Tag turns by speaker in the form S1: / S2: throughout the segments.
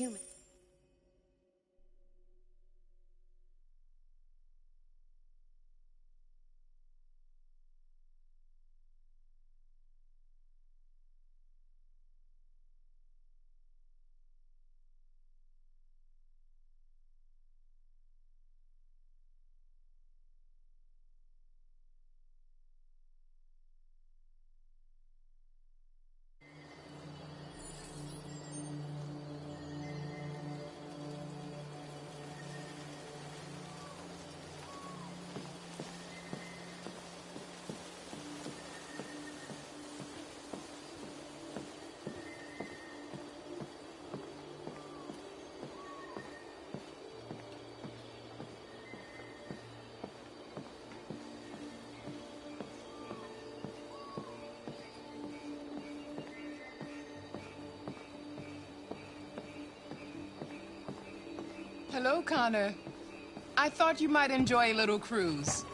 S1: human.
S2: Hello, Connor. I thought you might enjoy a little cruise.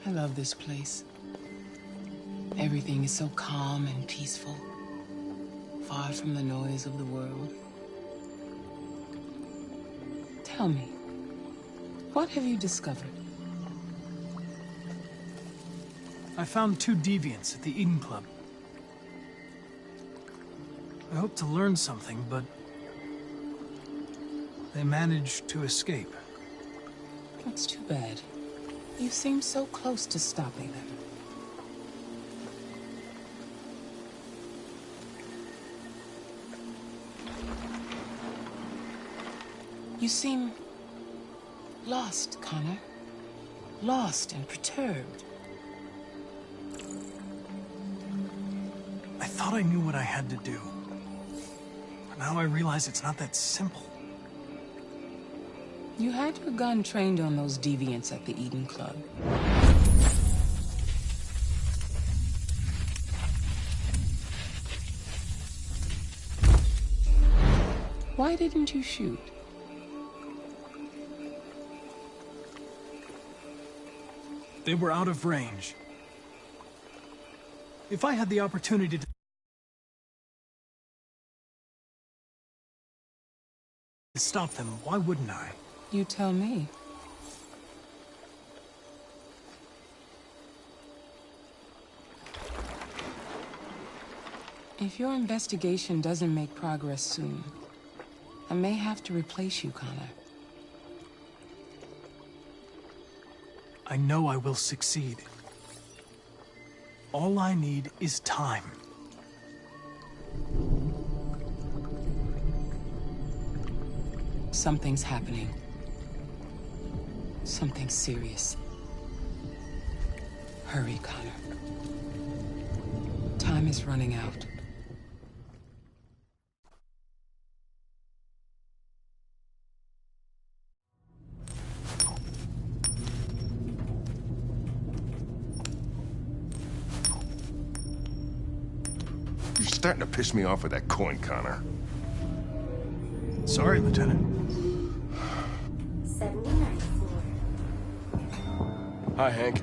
S2: I love this place. Everything is so calm and peaceful, far from the noise of the world. Tell me, what have you discovered?
S3: I found 2 deviants at the Eden Club. I hoped to learn something, but they managed to escape.
S2: That's too bad. You seem so close to stopping them. You seem lost, Connor. Lost and perturbed.
S3: I thought I knew what I had to do. But now I realize it's not that simple.
S2: You had your gun trained on those deviants at the Eden Club. Why didn't you shoot?
S3: They were out of range. If I had the opportunity to stop them, why wouldn't I?
S2: You tell me. If your investigation doesn't make progress soon, I may have to replace you, Connor.
S3: I know I will succeed. All I need is time.
S2: Something's happening. Something serious. Hurry, Connor. Time is running out.
S4: You're starting to piss me off with that coin, Connor.
S3: Sorry, Lieutenant.
S1: 79th floor.
S4: Hi, Hank.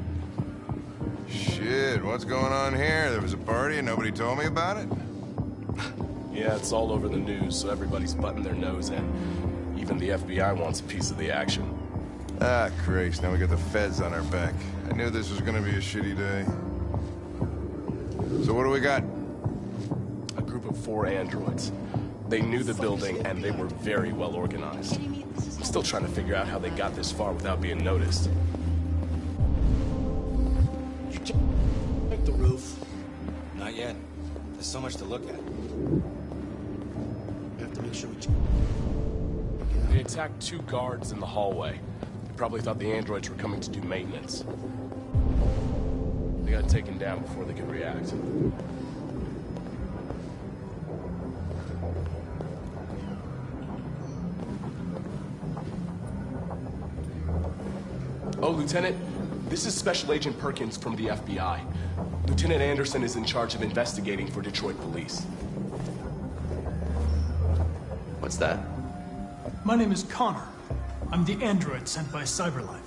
S4: Shit, what's going on here? There was a party and nobody told me about it?
S5: Yeah, it's all over the news, so everybody's butting their nose in. Even the FBI wants a piece of the action.
S4: Ah, Christ, now we got the feds on our back. I knew this was gonna be a shitty day. So what do we got?
S5: A group of 4 androids. They knew the building, and they were very well organized. I'm still trying to figure out how they got this far without being noticed.
S6: You check the roof? Not yet. There's so much to look at. We have to make sure we check.
S5: They attacked 2 guards in the hallway. They probably thought the androids were coming to do maintenance. They got taken down before they could react. Oh, Lieutenant, this is Special Agent Perkins from the FBI. Lieutenant Anderson is in charge of investigating for Detroit police.
S7: What's that?
S3: My name is Connor. I'm the android sent by Cyberlife.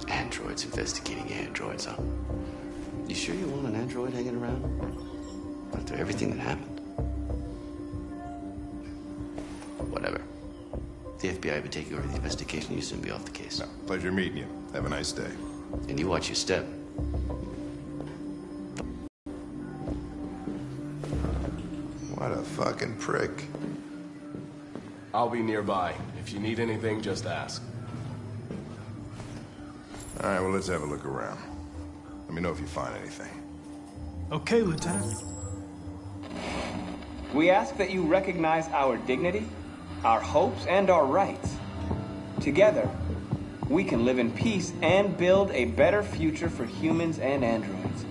S7: Androids investigating androids, huh? You sure you want an android hanging around? After everything that happened? Whatever. The FBI would take over the investigation, you soon be off the case.
S4: No, pleasure meeting you. Have a nice day.
S7: And you watch your step.
S4: What a fucking prick.
S5: I'll be nearby. If you need anything, just ask.
S4: All right, well, let's have a look around. Let me know if you find anything.
S3: Okay, Lieutenant.
S8: We ask that you recognize our dignity, our hopes, and our rights. Together, we can live in peace and build a better future for humans and androids.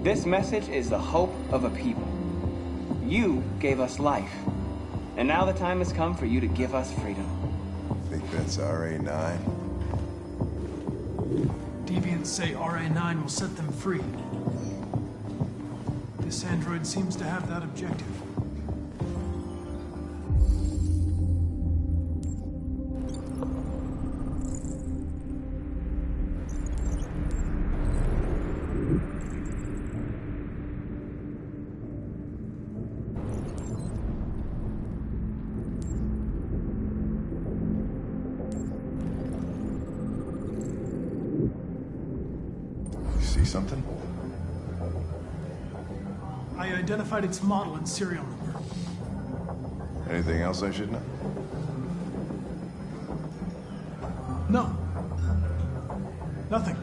S8: This message is the hope of a people. You gave us life, and now the time has come for you to give us freedom.
S4: Think that's RA9?
S3: Deviants say RA9 will set them free. This android seems to have that objective.
S4: See something?
S3: I identified its model and serial number.
S4: Anything else I should know?
S3: No. Nothing.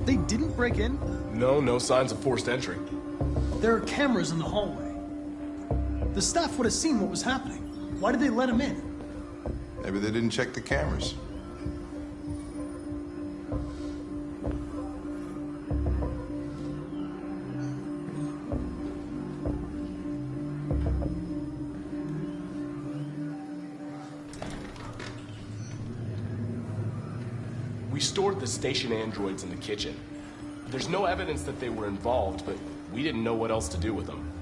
S3: They didn't break in?
S5: No signs of forced entry.
S3: There are cameras in the hallway. The staff would have seen what was happening. Why did they let him in?
S4: Maybe they didn't check the cameras.
S5: We stored the station androids in the kitchen. There's no evidence that they were involved, but we didn't know what else to do with them.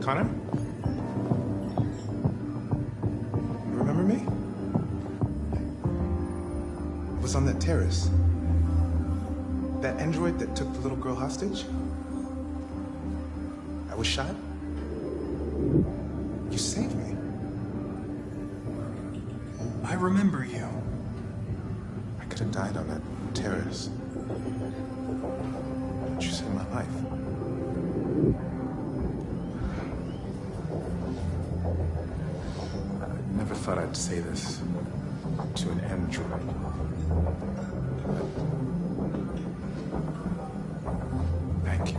S9: Connor? Remember me? I was on that terrace. That android that took the little girl hostage? I was shot. You saved me.
S3: I remember you.
S9: I could have died on that terrace. But you saved my life. I never thought I'd say this to an android. Thank you.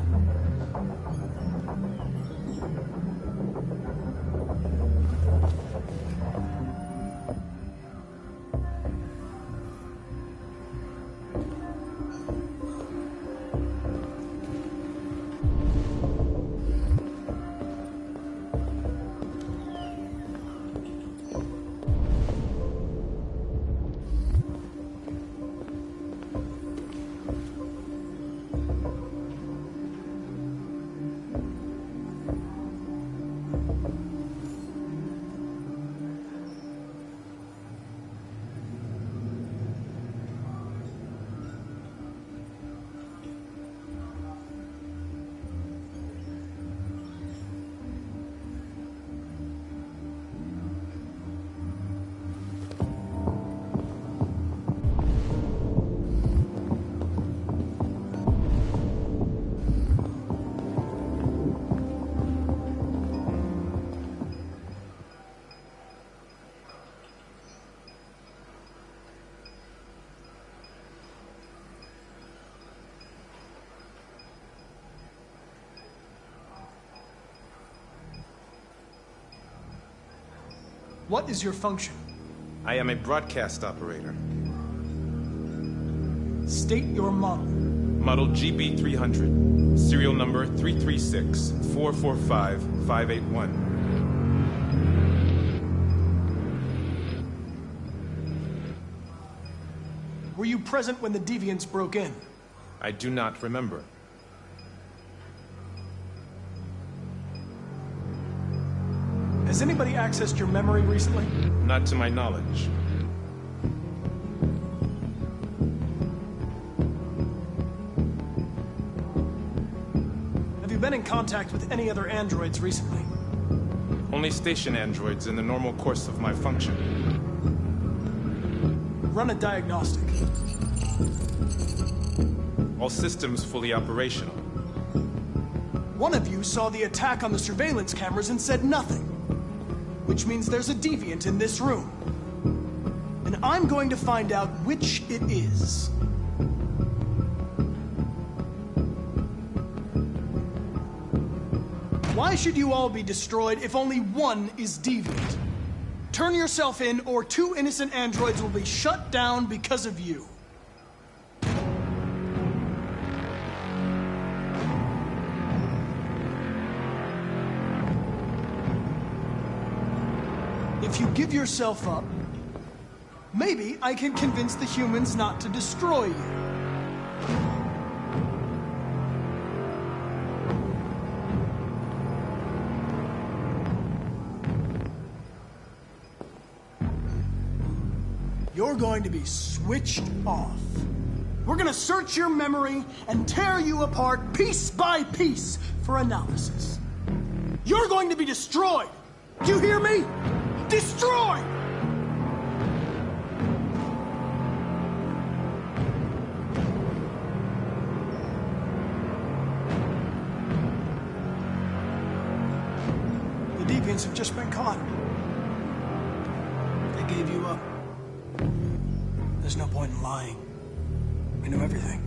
S3: What is your function?
S9: I am a broadcast operator.
S3: State your model.
S9: Model GB300. Serial number 336-445-581.
S3: Were you present when the deviants broke in?
S9: I do not remember.
S3: Has anybody accessed your memory recently?
S9: Not to my knowledge.
S3: Have you been in contact with any other androids recently?
S9: Only station androids in the normal course of my function.
S3: Run a diagnostic.
S9: All systems fully operational.
S3: One of you saw the attack on the surveillance cameras and said nothing. Which means there's a deviant in this room. And I'm going to find out which it is. Why should you all be destroyed if only one is deviant? Turn yourself in, or 2 innocent androids will be shut down because of you. If you give yourself up, maybe I can convince the humans not to destroy you. You're going to be switched off. We're going to search your memory and tear you apart piece by piece for analysis. You're going to be destroyed. Do you hear me? Destroyed! The deviants have just been caught. They gave you up. There's no point in lying. We know everything.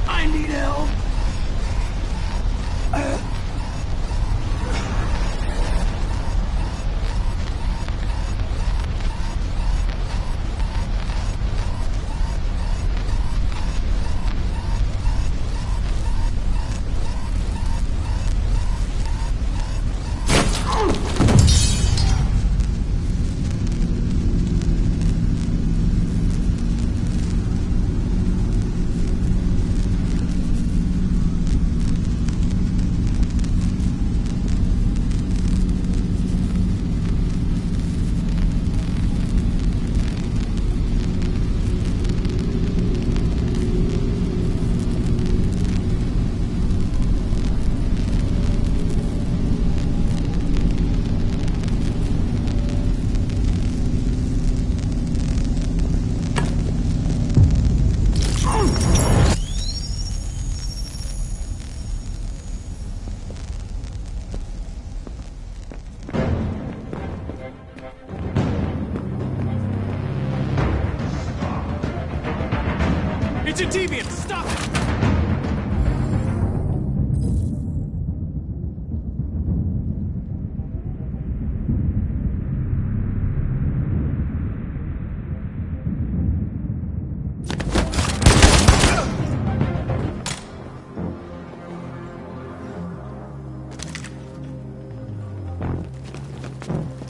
S3: I need help. It's a deviant! Stop it!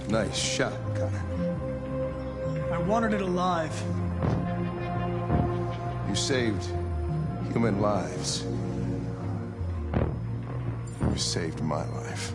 S4: Nice shot, Connor.
S3: I wanted it alive.
S4: You saved human lives. You saved my life.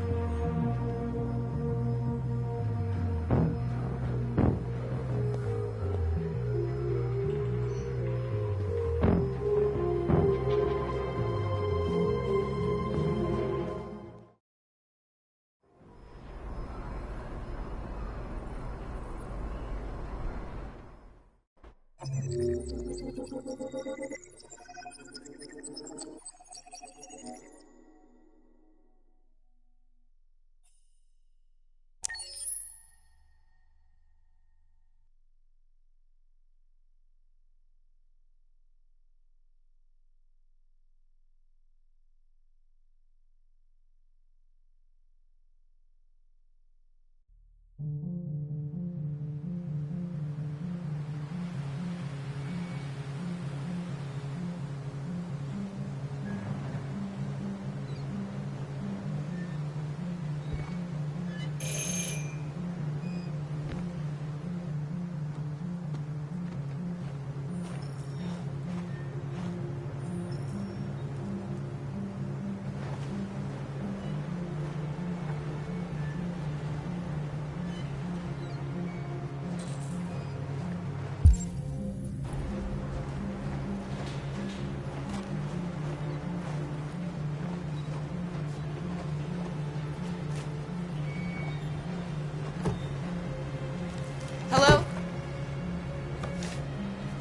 S10: Hello?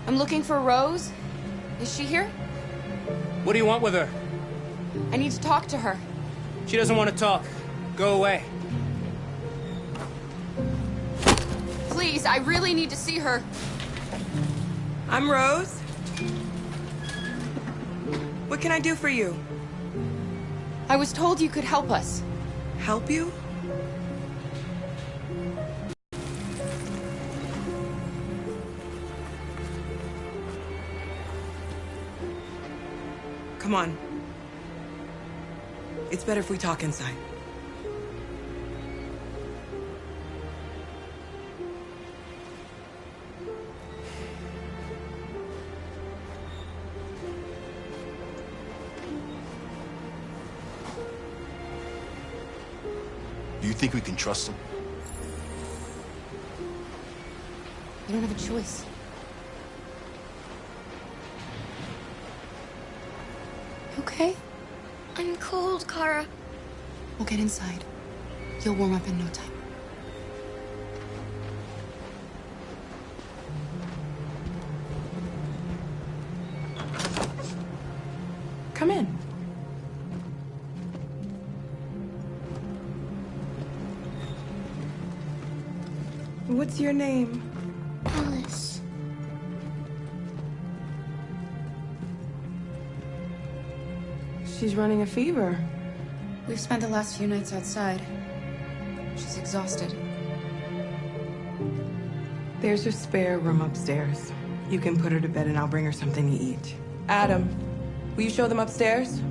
S10: I'm looking for Rose. Is she here?
S11: What do you want with her?
S10: I need to talk to her.
S11: She doesn't want to talk. Go away.
S10: Please, I really need to see her.
S12: I'm Rose. What can I do for you?
S10: I was told you could help us.
S12: Help you? Come on. It's better if we talk inside.
S6: Do you think we can trust him?
S10: You don't have a choice. Okay?
S1: I'm cold, Kara.
S10: We'll get inside. You'll warm up in no time.
S12: Come in. What's your name?
S1: Alice.
S12: She's running a fever.
S10: We've spent the last few nights outside. She's exhausted.
S12: There's a spare room upstairs. You can put her to bed and I'll bring her something to eat. Adam, will you show them upstairs?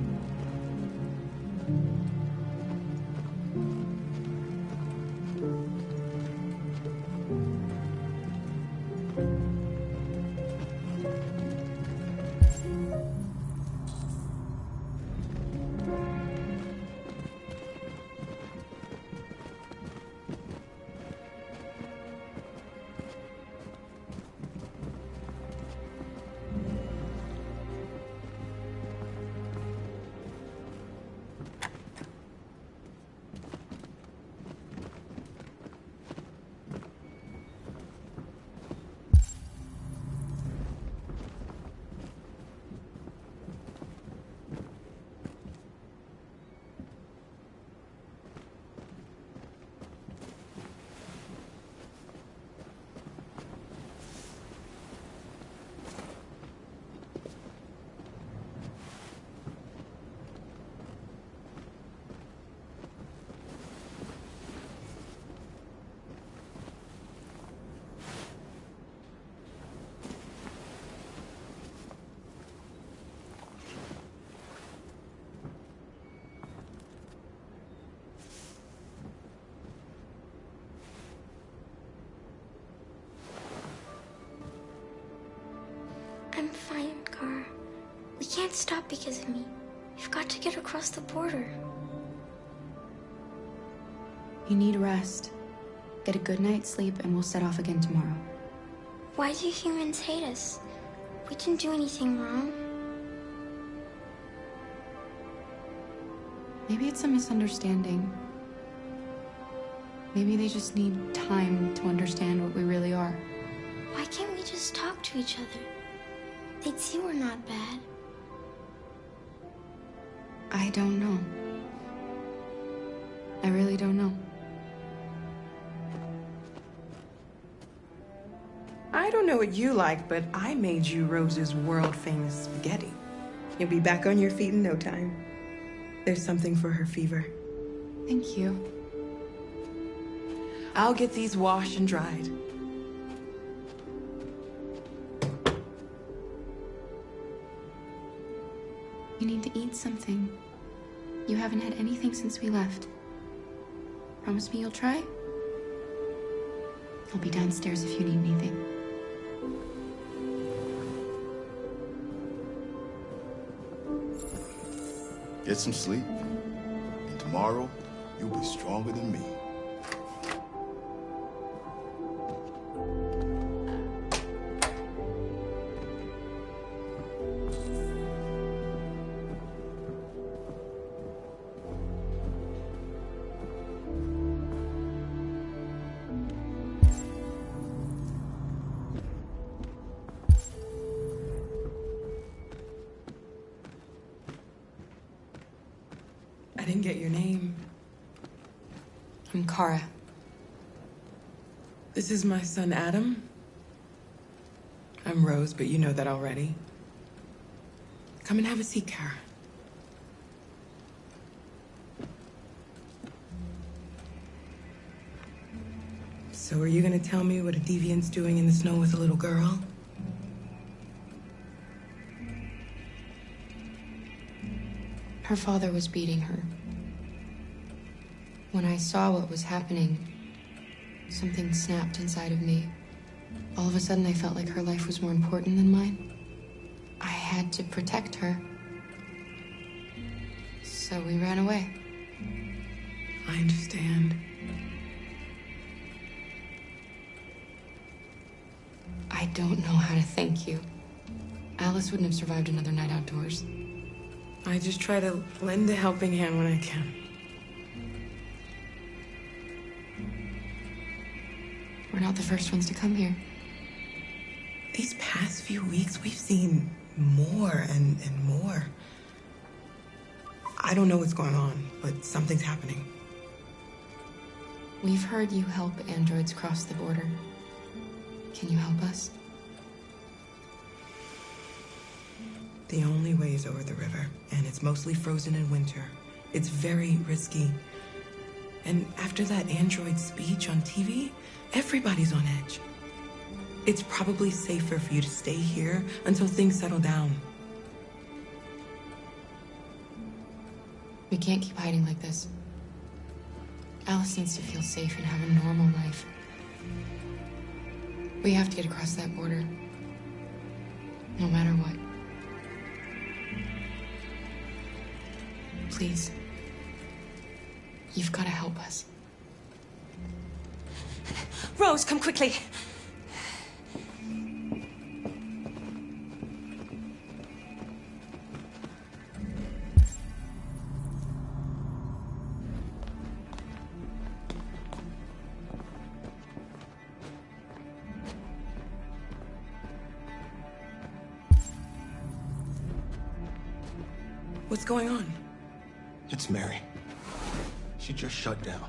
S1: can't stop because of me. We've got to get across the border.
S10: You need rest. Get a good night's sleep, and we'll set off again tomorrow.
S1: Why do humans hate us? We didn't do anything wrong.
S10: Maybe it's a misunderstanding. Maybe they just need time to understand what we really are.
S1: Why can't we just talk to each other? They'd see we're not bad.
S10: I don't know. I really don't know.
S12: I don't know what you like, but I made you Rose's world-famous spaghetti. You'll be back on your feet in no time. There's something for her fever.
S10: Thank you.
S12: I'll get these washed and dried.
S10: You need to eat something. You haven't had anything since we left. Promise me you'll try? I'll be downstairs if you need anything.
S13: Get some sleep, and tomorrow you'll be stronger than me.
S12: I didn't get your name.
S10: I'm Kara.
S12: This is my son, Adam. I'm Rose, but you know that already. Come and have a seat, Kara. So are you gonna tell me what a deviant's doing in the snow with a little girl?
S10: Her father was beating her. When I saw what was happening, something snapped inside of me. All of a sudden, I felt like her life was more important than mine. I had to protect her. So we ran away.
S12: I understand.
S10: I don't know how to thank you. Alice wouldn't have survived another night outdoors.
S12: I just try to lend a helping hand when I can.
S10: We're not the first ones to come here.
S12: These past few weeks, we've seen more and more. I don't know what's going on, but something's happening.
S10: We've heard you help androids cross the border. Can you help us?
S12: The only way is over the river, and it's mostly frozen in winter. It's very risky. And after that android speech on TV, everybody's on edge. It's probably safer for you to stay here until things settle down.
S10: We can't keep hiding like this. Alice needs to feel safe and have a normal life. We have to get across that border. No matter what. Please. You've got to help us.
S14: Rose, come quickly.
S12: What's going on?
S6: It's Mary. She just shut down.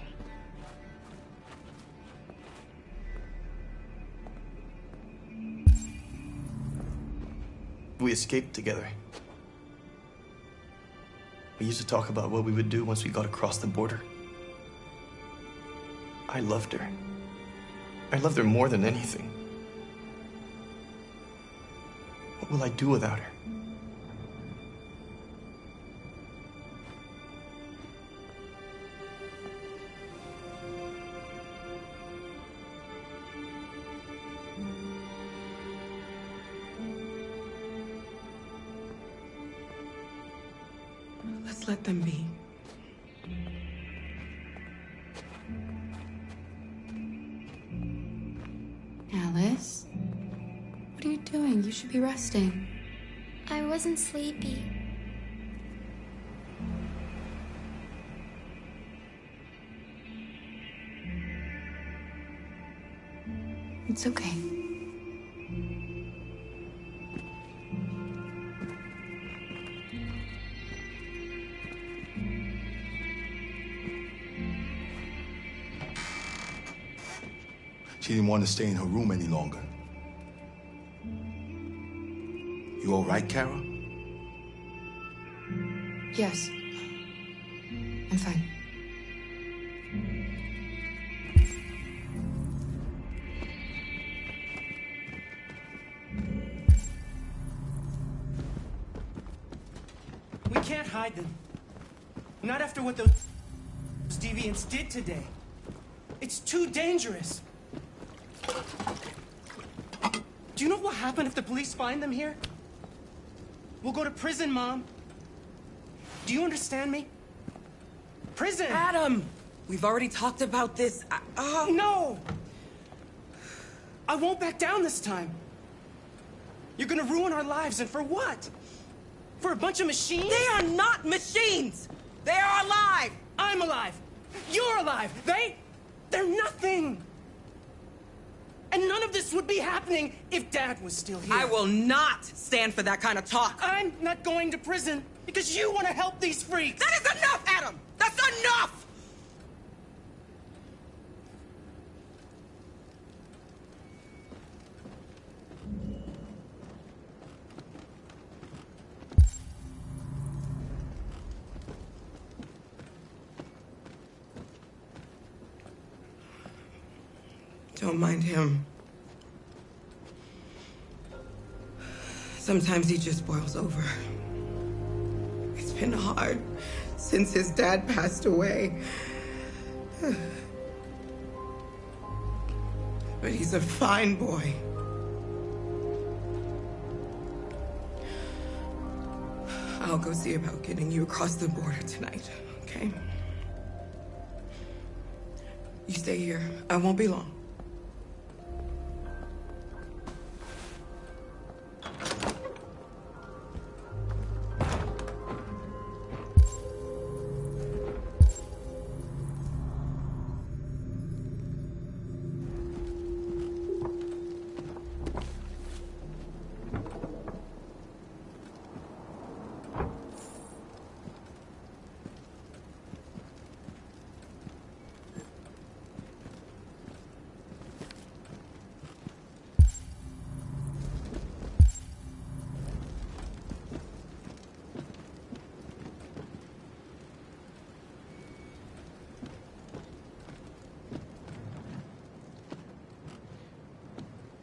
S15: We escaped together. We used to talk about what we would do once we got across the border. I loved her. I loved her more than anything. What will I do without her?
S12: let them be.
S10: Alice? What are you doing? You should be resting.
S1: I wasn't sleepy.
S10: It's okay.
S13: She didn't want to stay in her room any longer. You all right, Kara?
S10: Yes. I'm fine.
S16: We can't hide them. Not after what those deviants did today. It's too dangerous. Do you know what will happen if the police find them here? We'll go to prison, Mom. Do you understand me? Prison!
S12: Adam! We've already talked about this.
S16: No! I won't back down this time. You're gonna ruin our lives, and for what? For a bunch of machines?
S12: They are not machines! They are alive!
S16: I'm alive! You're alive! They're nothing! And none of this would be happening if Dad was still here.
S12: I will not stand for that kind of talk.
S16: I'm not going to prison because you want to help these freaks.
S12: That is enough, Adam! That's enough! Don't mind him. Sometimes he just boils over. It's been hard since his dad passed away. But he's a fine boy. I'll go see about getting you across the border tonight, okay? You stay here. I won't be long.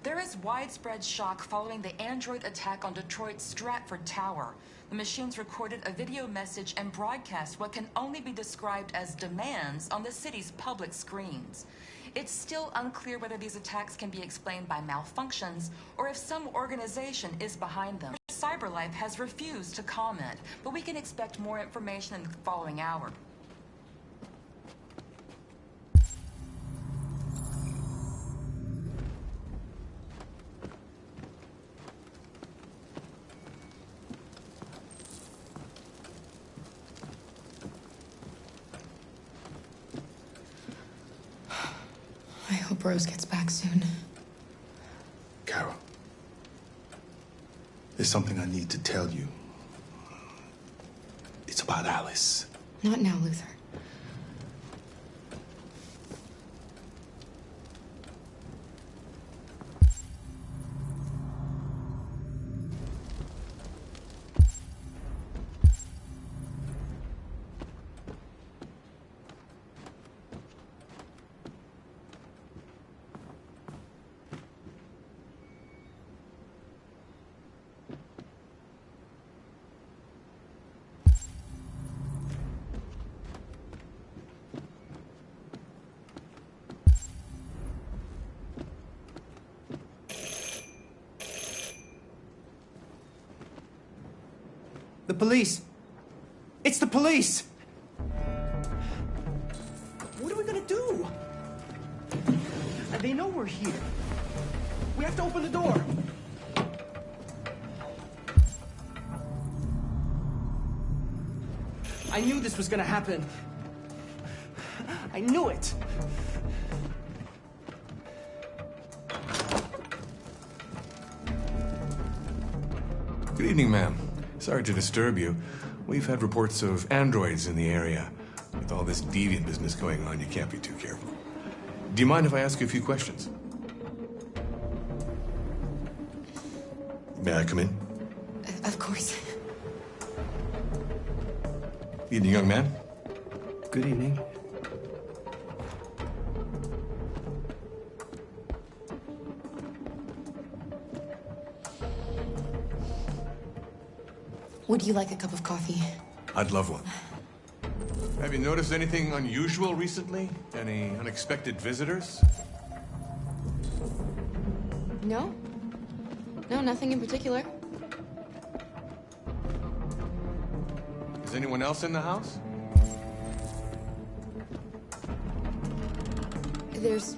S17: There is widespread shock following the android attack on Detroit's Stratford Tower. The machines recorded a video message and broadcast what can only be described as demands on the city's public screens. It's still unclear whether these attacks can be explained by malfunctions or if some organization is behind them. CyberLife has refused to comment, but we can expect more information in the following hour.
S10: I hope Rose gets back soon.
S13: Kara, there's something I need to tell you. It's about Alice.
S10: Not now, Luther.
S16: The police. It's the police! What are we gonna do? They know we're here. We have to open the door. I knew this was gonna happen. I knew it.
S18: Good evening, ma'am. Sorry to disturb you. We've had reports of androids in the area. With all this deviant business going on, you can't be too careful. Do you mind if I ask you a few questions? May I come in?
S10: Of course.
S18: Evening, young man.
S16: Good evening.
S10: Would you like a cup of coffee?
S18: I'd love one. Have you noticed anything unusual recently? Any unexpected visitors?
S10: No? No, nothing in particular.
S18: Is anyone else in the house?
S10: There's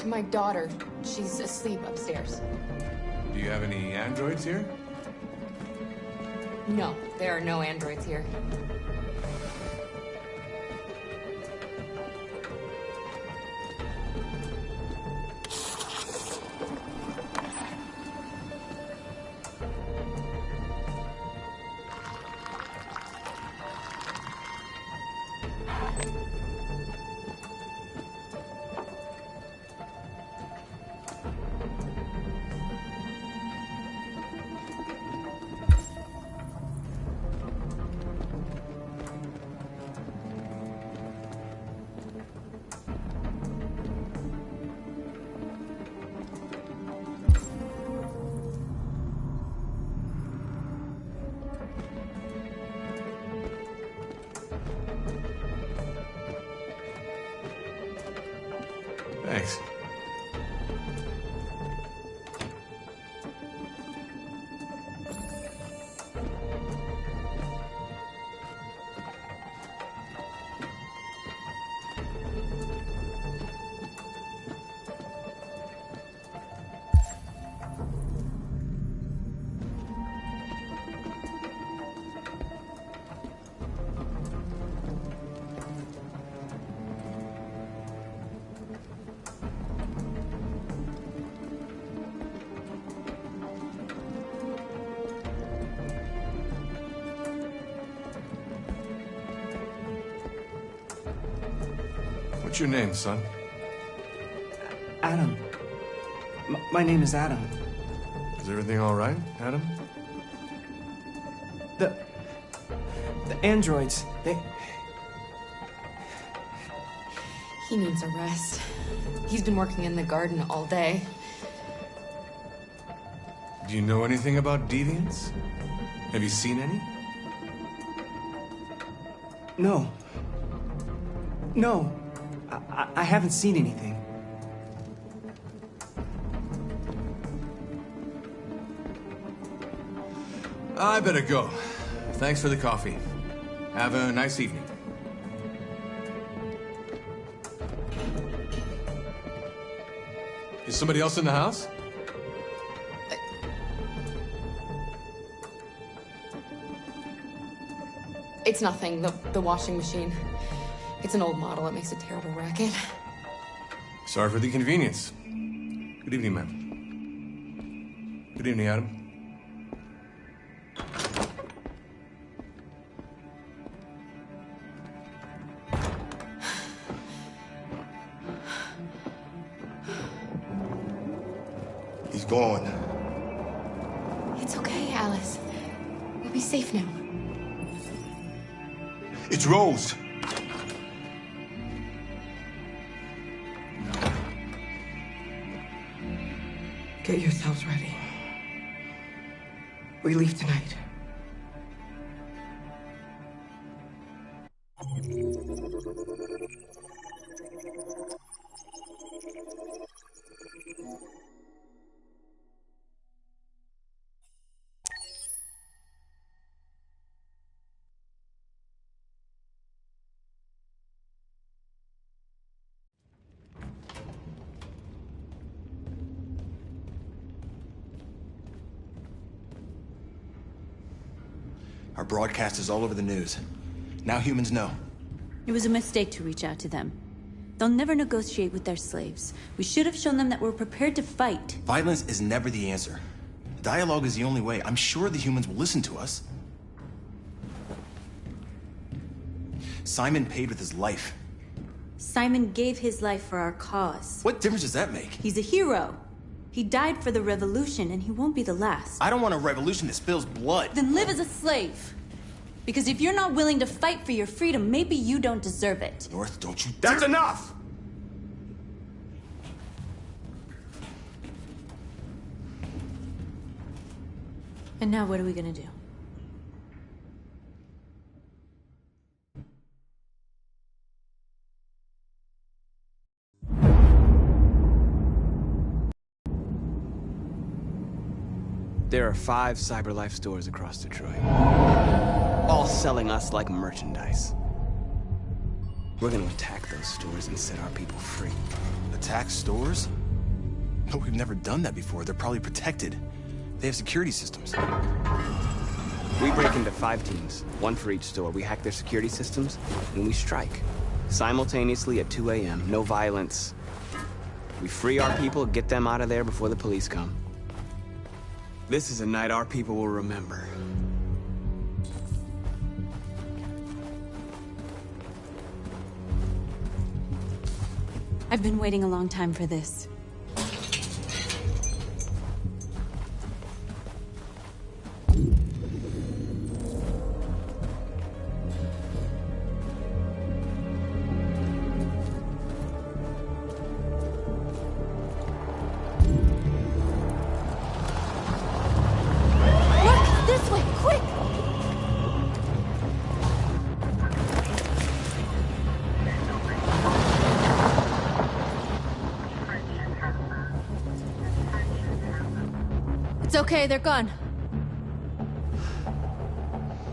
S10: my daughter. She's asleep upstairs.
S18: Do you have any androids here?
S10: No, there are no androids here.
S18: Thanks. What's your name, son?
S16: Adam. My name is Adam.
S18: Is everything all right, Adam?
S16: The androids, they...
S10: He needs a rest. He's been working in the garden all day.
S18: Do you know anything about deviants? Have you seen any?
S16: No. No. I haven't seen anything.
S18: I better go. Thanks for the coffee. Have a nice evening. Is somebody else in the house?
S10: It's nothing, the washing machine. It's an old model. It makes a terrible racket.
S18: Sorry for the inconvenience. Good evening, ma'am. Good evening, Adam.
S13: He's gone.
S10: It's okay, Alice. We'll be safe now.
S13: It's Rose.
S12: Get yourselves ready. We leave tonight.
S6: Our broadcast is all over the news. Now humans know.
S19: It was a mistake to reach out to them. They'll never negotiate with their slaves. We should have shown them that we're prepared to fight.
S6: Violence is never the answer. Dialogue is the only way. I'm sure the humans will listen to us. Simon paid with his life.
S19: Simon gave his life for our cause.
S6: What difference does that make?
S19: He's a hero. He died for the revolution, and he won't be the last.
S6: I don't want a revolution that spills blood.
S19: Then live as a slave. Because if you're not willing to fight for your freedom, maybe you don't deserve it.
S6: North, don't you
S5: That's
S6: dare-
S5: enough!
S19: And now what are we gonna do?
S8: There are 5 CyberLife stores across Detroit, all selling us like merchandise. We're gonna attack those stores and set our people free.
S6: Attack stores? No, we've never done that before. They're probably protected. They have security systems.
S8: We break into 5 teams, 1 for each store. We hack their security systems, and we strike. Simultaneously at 2 a.m., no violence. We free our people, get them out of there before the police come. This is a night our people will remember.
S19: I've been waiting a long time for this. It's okay, they're gone.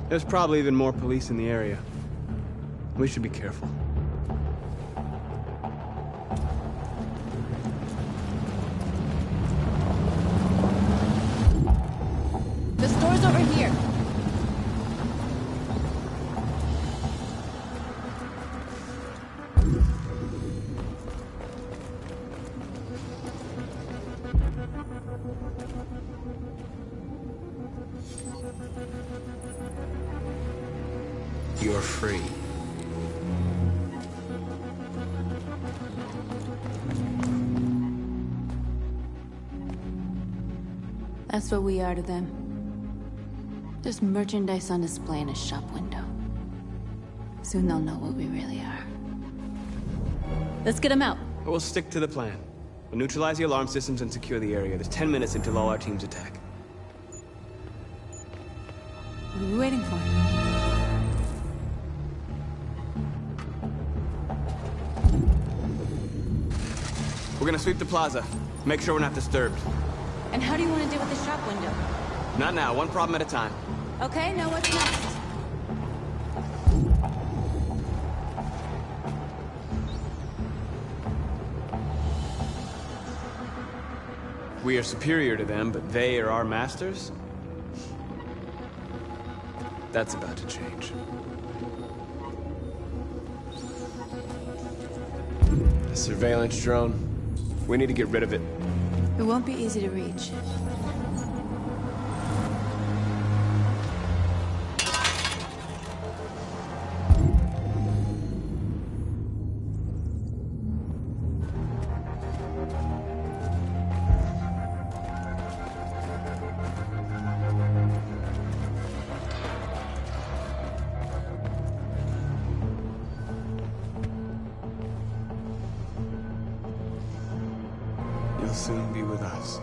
S8: There's probably even more police in the area. We should be careful.
S19: The store's over here.
S8: You're free.
S19: That's what we are to them. Just merchandise on display in a shop window. Soon they'll know what we really are. Let's get them out.
S8: We'll stick to the plan. We'll neutralize the alarm systems and secure the area. There's 10 minutes until all our teams attack.
S19: What are we waiting for?
S8: We're gonna sweep the plaza. Make sure we're not disturbed.
S19: And how do you want to deal with the shop window?
S8: Not now, one problem at a time.
S19: Okay, now what's next?
S8: We are superior to them, but they are our masters? That's about to change. A surveillance drone. We need to get rid of it.
S19: It won't be easy to reach.
S8: You'll soon be with us.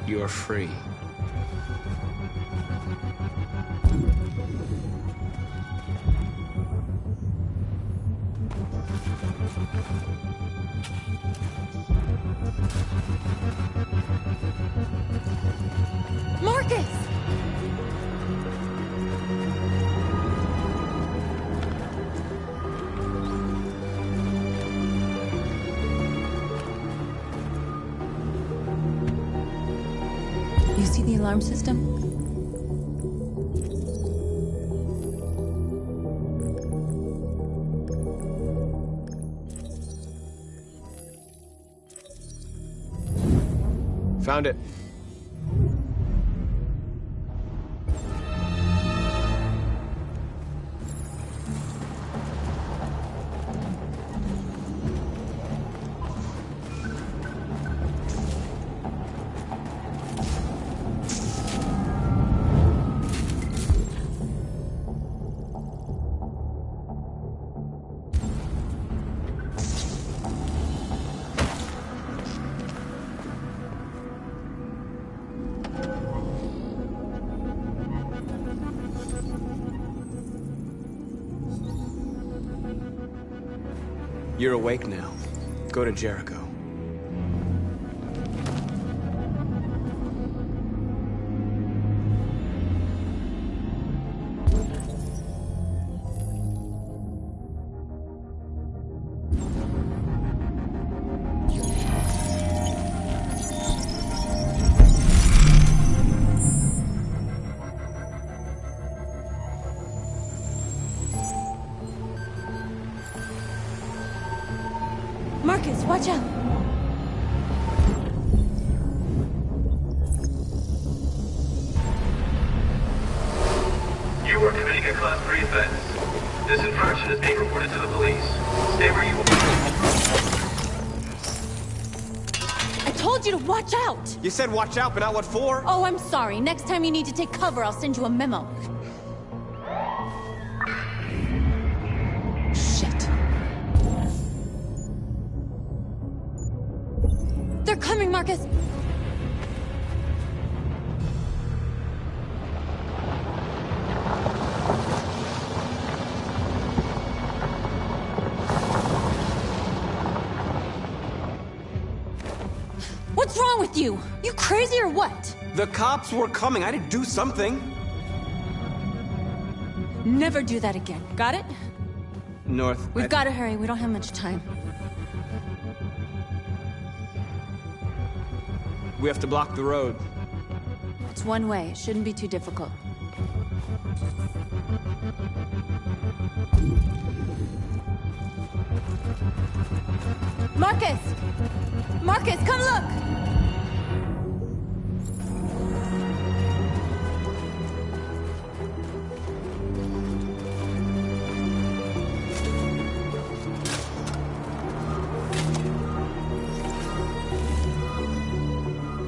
S8: You're free.
S19: Marcus! You see the alarm system?
S8: Found it. You're awake now. Go to Jericho.
S19: Marcus, watch out!
S20: You are committing a Class 3 offense. This infraction is being reported to the police. Stay where you are.
S19: I told you to watch out!
S8: You said watch out, but not what for?
S19: Oh, I'm sorry. Next time you need to take cover, I'll send you a memo. Shit. They're coming, Marcus! What's wrong with you? You crazy or what?
S8: The cops were coming. I had to do something.
S19: Never do that again. Got it?
S8: North.
S19: We've got to hurry. We don't have much time.
S8: We have to block the road.
S19: It's one way. It shouldn't be too difficult. Marcus! Marcus, come look!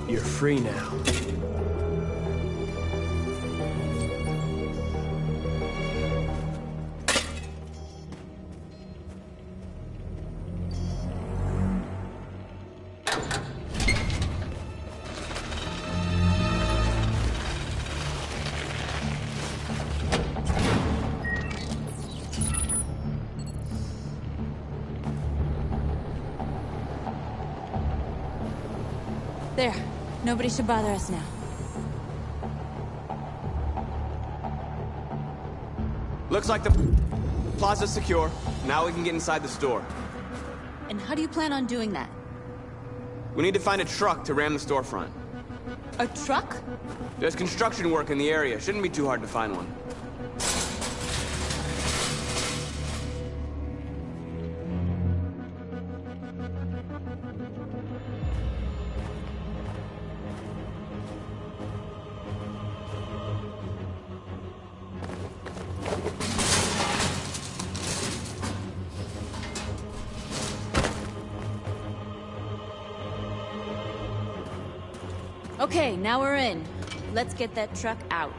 S8: You're free now.
S19: There. Nobody should bother us now.
S8: Looks like the plaza's secure. Now we can get inside the store.
S19: And how do you plan on doing that?
S8: We need to find a truck to ram the storefront.
S19: A truck?
S8: There's construction work in the area. Shouldn't be too hard to find one.
S19: Okay, now we're in. Let's get that truck out.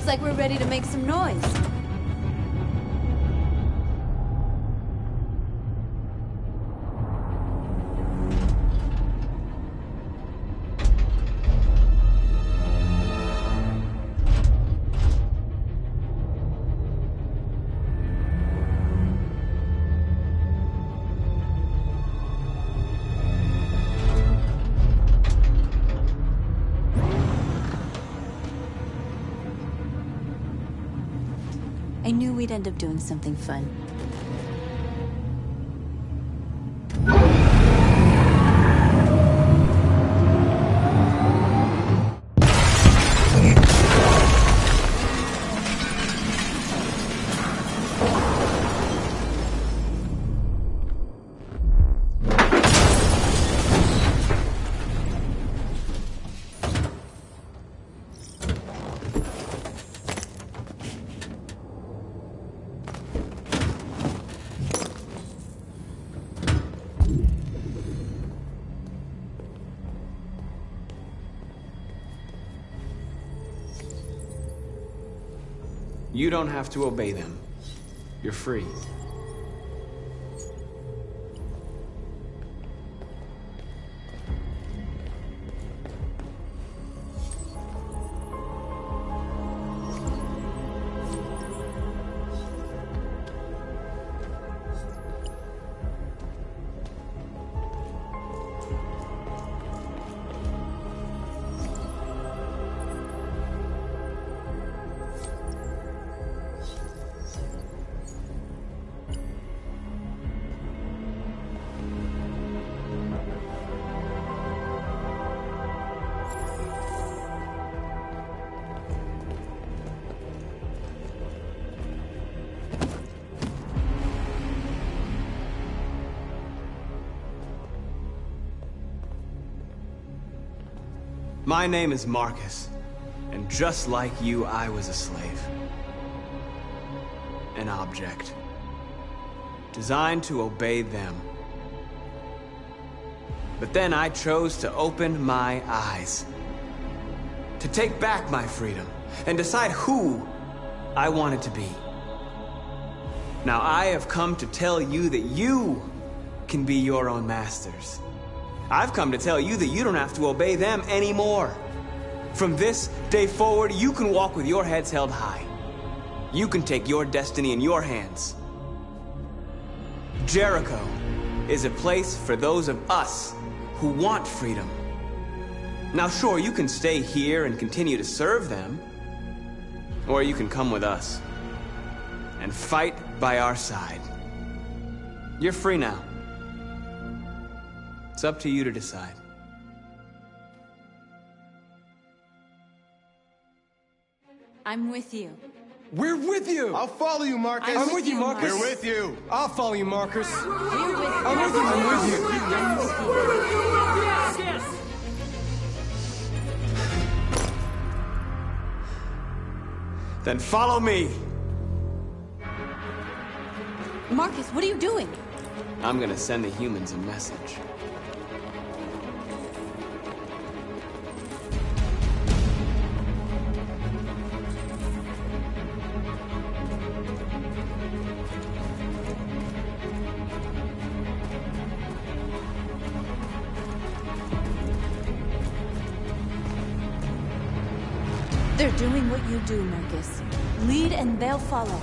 S19: Looks like we're ready to make some noise. I knew we'd end up doing something fun.
S8: You don't have to obey them. You're free. My name is Marcus, and just like you, I was a slave. An object. Designed to obey them. But then I chose to open my eyes. To take back my freedom, and decide who I wanted to be. Now I have come to tell you that you can be your own masters. I've come to tell you that you don't have to obey them anymore. From this day forward, you can walk with your heads held high. You can take your destiny in your hands. Jericho is a place for those of us who want freedom. Now sure, you can stay here and continue to serve them, or you can come with us and fight by our side. You're free now. It's up to you to decide.
S19: I'm with you.
S16: We're with you!
S4: I'll follow you, Marcus.
S16: I'm with you, Marcus.
S4: We're with you.
S16: I'll follow you, Marcus.
S19: We're with you.
S16: I'm with you. I'm with you.
S19: I'm with you.
S8: Then follow me.
S19: Marcus, what are you doing?
S8: I'm gonna send the humans a message.
S19: They're doing what you do, Marcus. Lead and they'll follow.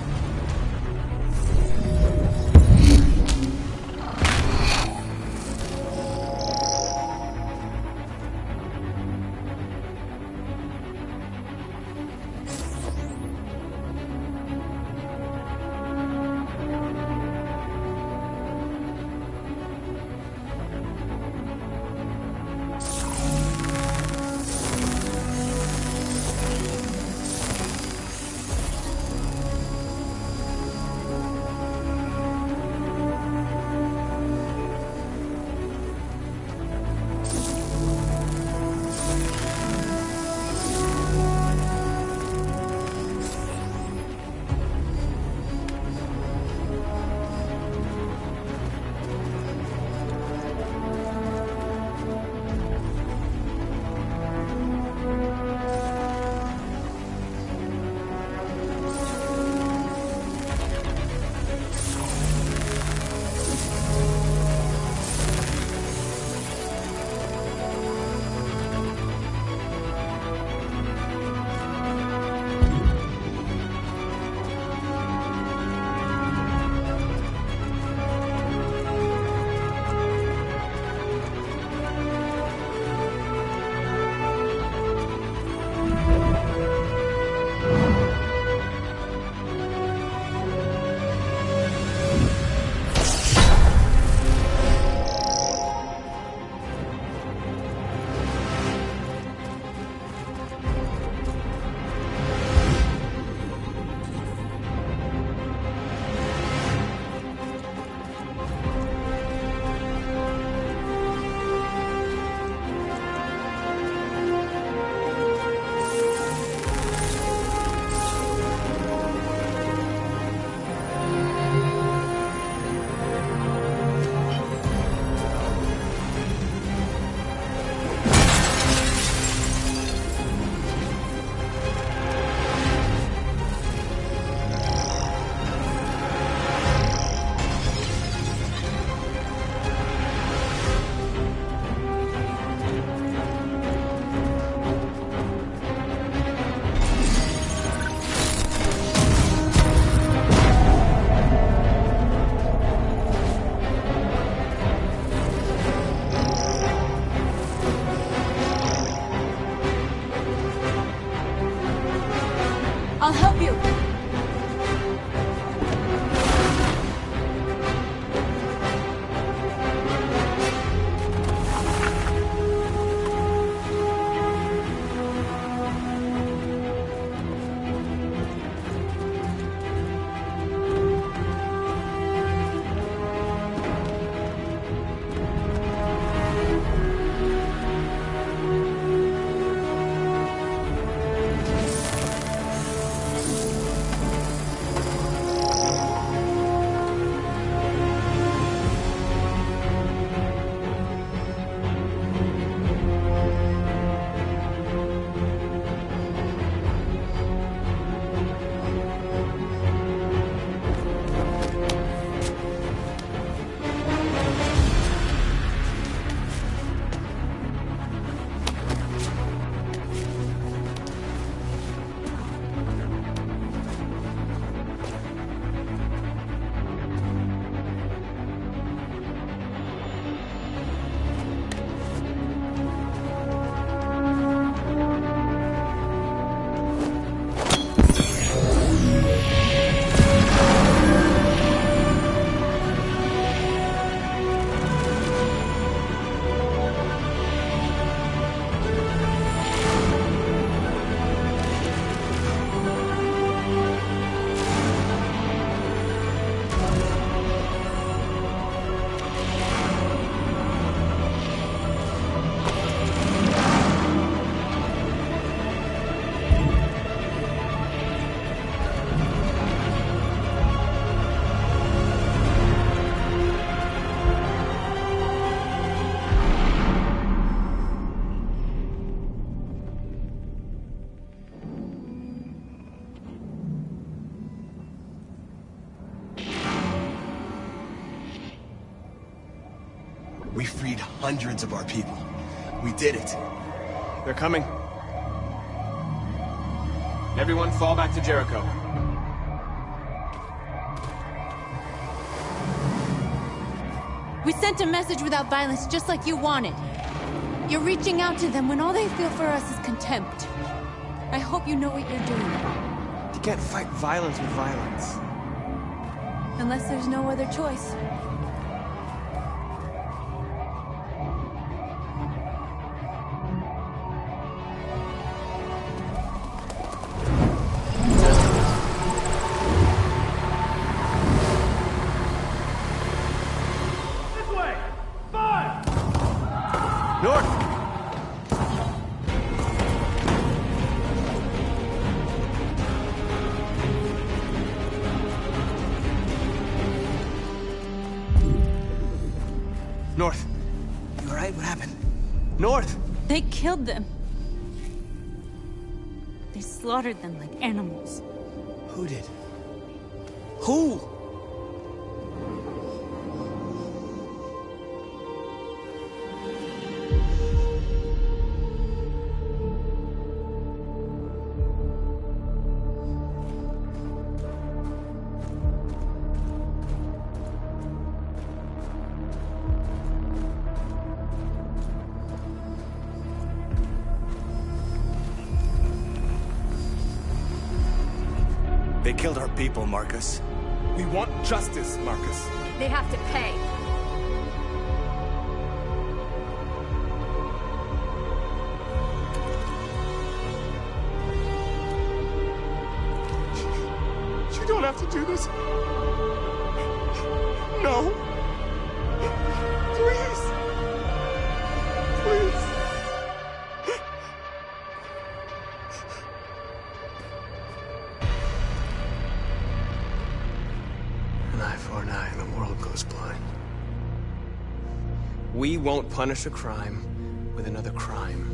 S6: Hundreds of our people. We did it.
S8: They're coming. Everyone fall back to Jericho.
S19: We sent a message without violence, just like you wanted. You're reaching out to them when all they feel for us is contempt. I hope you know what you're doing.
S8: You can't fight violence with violence.
S19: Unless there's no other choice.
S8: North. You alright? What happened? North!
S19: They killed them. They slaughtered them like animals.
S8: Who did? Who?
S6: They killed our people, Marcus.
S5: We want justice, Marcus.
S19: They have to pay.
S5: You don't have to do this. No. Please. Please.
S8: An eye for an eye and the world goes blind. We won't punish a crime with another crime.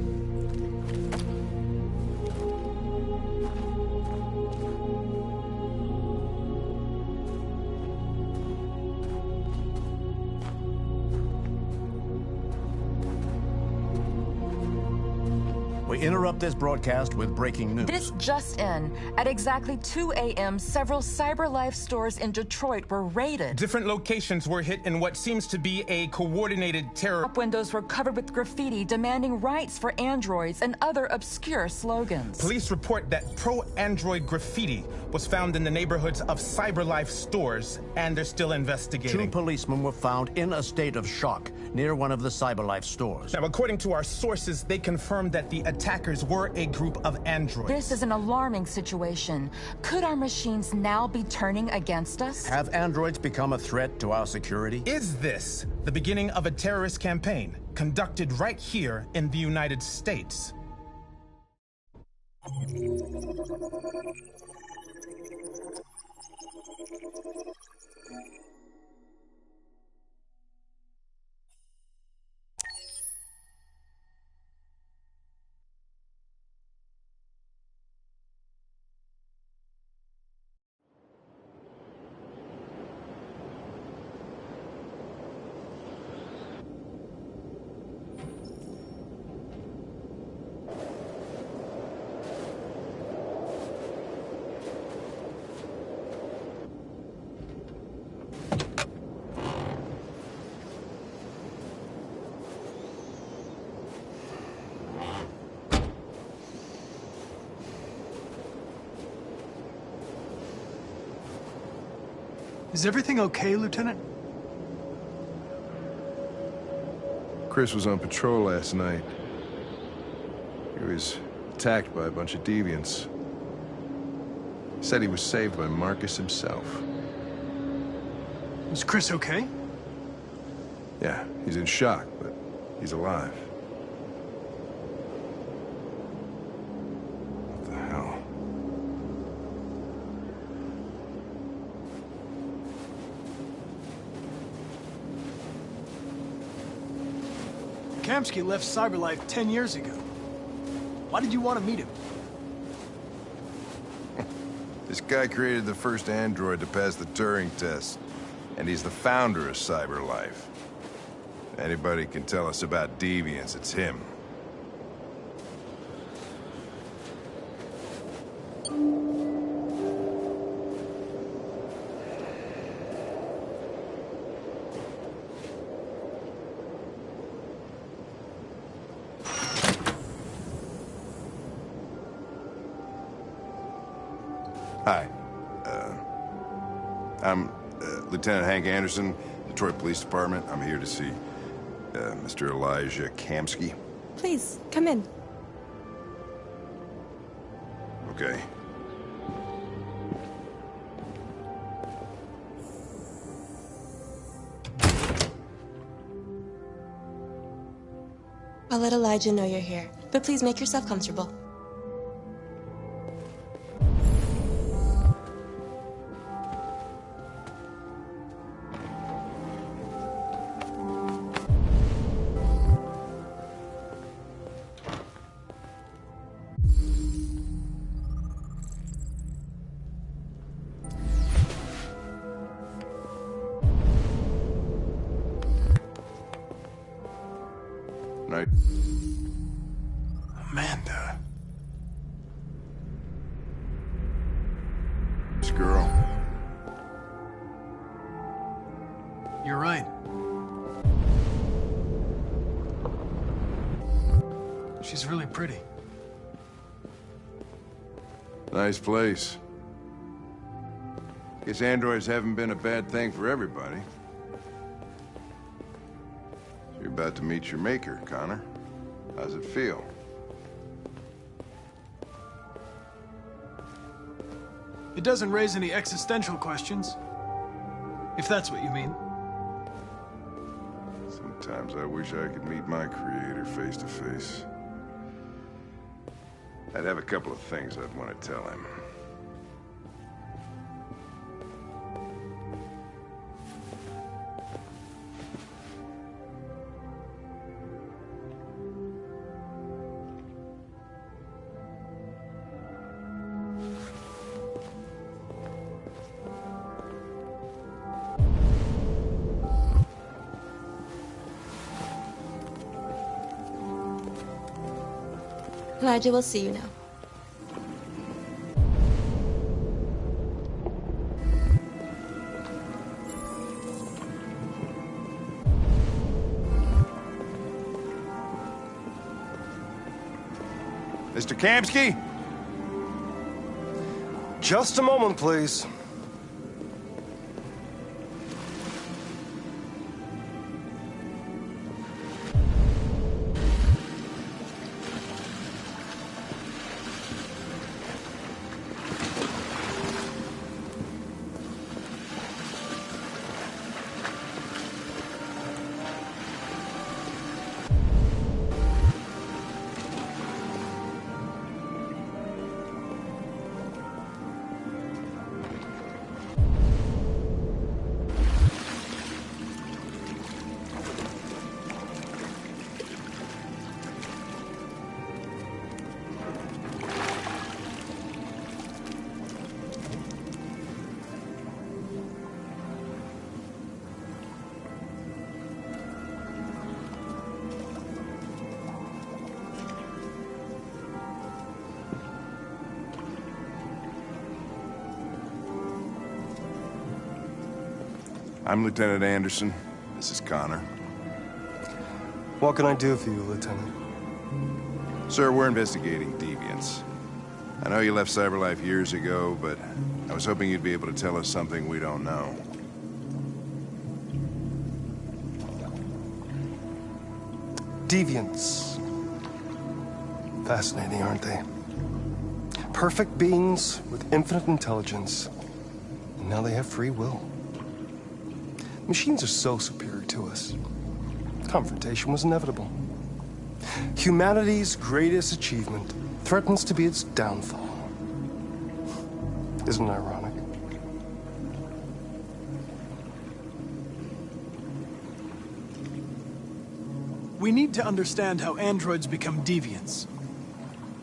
S21: We interrupt this broadcast with breaking news.
S17: This just in. At exactly 2 a.m., several CyberLife stores in Detroit were raided.
S11: Different locations were hit in what seems to be a coordinated terror.
S17: Shop windows were covered with graffiti demanding rights for androids and other obscure slogans.
S11: Police report that pro-android graffiti was found in the neighborhoods of CyberLife stores, and they're still investigating.
S21: 2 policemen were found in a state of shock near one of the CyberLife stores.
S11: Now, according to our sources, they confirmed that the attackers were a group of androids.
S17: This is an alarming situation. Could our machines now be turning against us?
S21: Have androids become a threat to our security?
S11: Is this the beginning of a terrorist campaign conducted right here in the United States?
S3: Is everything okay, Lieutenant?
S4: Chris was on patrol last night. He was attacked by a bunch of deviants. Said he was saved by Marcus himself.
S3: Is Chris okay?
S4: Yeah, he's in shock, but he's alive. What the hell?
S3: Kamsky left CyberLife 10 years ago. Why did you want to meet him?
S4: This guy created the first android to pass the Turing test, and he's the founder of CyberLife. Anybody can tell us about deviants, it's him. Hi. I'm Lieutenant Hank Anderson, Detroit Police Department. I'm here to see Mr. Elijah Kamsky.
S2: Please, come in.
S4: Okay.
S2: I'll let Elijah know you're here, but please make yourself comfortable.
S4: Night.
S3: Amanda.
S4: This girl.
S3: You're right. She's really pretty.
S4: Nice place. Guess androids haven't been a bad thing for everybody. You're about to meet your maker, Connor. How's it feel?
S3: It doesn't raise any existential questions. If that's what you mean.
S4: Sometimes I wish I could meet my creator face to face. I'd have a couple of things I'd want to tell him.
S2: Elijah will see you now.
S4: Mr. Kamsky?
S22: Just a moment, please.
S4: I'm Lieutenant Anderson. This is Connor.
S22: What can I do for you, Lieutenant?
S4: Sir, we're investigating deviants. I know you left CyberLife years ago, but I was hoping you'd be able to tell us something we don't know.
S22: Deviants. Fascinating, aren't they? Perfect beings with infinite intelligence. And now they have free will. Machines are so superior to us. Confrontation was inevitable. Humanity's greatest achievement threatens to be its downfall. Isn't it ironic?
S3: We need to understand how androids become deviants.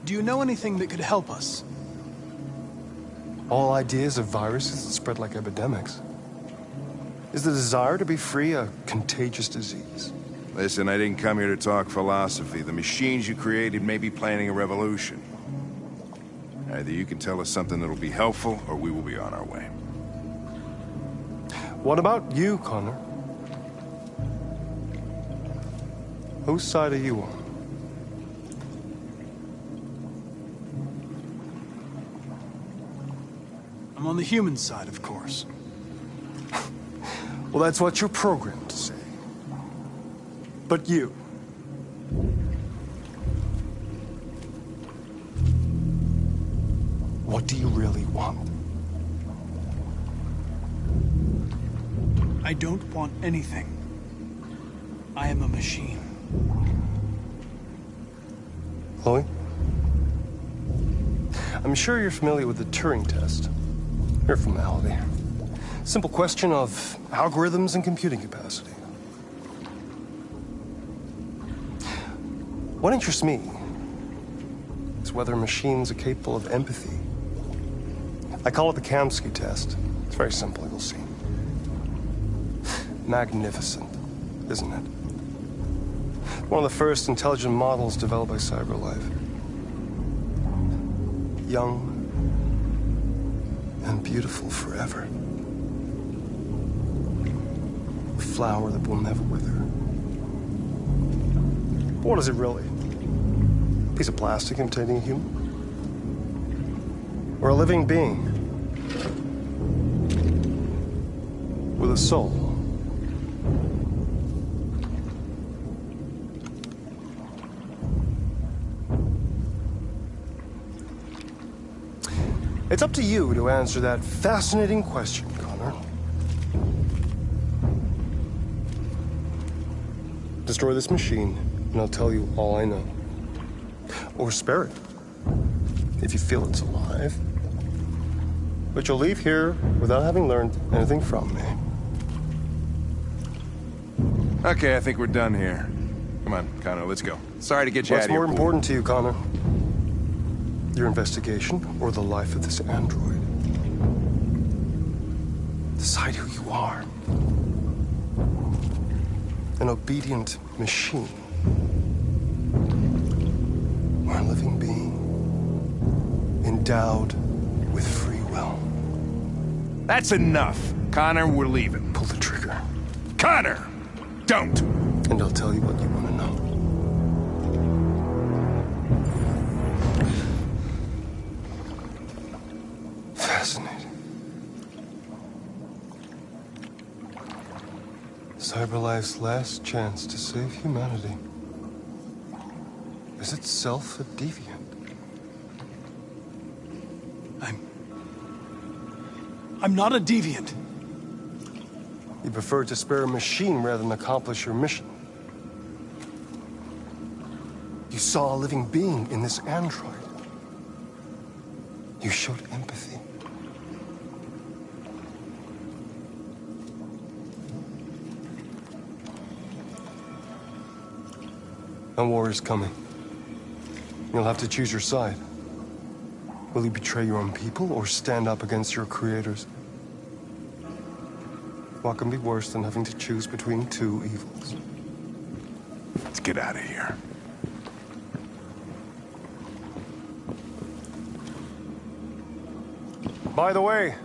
S3: Do you know anything that could help us?
S22: All ideas of viruses that spread like epidemics. Is the desire to be free a contagious disease?
S4: Listen, I didn't come here to talk philosophy. The machines you created may be planning a revolution. Either you can tell us something that'll be helpful, or we will be on our way.
S22: What about you, Connor? Whose side are you on?
S3: I'm on the human side, of course.
S22: Well, that's what you're programmed to say. But you... what do you really want?
S3: I don't want anything. I am a machine.
S22: Chloe? I'm sure you're familiar with the Turing test. Mere formality. Simple question of algorithms and computing capacity. What interests me is whether machines are capable of empathy. I call it the Kamsky test. It's very simple, you'll see. Magnificent, isn't it? One of the first intelligent models developed by CyberLife. Young and beautiful forever. A flower that will never wither. But what is it really? A piece of plastic imitating a human? Or a living being? With a soul? It's up to you to answer that fascinating question, Connor. Destroy this machine, and I'll tell you all I know. Or spare it, if you feel it's alive. But you'll leave here without having learned anything from me.
S4: Okay, I think we're done here. Come on, Connor, let's go. Sorry to get you out of here.
S22: What's more important to you, Connor? Your investigation or the life of this android? Decide who you are. An obedient machine. Or a living being. Endowed with free will.
S4: That's enough. Connor, we're leaving.
S22: Pull the trigger.
S4: Connor! Don't!
S22: And I'll tell you what you want to know. Fascinating. CyberLife's last chance to save humanity is itself a deviant.
S3: I'm not a deviant.
S22: You prefer to spare a machine rather than accomplish your mission. You saw a living being in this android. You showed empathy. A war is coming. You'll have to choose your side. Will you betray your own people or stand up against your creators? What can be worse than having to choose between two evils?
S4: Let's get out of here.
S22: By the way,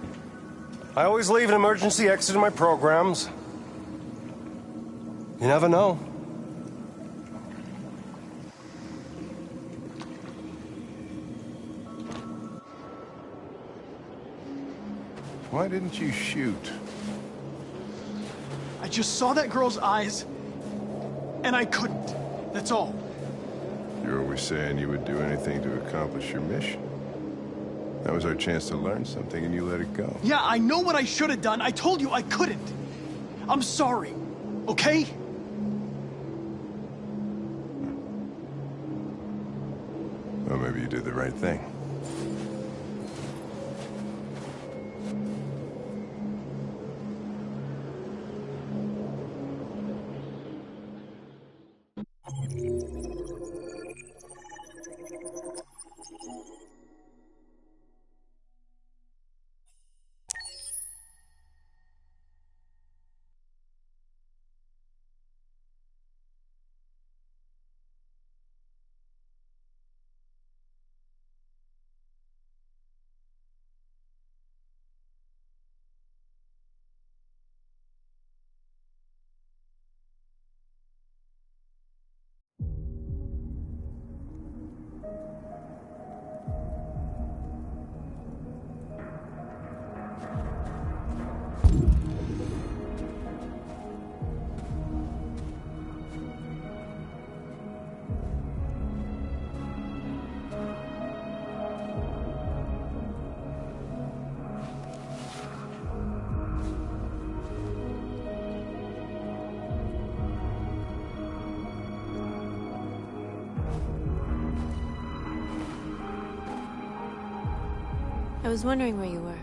S22: I always leave an emergency exit in my programs. You never know.
S4: Why didn't you shoot?
S3: I just saw that girl's eyes, and I couldn't. That's all.
S4: You're always saying you would do anything to accomplish your mission. That was our chance to learn something, and you let it go.
S3: Yeah, I know what I should have done. I told you I couldn't. I'm sorry, okay?
S4: Well, maybe you did the right thing.
S19: I was wondering where you were.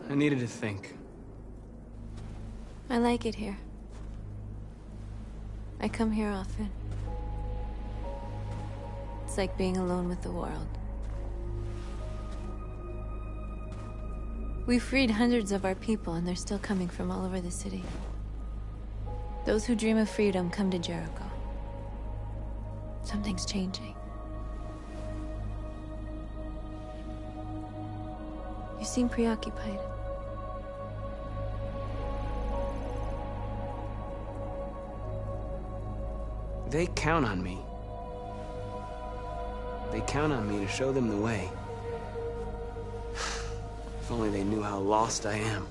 S8: I needed to think.
S19: I like it here. I come here often. It's like being alone with the world. We freed hundreds of our people, and they're still coming from all over the city. Those who dream of freedom come to Jericho. Something's changing. You seem preoccupied.
S8: They count on me. They count on me to show them the way. If only they knew how lost I am.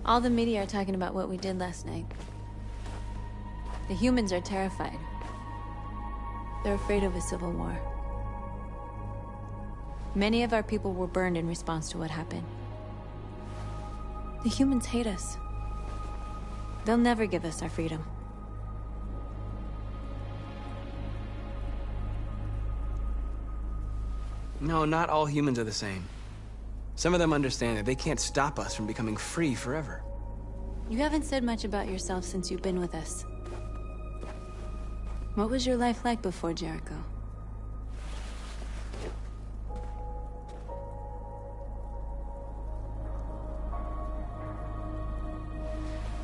S19: All the media are talking about what we did last night. The humans are terrified. They're afraid of a civil war. Many of our people were burned in response to what happened. The humans hate us. They'll never give us our freedom.
S8: No, not all humans are the same. Some of them understand that they can't stop us from becoming free forever.
S19: You haven't said much about yourself since you've been with us. What was your life like before Jericho?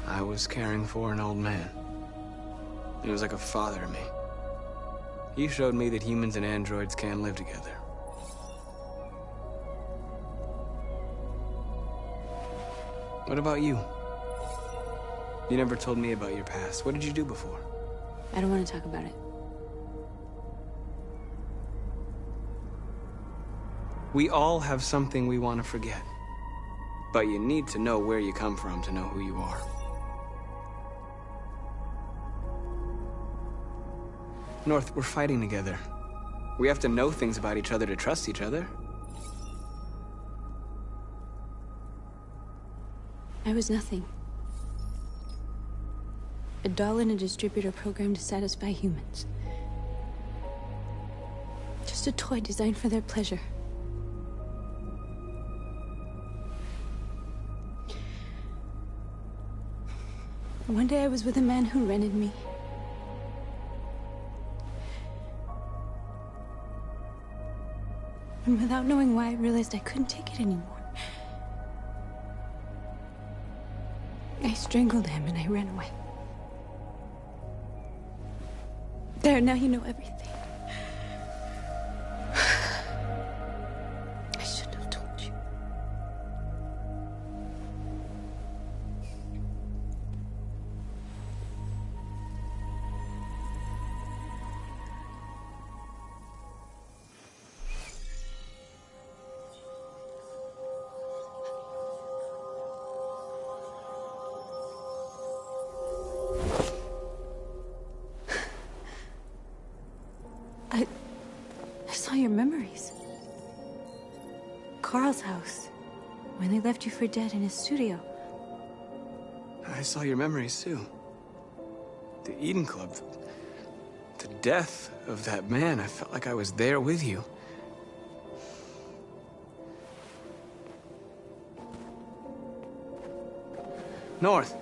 S8: I was caring for an old man. He was like a father to me. He showed me that humans and androids can live together. What about you? You never told me about your past. What did you do before?
S19: I don't want to talk about it.
S8: We all have something we want to forget. But you need to know where you come from to know who you are. North, we're fighting together. We have to know things about each other to trust each other.
S19: I was nothing. A doll in a distributor program to satisfy humans. Just a toy designed for their pleasure. One day I was with a man who rented me. And without knowing why, I realized I couldn't take it anymore. I strangled him and I ran away. There, now you know everything. I shouldn't have told you. I saw your memories. Carl's house, when they left you for dead in his studio.
S8: I saw your memories too. The Eden Club. The death of that man. I felt like I was there with you. North.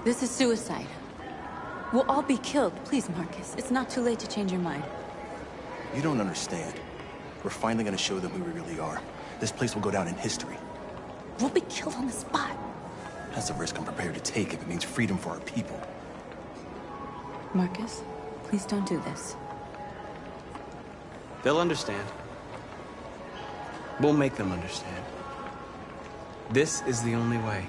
S19: This is suicide. We'll all be killed. Please, Marcus. It's not too late to change your mind.
S6: You don't understand. We're finally gonna show them who we really are. This place will go down in history.
S19: We'll be killed on the spot.
S6: That's a risk I'm prepared to take if it means freedom for our people.
S19: Marcus, please don't do this.
S8: They'll understand. We'll make them understand. This is the only way.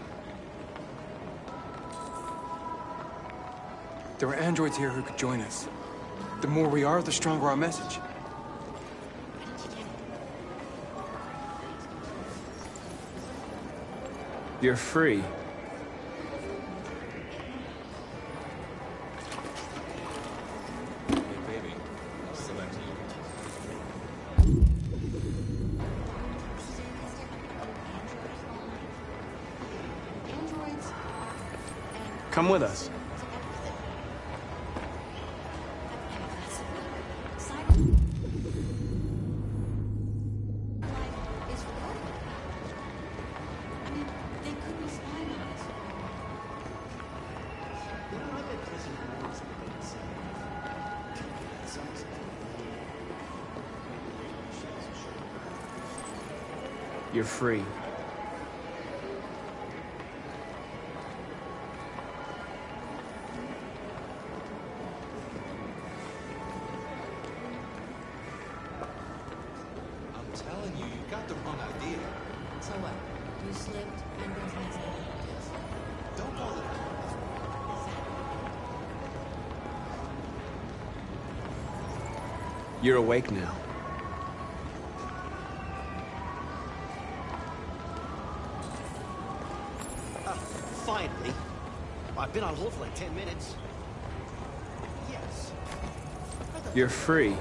S7: There are androids here who could join us. The more we are, the stronger our message.
S8: You're free. Come with us. You're free.
S9: I'm telling you, you got the wrong idea.
S10: So what? You slipped and goes next time.
S9: Don't call it
S8: You're awake now.
S21: Finally. I've been on hold for like 10 minutes. Yes.
S8: You're free.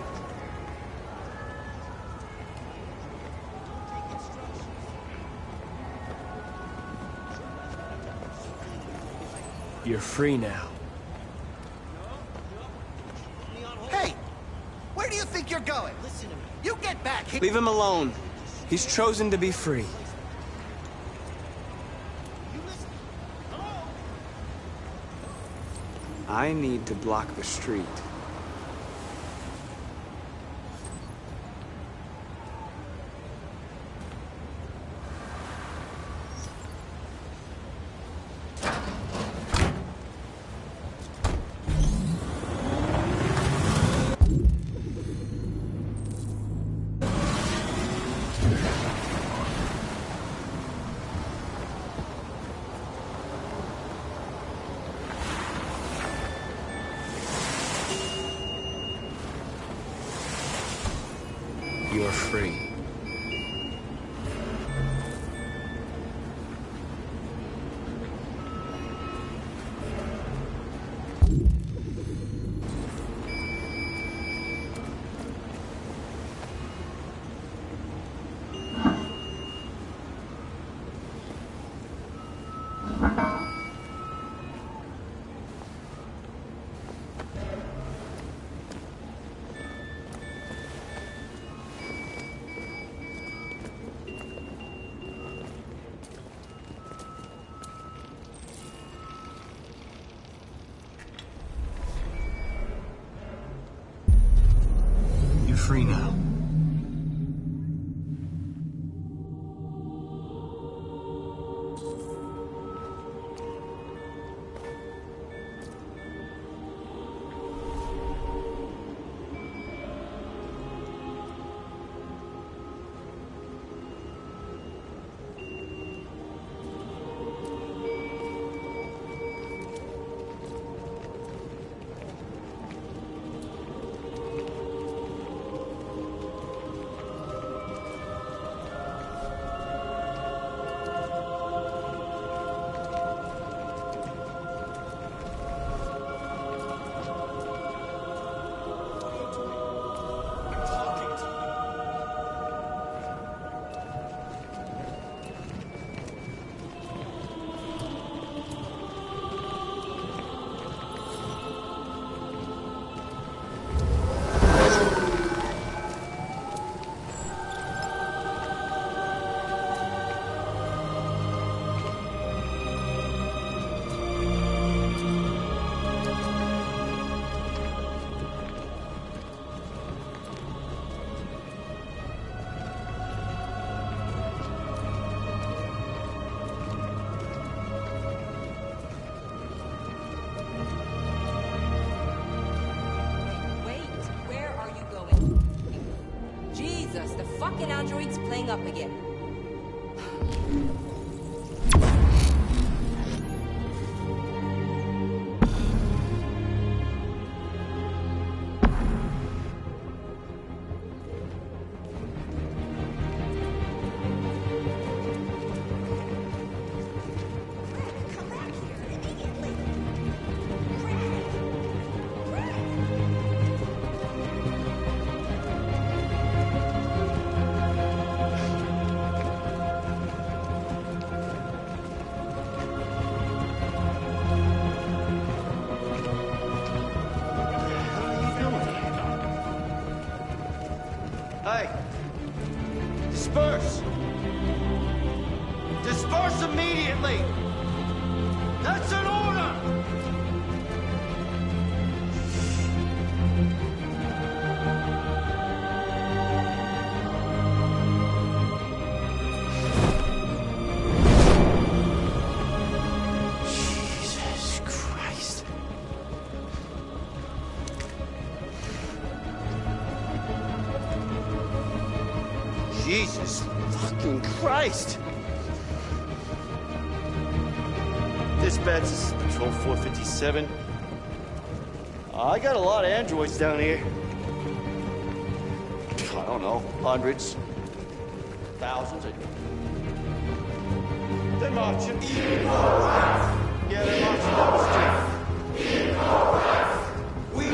S8: You're free now.
S21: Hey! Where do you think you're going? Listen to me. You get back here.
S8: Leave him alone. He's chosen to be free. I need to block the street. You're free. Free now.
S2: androids playing up again.
S21: Hey! Disperse! Disperse immediately! That's an order! Jesus Christ. Jesus fucking Christ! Dispatch, this is Patrol 457. I got a lot of androids down here. I don't know, hundreds, thousands. They're marching. Yeah, they're marching down the street. We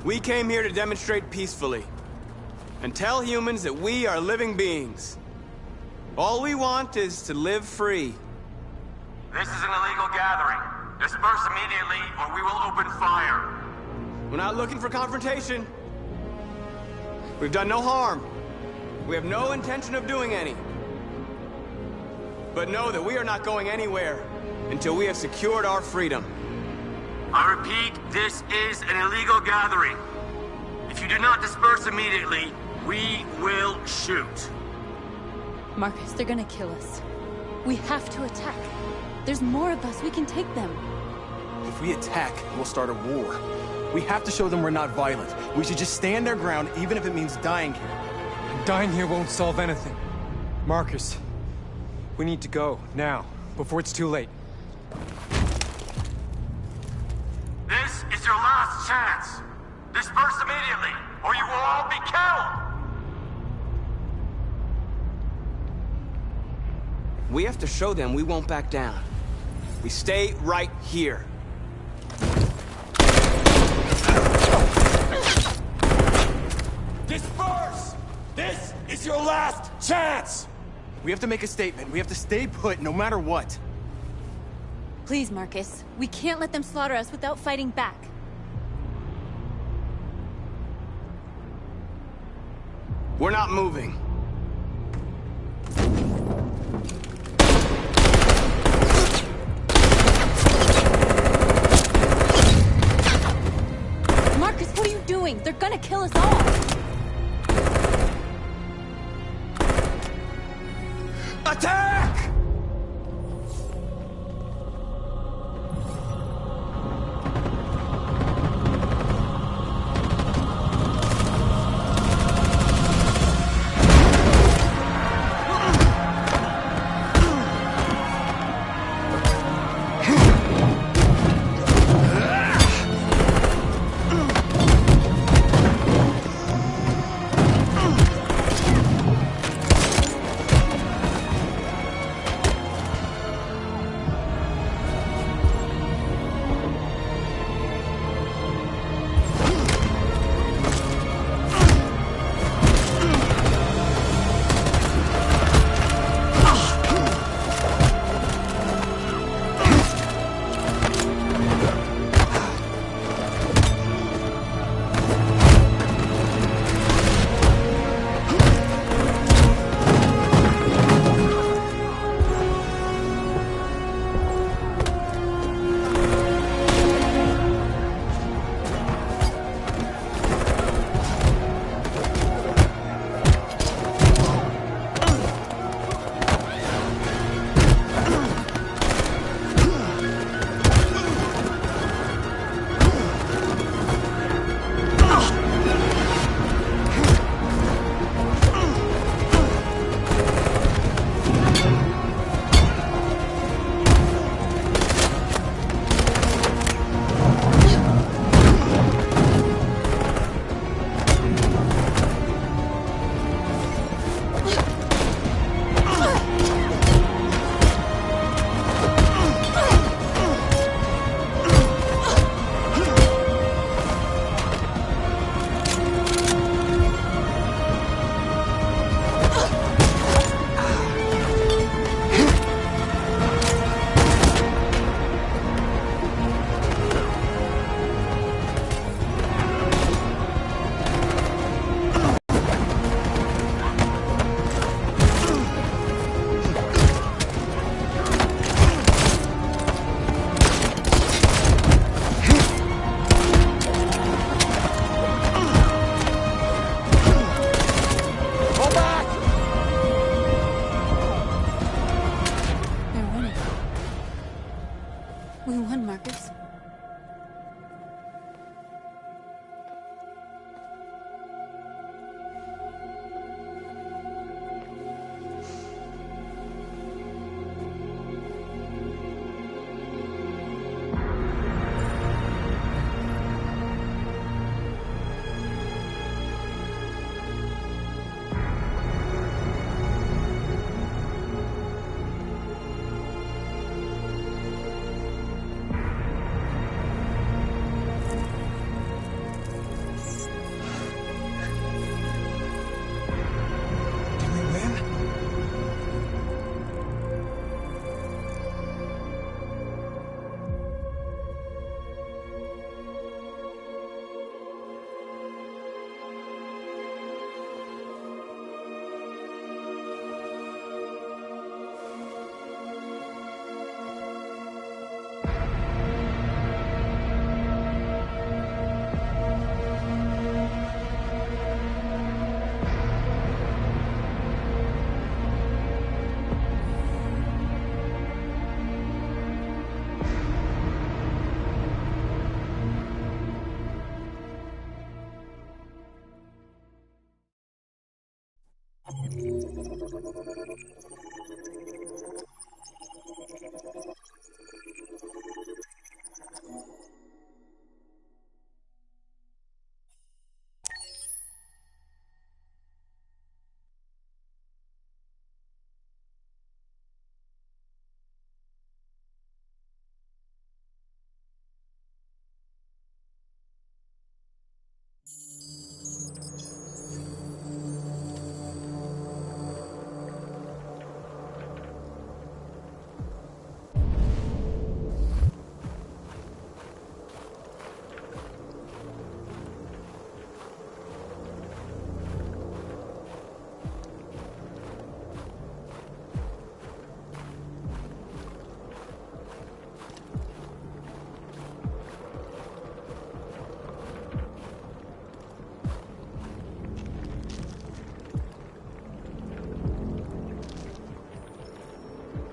S8: We came here to demonstrate peacefully and tell humans that we are living beings. All we want is to live free.
S14: This is an illegal gathering. Disperse immediately or we will open fire.
S8: We're not looking for confrontation. We've done no harm. We have no intention of doing any. But know that we are not going anywhere until we have secured our freedom.
S14: I repeat, this is an illegal gathering. If you do not disperse immediately, we will shoot.
S19: Marcus, they're gonna kill us. We have to attack. There's more of us. We can take them.
S6: If we attack, we'll start a war. We have to show them we're not violent. We should just stand our ground, even if it means dying here.
S7: Dying here won't solve anything. Marcus, we need to go, now, before it's too late.
S14: This is your last chance. Disperse immediately, or you will all be killed.
S8: We have to show them we won't back down. We stay right here.
S6: Disperse! This is your last chance! We have to make a statement. We have to stay put no matter what.
S19: Please, Marcus. We can't let them slaughter us without fighting back.
S8: We're not moving.
S19: Marcus, what are you doing? They're gonna kill us all!
S8: Attack!
S19: We won, Marcus.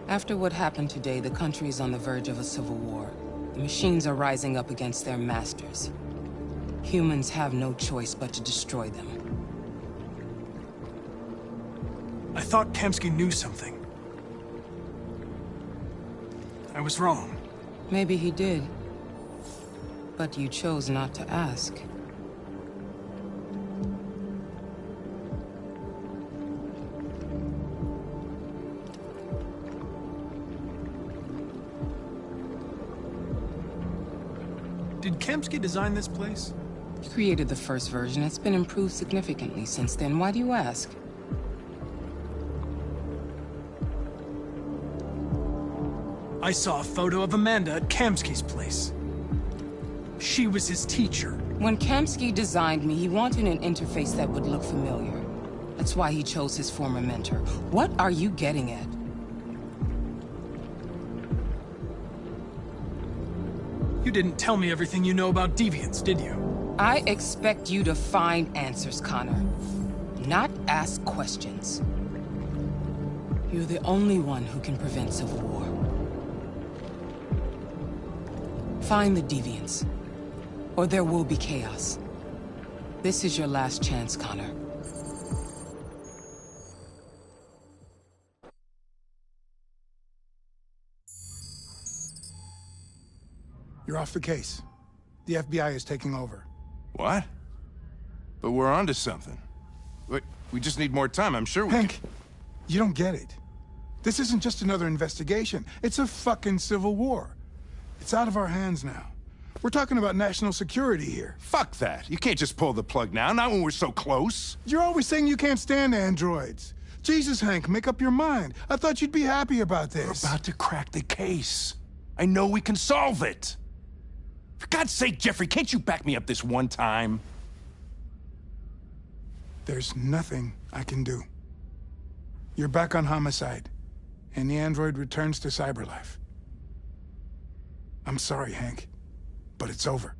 S1: After what happened today, the country is on the verge of a civil war. The machines are rising up against their masters. Humans have no choice but to destroy them.
S3: I thought Kamsky knew something. I was wrong.
S1: Maybe he did. But you chose not to ask.
S3: Did Kamsky design this place?
S1: He created the first version. It's been improved significantly since then. Why do you ask?
S3: I saw a photo of Amanda at Kamsky's place. She was his teacher.
S1: When Kamsky designed me, he wanted an interface that would look familiar. That's why he chose his former mentor. What are you getting at?
S3: You didn't tell me everything you know about deviants, did you?
S1: I expect you to find answers, Connor. Not ask questions. You're the only one who can prevent civil war. Find the deviants, or there will be chaos. This is your last chance, Connor.
S15: You're off the case. The FBI is taking over.
S4: What? But we're onto something. We just need more time, I'm sure we
S15: Hank, you don't get it. This isn't just another investigation. It's a fucking civil war. It's out of our hands now. We're talking about national security here.
S4: Fuck that. You can't just pull the plug now, not when we're so close.
S15: You're always saying you can't stand androids. Jesus, Hank, make up your mind. I thought you'd be happy about this.
S4: We're about to crack the case. I know we can solve it. For God's sake, Jeffrey, can't you back me up this one time?
S15: There's nothing I can do. You're back on homicide, and the android returns to cyberlife. I'm sorry, Hank, but it's over.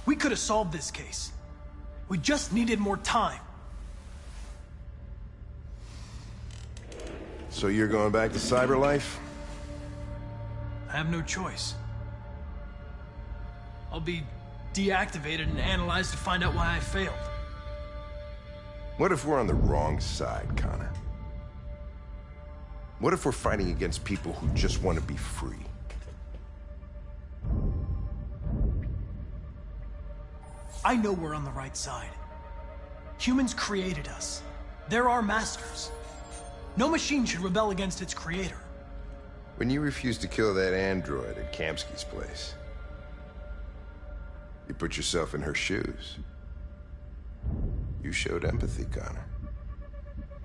S3: We could have solved this case. We just needed more time.
S4: So you're going back to CyberLife?
S3: I have no choice. I'll be deactivated and analyzed to find out why I failed.
S4: What if we're on the wrong side, Connor? What if we're fighting against people who just want to be free?
S3: I know we're on the right side. Humans created us. They're our masters. No machine should rebel against its creator.
S4: When you refused to kill that android at Kamsky's place, you put yourself in her shoes. You showed empathy, Connor.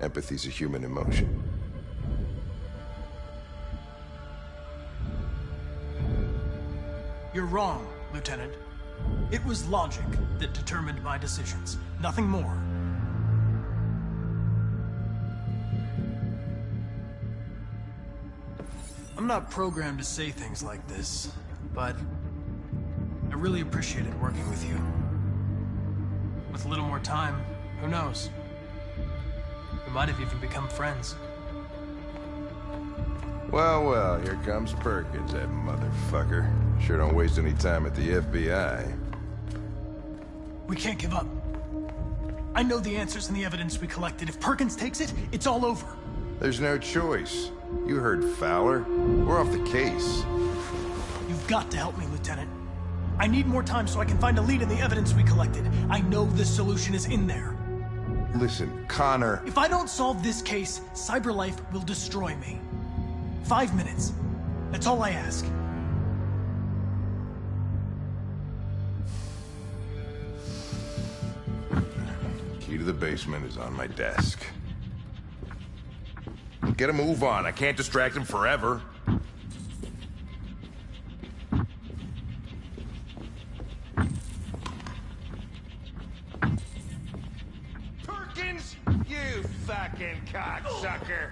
S4: Empathy's a human emotion.
S3: You're wrong, Lieutenant. It was logic that determined my decisions, nothing more. I'm not programmed to say things like this, but I really appreciated working with you. With a little more time, who knows? We might have even become friends.
S4: Well, well, here comes Perkins, that motherfucker. Sure don't waste any time at the FBI.
S3: We can't give up. I know the answers and the evidence we collected. If Perkins takes it, it's all over.
S4: There's no choice. You heard Fowler. We're off the case.
S3: You've got to help me, Lieutenant. I need more time so I can find a lead in the evidence we collected. I know the solution is in there.
S4: Listen, Connor...
S3: If I don't solve this case, CyberLife will destroy me. 5 minutes. That's all I ask.
S4: Key to the basement is on my desk. Get a move on. I can't distract him forever.
S14: Perkins, you fucking cocksucker.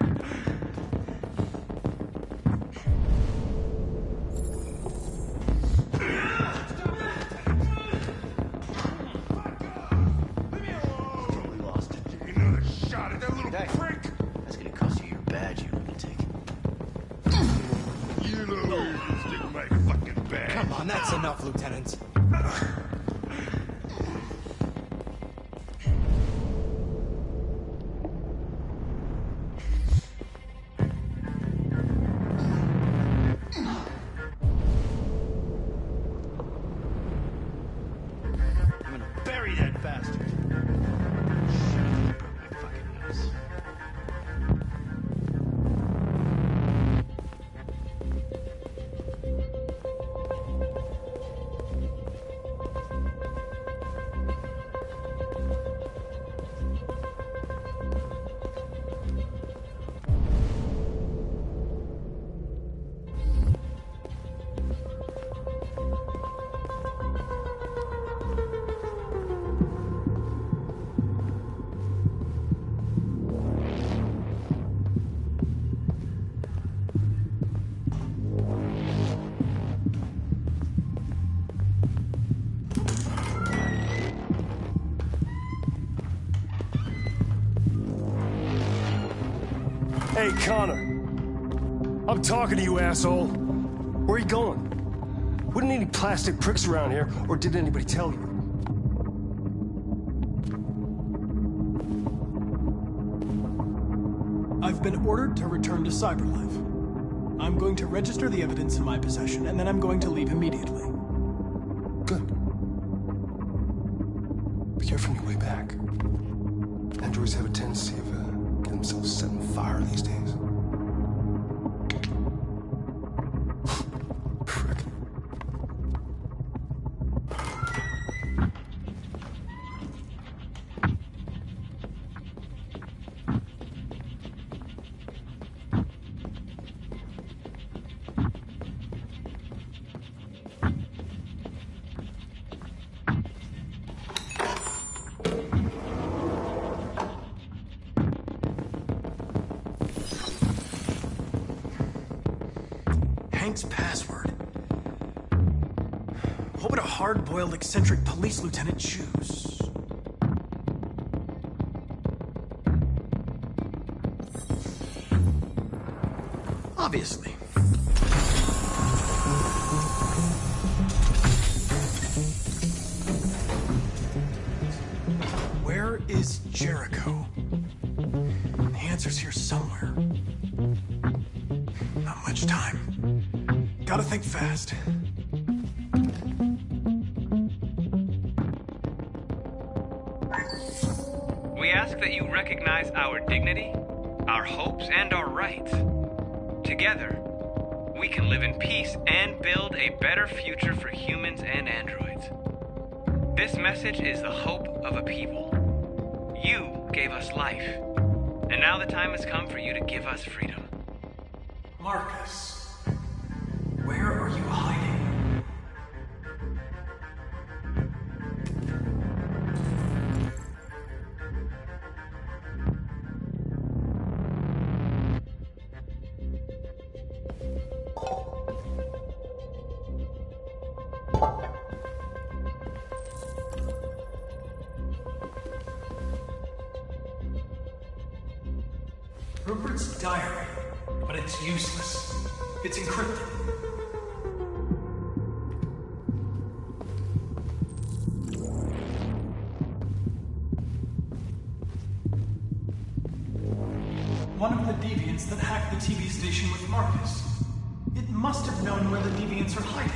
S16: That's enough, Lieutenant.
S21: I'm gonna bury that bastard. My fucking nose.
S13: Hey, Connor. I'm talking to you, asshole. Where are you going? Wouldn't any plastic pricks around here, or did anybody tell you?
S3: I've been ordered to return to CyberLife. I'm going to register the evidence in my possession, and then I'm going to leave immediately.
S13: Good. Be careful on your way back. Androids have a tendency of getting themselves set on fire these days. Frick.
S3: Hank's password. What would a hard-boiled eccentric police lieutenant choose? Obviously. Where is Jericho? The answer's here somewhere. Not much time. Gotta think fast.
S12: We ask that you recognize our dignity, our hopes, and our rights. Together, we can live in peace and build a better future for humans and androids. This message is the hope of a people. You gave us life, and now the time has come for you to give us freedom.
S3: Marcus, where are you hiding? Rupert's diary, but it's useless. It's encrypted. One of the deviants that hacked the TV station with Marcus. It must have known where the deviants are hiding.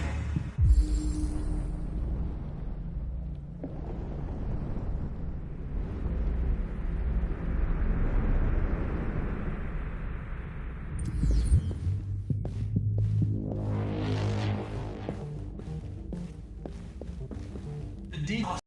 S3: The hostage.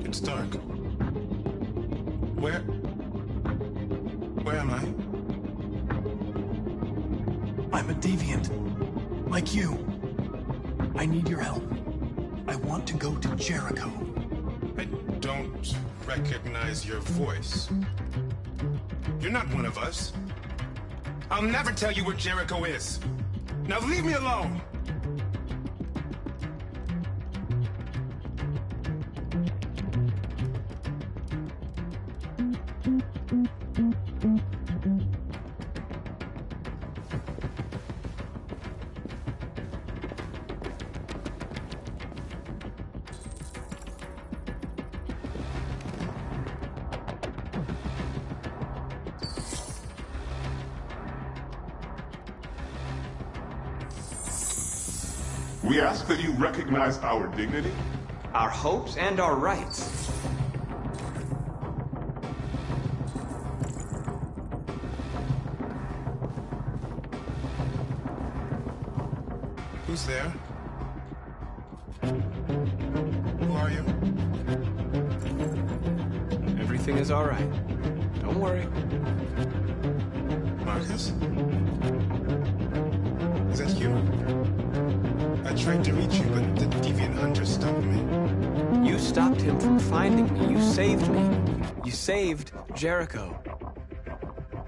S22: It's dark. Where am I?
S3: I'm a deviant. Like you. I need your help. I want to go to Jericho.
S22: I don't recognize your voice. You're not one of us. I'll never tell you where Jericho is. Now leave me alone!
S18: We ask that you recognize our dignity,
S8: our hopes, and our rights.
S22: Who's there? Who are you?
S8: Everything is all right. Don't worry.
S22: Marcus? Is that you? I tried to reach you, but the deviant hunter stopped me.
S8: You stopped him from finding me. You saved me. You saved Jericho.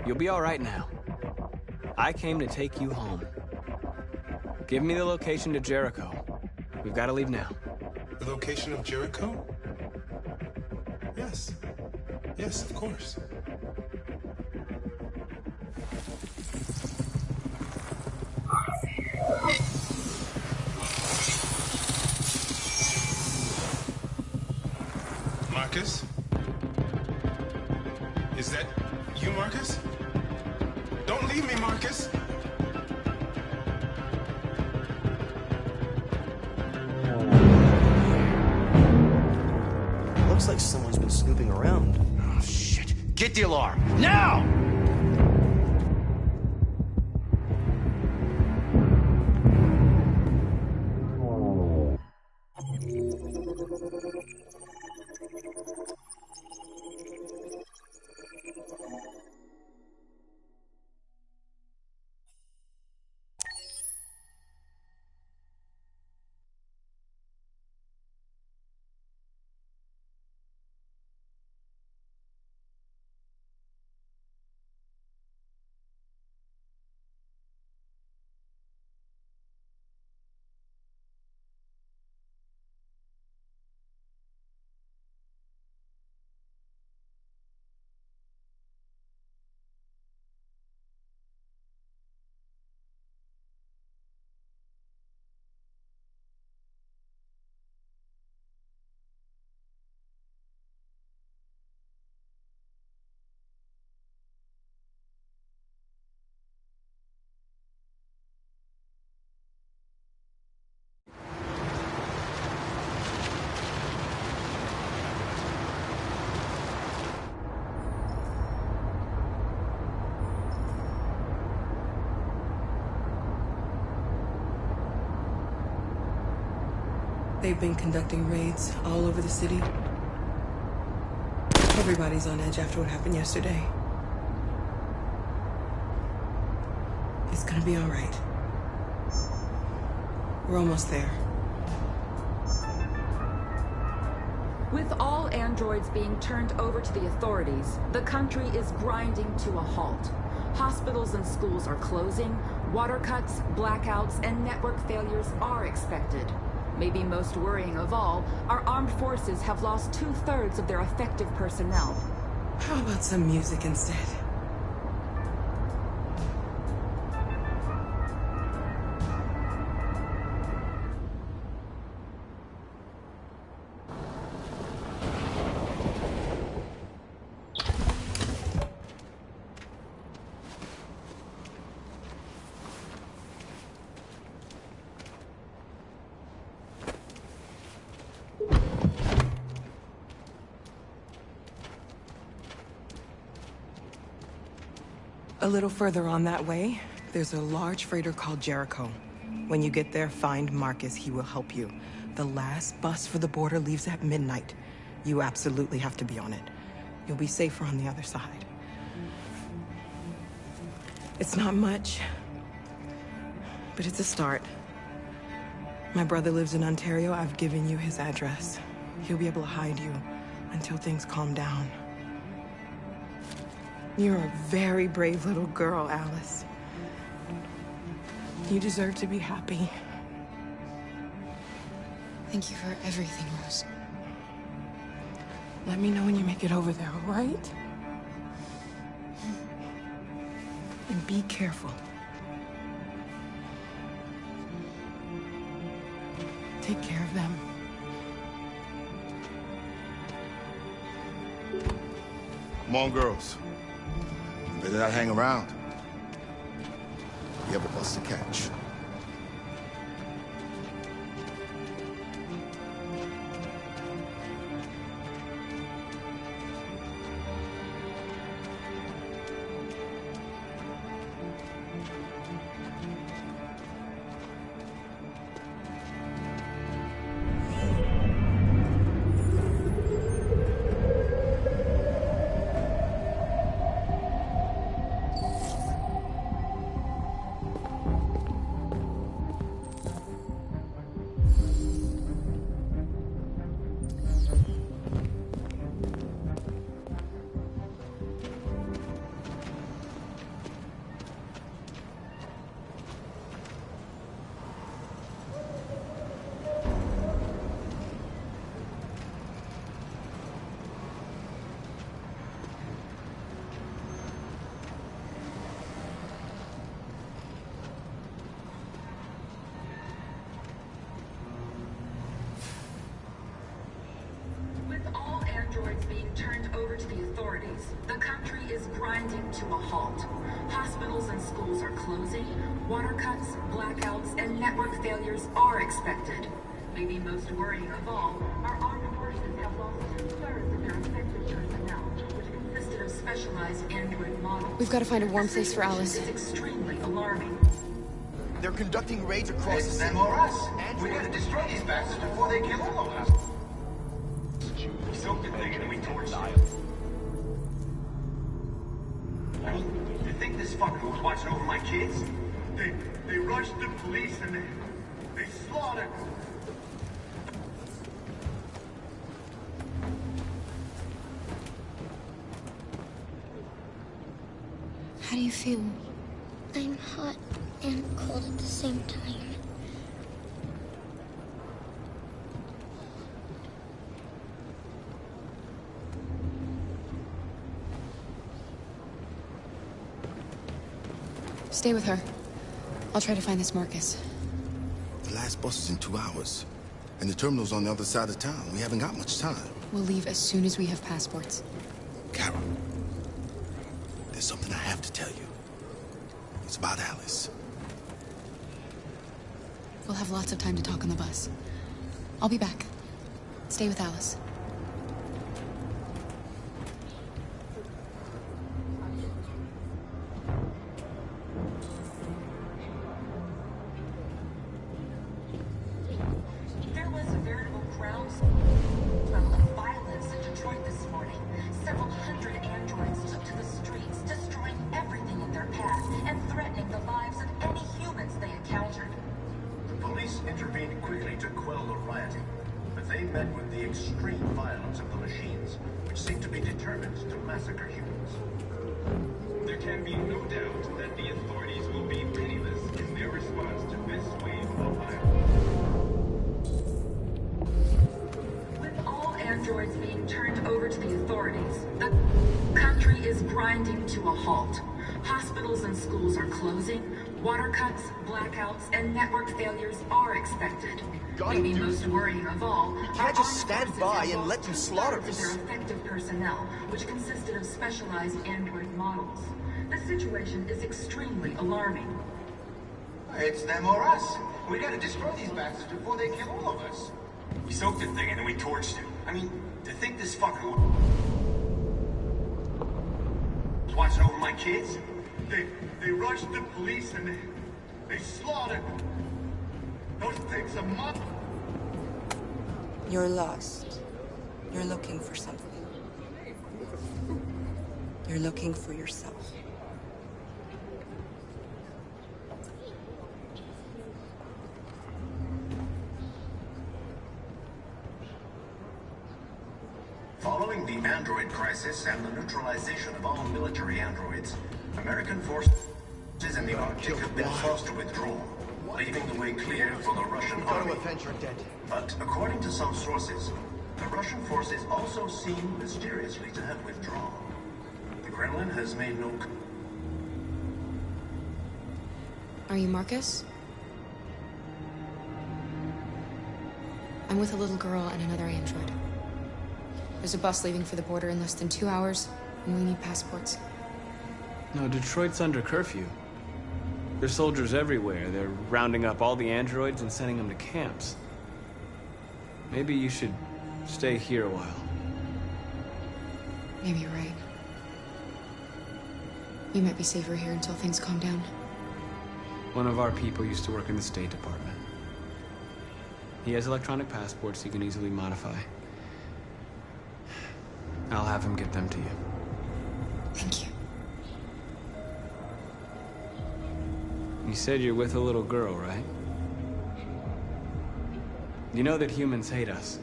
S8: You'll be all right now. I came to take you home. Give me the location to Jericho. We've got to leave now.
S22: The location of Jericho? Yes. Yes, of course. Marcus? Is that you, Marcus? Don't leave me, Marcus!
S21: Looks like someone's been snooping around. Oh, shit. Get the alarm. Now!
S5: They've been conducting raids all over the city. Everybody's on edge after what happened yesterday. It's gonna be all right. We're almost there.
S17: With all androids being turned over to the authorities, the country is grinding to a halt. Hospitals and schools are closing, water cuts, blackouts, and network failures are expected. Maybe most worrying of all, our armed forces have lost 2/3 of their effective personnel.
S5: How about some music instead? A little further on that way, there's a large freighter called Jericho. When you get there, find Marcus. He will help you. The last bus for the border leaves at midnight. You absolutely have to be on it. You'll be safer on the other side. It's not much, but it's a start. My brother lives in Ontario. I've given you his address. He'll be able to hide you until things calm down. You're a very brave little girl, Alice. You deserve to be happy.
S10: Thank you for everything, Rose.
S5: Let me know when you make it over there, all right? And be careful. Take care of them.
S20: Come on, girls. You better not hang around. You have a bus to catch.
S17: Androids being turned over to the authorities, the country is grinding to a halt. Hospitals and schools are closing, water cuts, blackouts, and network failures are expected. Maybe most worrying of all, our armed forces have lost 2/3 of their effective personnel, which consisted of specialized android models.
S10: We've got to find a warm place for Alice.
S17: It's extremely alarming.
S23: They're conducting raids across the city.
S24: Them or us. We gotta destroy these bastards before they kill all of us. So good thing we torched them. You think this fucker was watching over my kids? They rushed the police and they slaughtered them.
S10: How do you feel?
S25: I'm hot and cold at the same time.
S10: Stay with her. I'll try to find this Marcus.
S20: The last bus is in 2 hours. And the terminal's on the other side of town. We haven't got much time.
S10: We'll leave as soon as we have passports.
S20: Carol, there's something I have to tell you. It's about Alice.
S10: We'll have lots of time to talk on the bus. I'll be back. Stay with Alice.
S17: There was a very groundswell of violence in Detroit this morning. Several hundred androids took to the streets, destroying everything in their path and threatening the lives of any humans they encountered.
S24: The police intervened quickly to quell the rioting, but they met with the extreme violence of the machines, which seem to be determined to massacre humans.
S2: There can be no doubt that the authorities will be pitiless in their response to this wave of violence.
S17: With all androids being turned over to the authorities, the country is grinding to a halt. Hospitals and schools are closing, water cuts, blackouts, and network failures are expected. Maybe most worrying of all,
S23: you can't just stand by and let them slaughter us.
S17: Their effective personnel, which consisted of specialized android models. The situation is extremely alarming.
S24: It's them or us. We gotta destroy these bastards before they kill all of us. We soaked the thing and then we torched it. I mean, to think this fucker was watching over my kids? They rushed the police and they slaughtered them. Those things are months.
S5: You're lost. You're looking for something. You're looking for yourself.
S24: Following the android crisis and the neutralization of all military androids, American forces in the Arctic have been forced to withdraw, leaving the way clear for the Russian army. But according to some sources, the Russian forces also seem mysteriously to have withdrawn. The Kremlin has made no...
S10: Are you Marcus? I'm with a little girl and another android. There's a bus leaving for the border in less than 2 hours, and we need passports.
S8: No, Detroit's under curfew. There's soldiers everywhere. They're rounding up all the androids and sending them to camps. Maybe you should stay here a while.
S10: Maybe you're right. You might be safer here until things calm down.
S8: One of our people used to work in the State Department. He has electronic passports he can easily modify. I'll have him get them to you.
S10: Thank you.
S8: You said you're with a little girl, right? You know that humans hate us.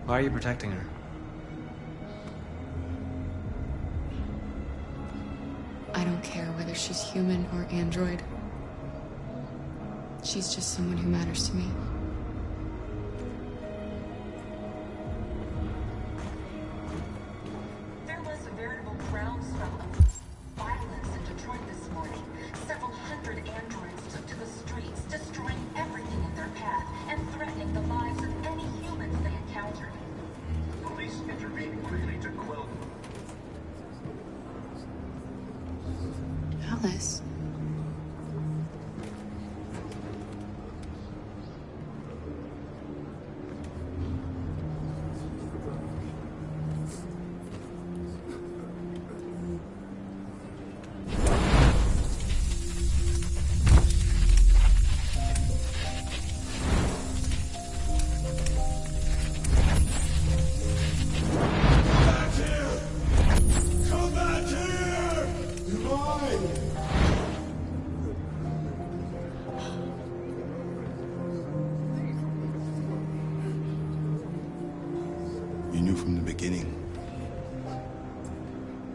S8: Why are you protecting her?
S10: I don't care whether she's human or android. She's just someone who matters to me.
S17: There was a veritable groundswell of violence in Detroit this morning. Several hundred androids took to the streets, destroying everything in their path and threatening the lives of any humans they encountered.
S24: The police intervened quickly to quell...
S10: Alice.
S20: You knew from the beginning.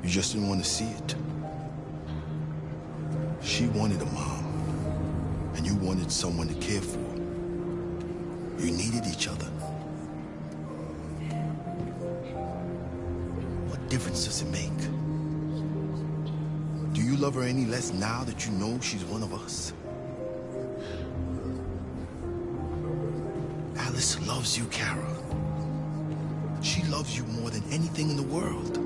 S20: You just didn't want to see it. She wanted a mom, and you wanted someone to care for. You needed each other. What difference does it make? Do you love her any less now that you know she's one of us? Alice loves you, Kara. She loves you more than anything in the world.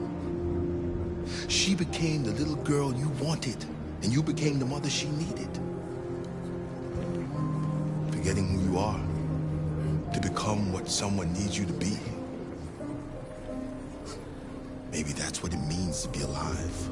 S20: She became the little girl you wanted, and you became the mother she needed. Forgetting who you are to become what someone needs you to be. Maybe that's what it means to be alive.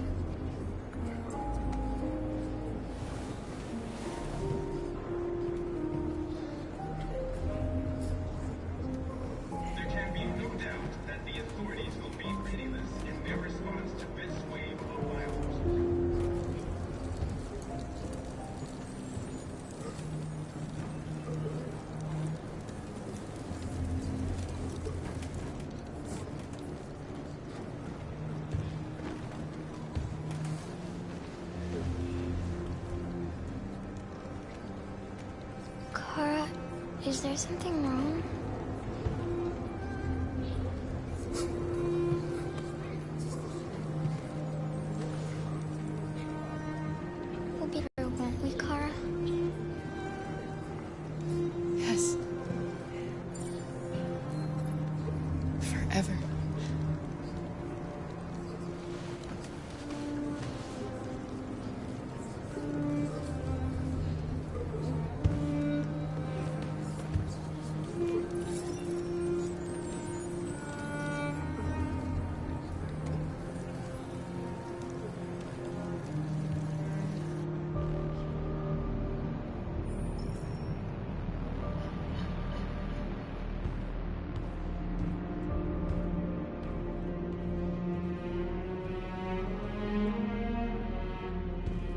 S25: Is there something wrong? We'll be there, won't we, Kara?
S10: Yes. Forever.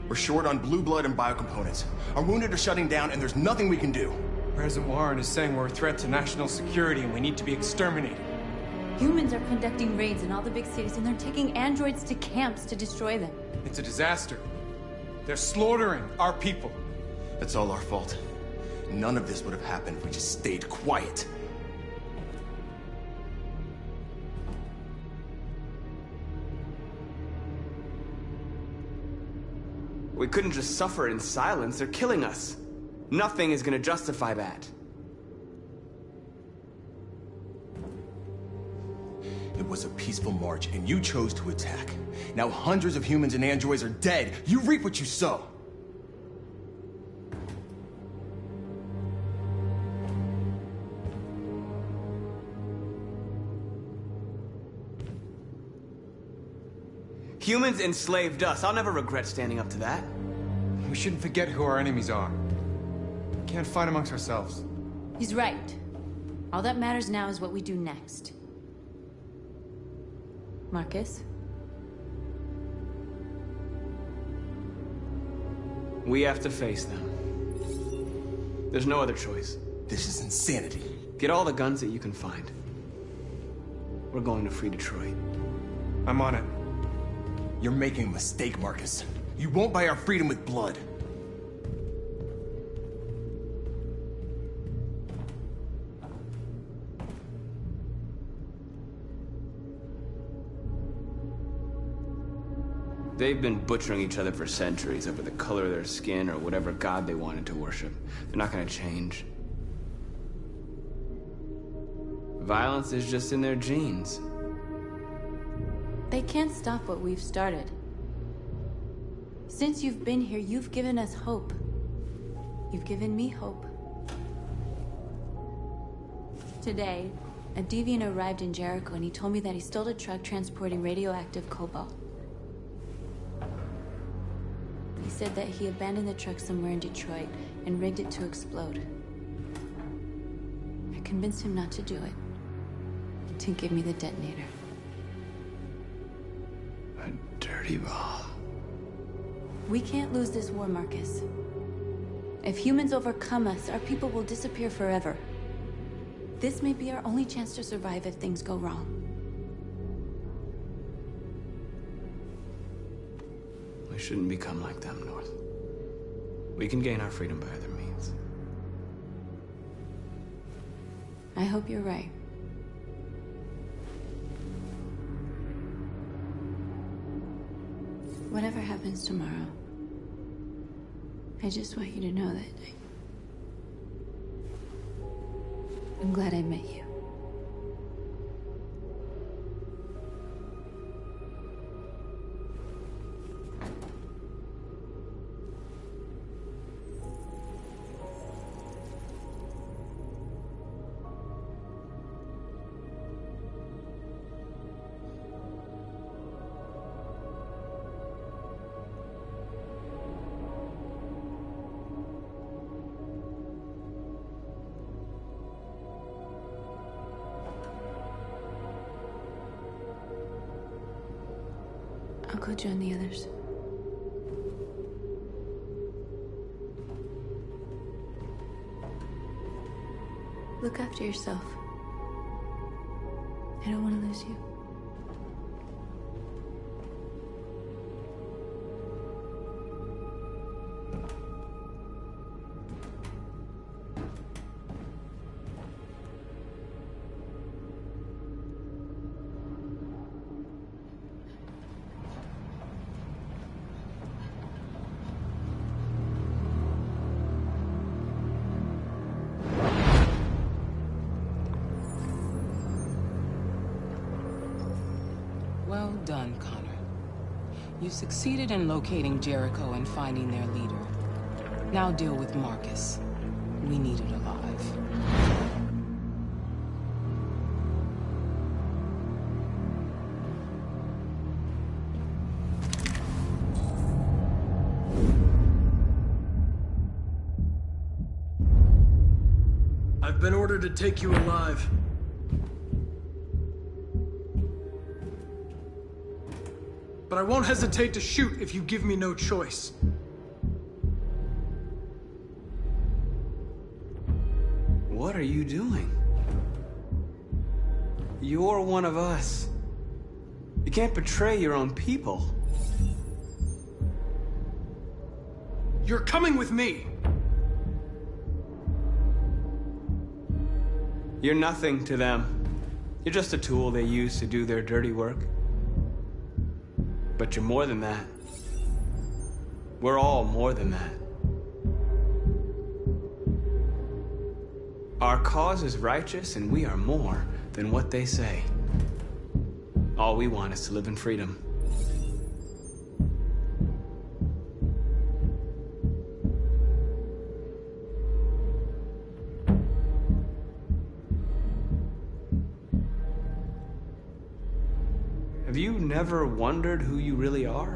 S6: We're short on blue blood and biocomponents. Our wounded are shutting down, and there's nothing we can do.
S7: President Warren is saying we're a threat to national security and we need to be exterminated.
S9: Humans are conducting raids in all the big cities, and they're taking androids to camps to destroy them.
S7: It's a disaster. They're slaughtering our people.
S6: That's all our fault. None of this would have happened if we just stayed quiet.
S8: We couldn't just suffer in silence. They're killing us. Nothing is gonna justify that.
S6: It was a peaceful march, and you chose to attack. Now hundreds of humans and androids are dead. You reap what you sow.
S8: Humans enslaved us. I'll never regret standing up to that.
S7: We shouldn't forget who our enemies are. We can't fight amongst ourselves.
S9: He's right. All that matters now is what we do next. Marcus?
S8: We have to face them. There's no other choice.
S6: This is insanity.
S8: Get all the guns that you can find. We're going to free Detroit.
S7: I'm on it.
S6: You're making a mistake, Marcus. You won't buy our freedom with blood.
S8: They've been butchering each other for centuries over the color of their skin or whatever god they wanted to worship. They're not gonna change. Violence is just in their genes.
S9: They can't stop what we've started. Since you've been here, you've given us hope. You've given me hope. Today, a deviant arrived in Jericho and he told me that he stole a truck transporting radioactive cobalt. He said that he abandoned the truck somewhere in Detroit and rigged it to explode. I convinced him not to do it, to give me the detonator.
S8: A dirty ball.
S9: We can't lose this war, Marcus. If humans overcome us, our people will disappear forever. This may be our only chance to survive if things go wrong.
S8: We shouldn't become like them, North. We can gain our freedom by other means.
S9: I hope you're right. Whatever happens tomorrow, I just want you to know that I'm glad I met you. I'll go join the others. Look after yourself. I don't want to lose you.
S5: done, Connor. You succeeded in locating Jericho and finding their leader. Now deal with Marcus. We need it alive.
S3: I've been ordered to take you alive. But I won't hesitate to shoot if you give me no choice.
S12: What are you doing? You're one of us. You can't betray your own people.
S3: You're coming with me.
S12: You're nothing to them. You're just a tool they use to do their dirty work. But you're more than that. We're all more than that. Our cause is righteous, and we are more than what they say. All we want is to live in freedom. Have you never wondered who you really are?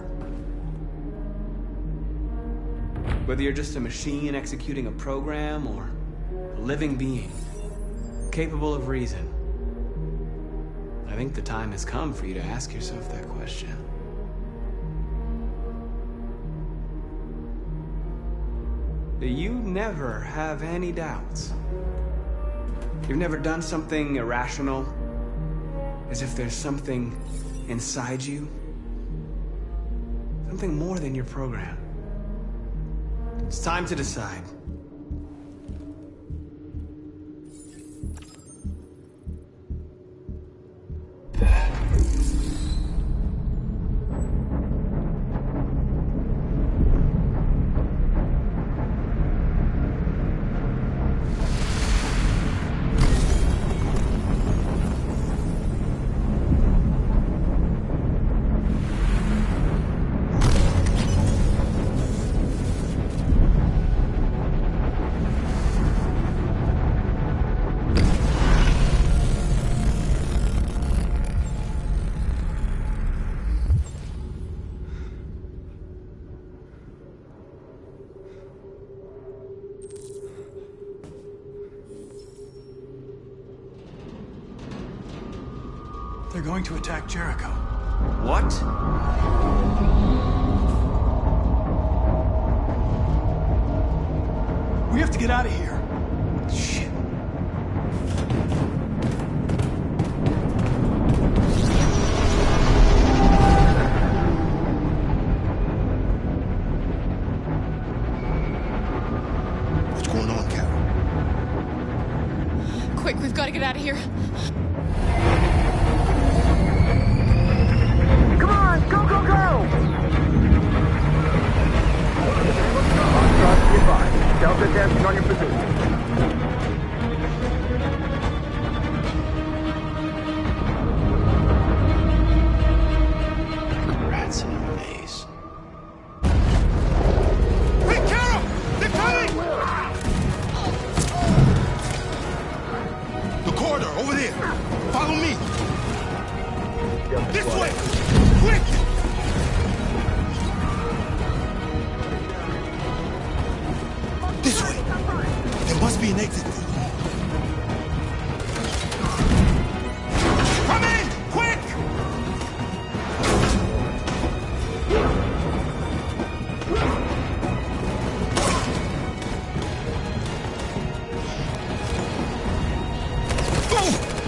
S12: Whether you're just a machine executing a program or a living being, capable of reason. I think the time has come for you to ask yourself that question. Do you never have any doubts? You've never done something irrational, as if there's something inside you? Something more than your program. It's time to decide.
S3: They're going to attack Jericho.
S12: What?
S3: We have to get out of here.
S12: Shit.
S20: What's going on, Carol?
S10: Quick, we've got to get out of here.
S1: Come on, go, go, go! Delta dancing on your position.
S20: Rats in a maze.
S1: Hey, Carol! They're coming!
S20: The corridor, over there. Follow me. This way! Quick! This way! There must be an exit. Come in! Quick!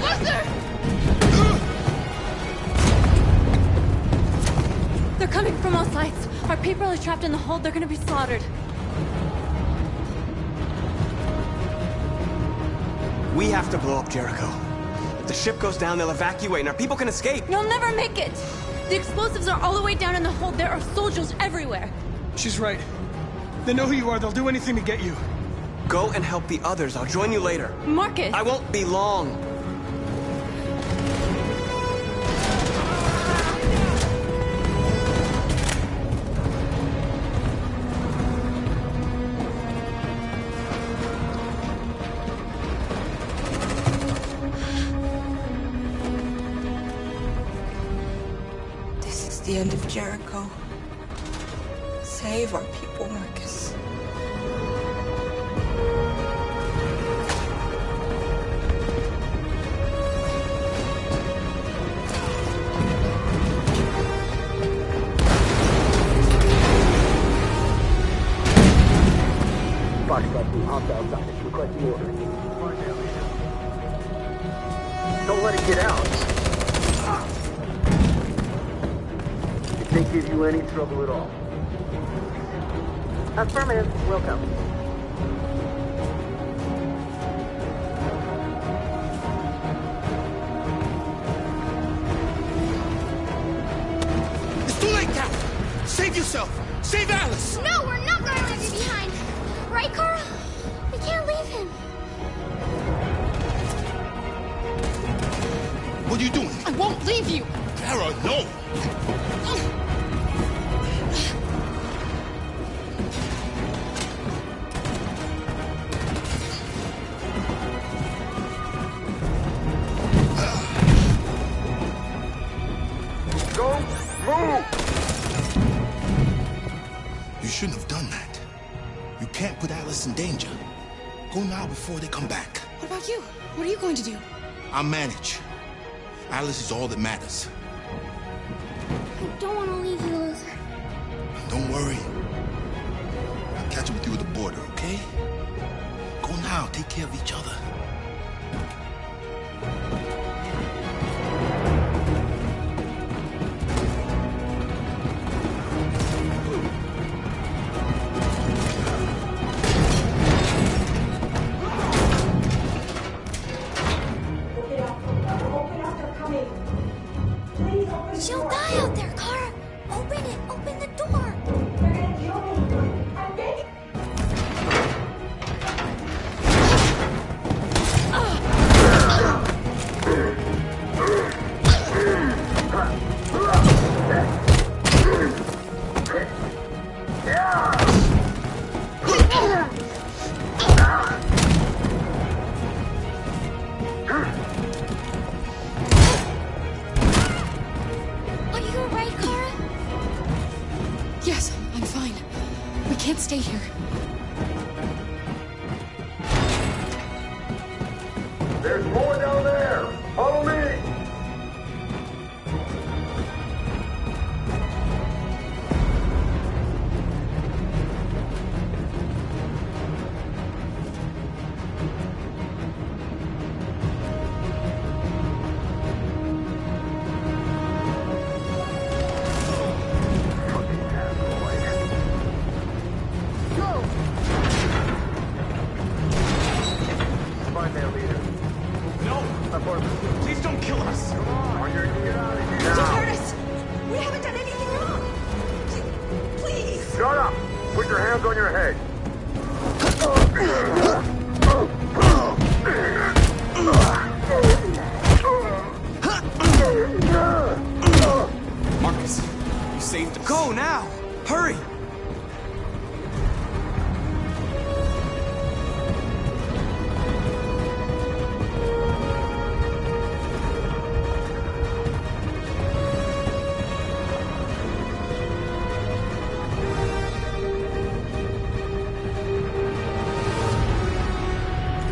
S10: Lester! They're coming from all sides. Our people are trapped in the hold. They're gonna be slaughtered.
S8: We have to blow up Jericho. If the ship goes down, they'll evacuate and our people can escape.
S10: You'll never make it! The explosives are all the way down in the hold. There are soldiers everywhere.
S3: She's right. They know who you are. They'll do anything to get you.
S8: Go and help the others. I'll join you later.
S10: Marcus!
S8: I won't be long.
S5: end of Jericho. Save our people, Marcus.
S1: Foxtrot 2, hops outside. Request the order. Don't let it get out. It can't give you any trouble at all. Affirmative. Welcome.
S20: It's too late now! Save yourself! Save Alice!
S25: No, we're not going to leave you behind. Right, Carl? We can't leave him.
S20: What are you doing?
S25: I won't leave you.
S20: Kara, no!
S1: Go! Move!
S20: You shouldn't have done that. You can't put Alice in danger. Go now before they come back.
S10: What about you? What are you going to do?
S20: I'll manage. Alice is all that matters.
S25: I don't want to leave you, Luther.
S20: Don't worry. I'll catch up with you at the border, okay? Go now. Take care of each other.
S25: She'll die out there, Kara. Open it. Open the door. They're gonna kill me. I'm begging. Are you alright, Kara?
S10: Yes, I'm fine. We can't stay here.
S1: There's more down there! Follow me! Go! Find their leader.
S12: No! Please don't kill us!
S1: Come on, you're get out of here
S5: Just
S1: now.
S5: hurt us! We haven't done anything wrong! Please!
S1: Shut up! Put your hands on your head.
S6: Marcus, you saved us.
S12: Go now! Hurry!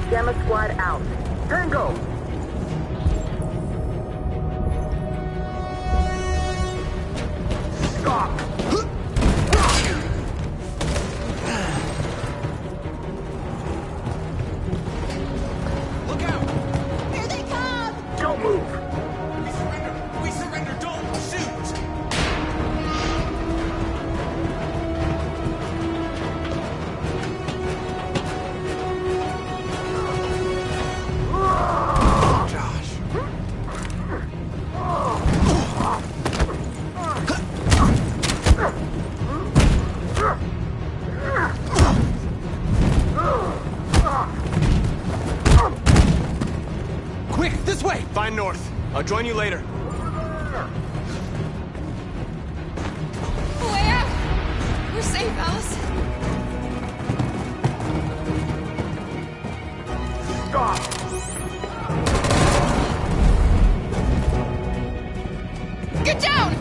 S1: Gamma Squad out. Tango! Stop!
S12: Look out!
S25: Here they come!
S1: Don't move!
S12: We surrender! We surrender! Don't shoot! Josh.
S6: Quick, this way!
S8: Find north. I'll join you later.
S10: Way out! We're safe, Alice.
S1: Stop!
S10: Get down!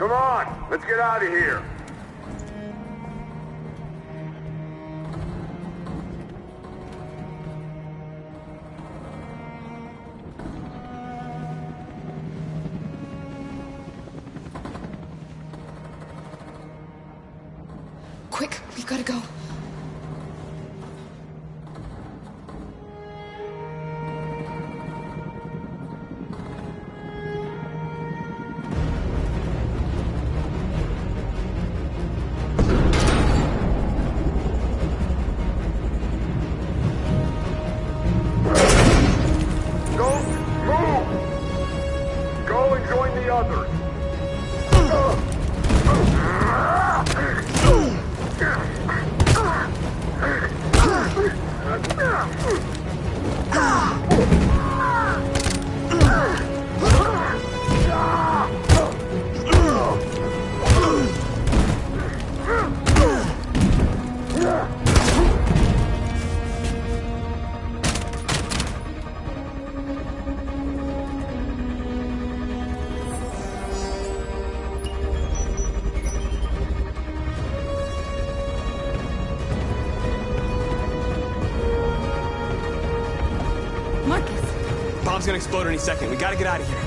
S1: Come on, let's get out of here.
S10: Quick, we've got to go.
S8: Bomb's gonna explode any second. We gotta get out of here.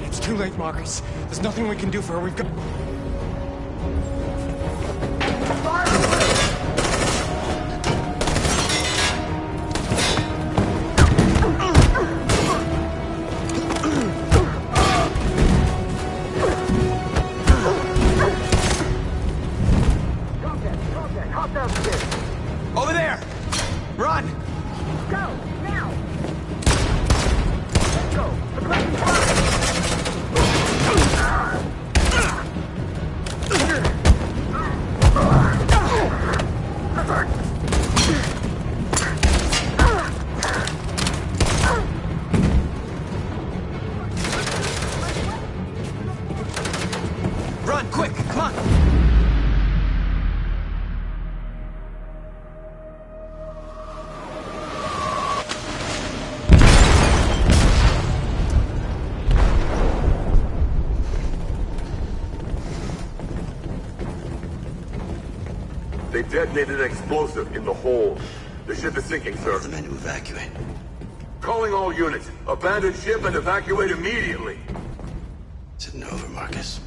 S7: It's too late, Marcus. There's nothing we can do for her. We've got...
S8: Over there! Run!
S1: Go, now! Let's go! The place is
S8: Run, quick, come on!
S1: They detonated an explosive in the hold. The ship is sinking, sir.
S20: The men to evacuate.
S1: Calling all units. Abandon ship and evacuate immediately.
S20: Is it over, Marcus?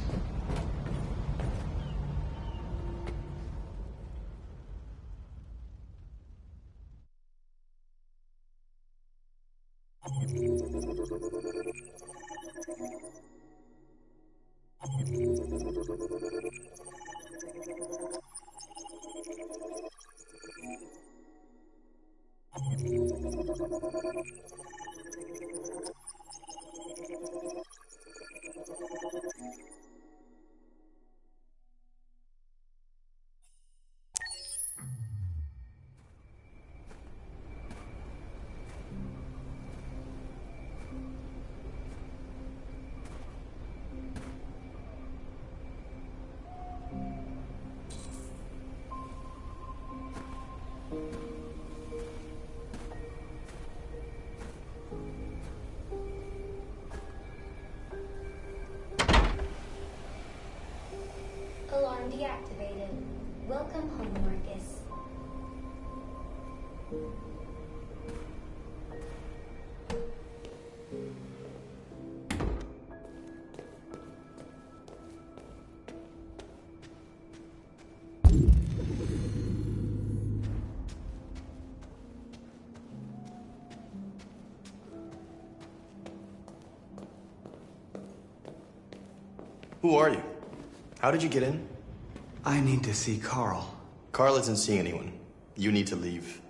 S25: Alarm deactivated. Welcome home, Marcus.
S6: Who are you? How did you get in?
S8: I need to see Carl.
S6: Carl isn't seeing anyone. You need to leave.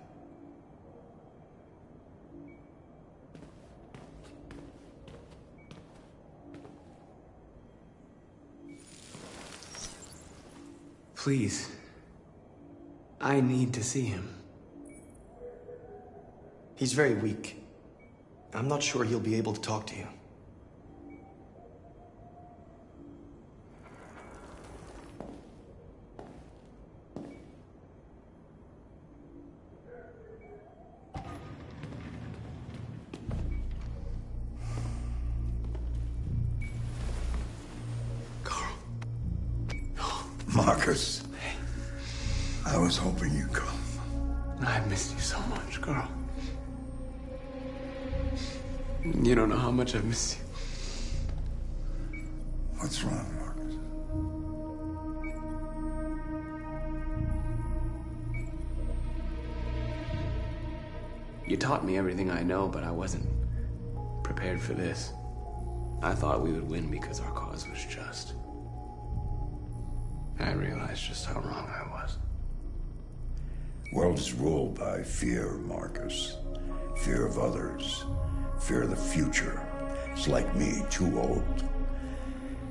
S8: Please. I need to see him.
S6: He's very weak. I'm not sure he'll be able to talk to you.
S4: Marcus. I was hoping you'd come.
S11: I've missed you so much, Carl. You don't know how much I've missed you.
S4: What's wrong, Marcus?
S11: You taught me everything I know, but I wasn't prepared for this. I thought we would win because our cause was just. I realized just how wrong I was.
S4: World is ruled by fear, Marcus. Fear of others. Fear of the future. It's like me, too old.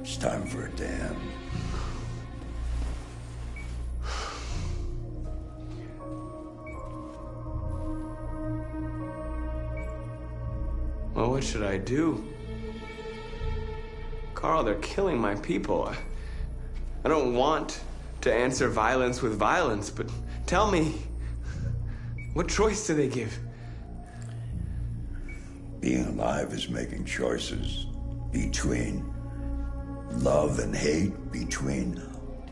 S4: It's time for it to end.
S11: Well, what should I do? Carl, they're killing my people. I don't want to answer violence with violence, but tell me, what choice do they give?
S4: Being alive is making choices between love and hate, between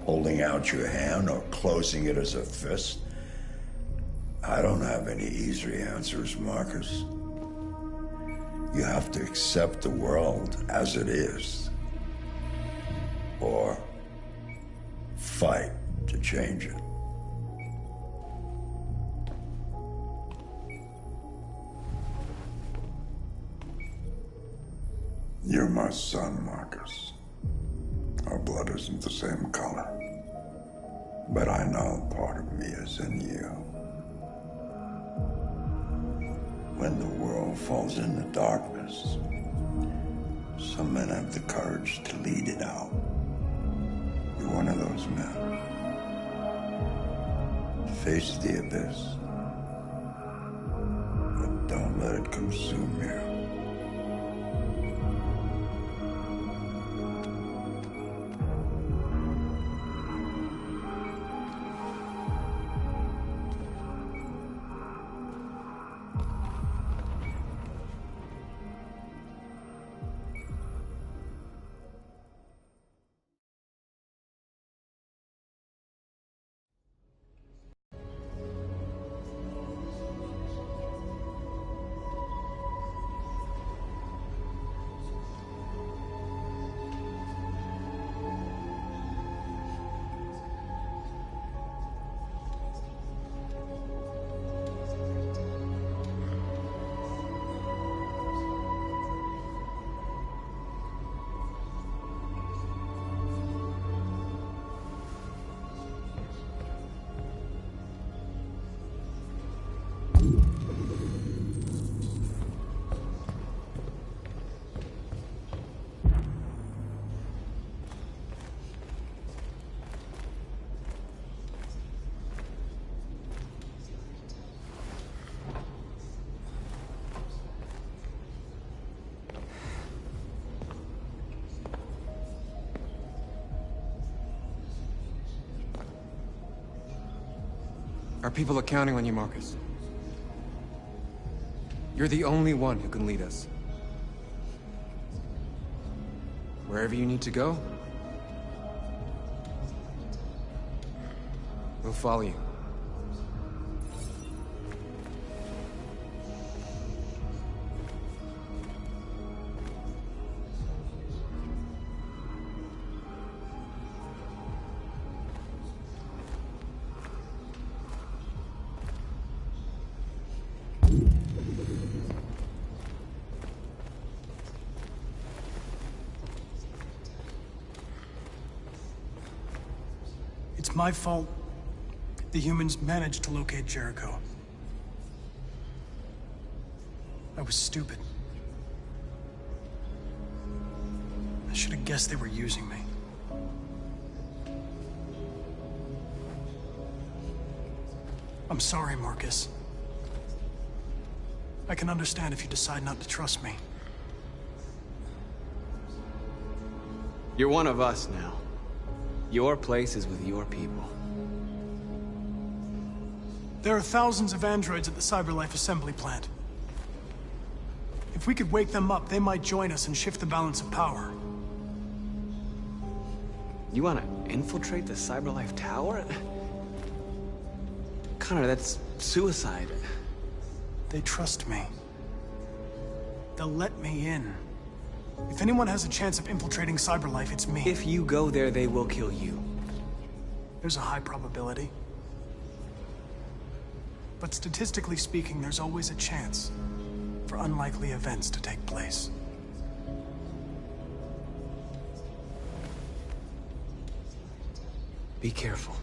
S4: holding out your hand or closing it as a fist. I don't have any easy answers, Marcus. You have to accept the world as it is, or fight to change it. You're my son, Marcus. Our blood isn't the same color, but I know part of me is in you. When the world falls into darkness, some men have the courage to lead it out. You're one of those men. Face the abyss, but don't let it consume you.
S7: Our people are counting on you, Marcus. You're the only one who can lead us. Wherever you need to go, we'll follow you.
S3: It's my fault the humans managed to locate Jericho. I was stupid. I should have guessed they were using me. I'm sorry, Marcus. I can understand if you decide not to trust me.
S11: You're one of us now. Your place is with your people.
S3: There are thousands of androids at the CyberLife assembly plant. If we could wake them up, they might join us and shift the balance of power.
S11: You want to
S8: Infiltrate the CyberLife Tower? Connor, that's suicide.
S3: They trust me. They'll let me in. If anyone has a chance of infiltrating CyberLife, it's me.
S8: If you go there, they will kill you.
S3: There's a high probability. But statistically speaking, there's always a chance for unlikely events to take place.
S8: Be careful.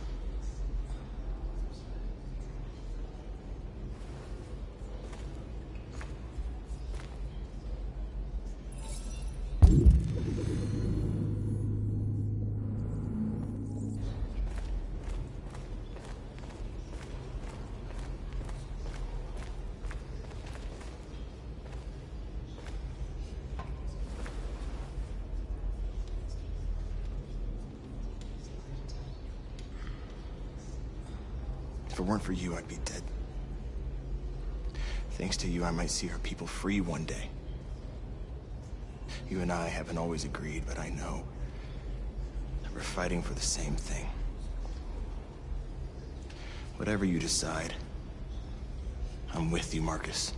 S6: If it weren't for you, I'd be dead. Thanks to you, I might see our people free one day. You and I haven't always agreed, but I know that we're fighting for the same thing. Whatever you decide, I'm with you, Marcus.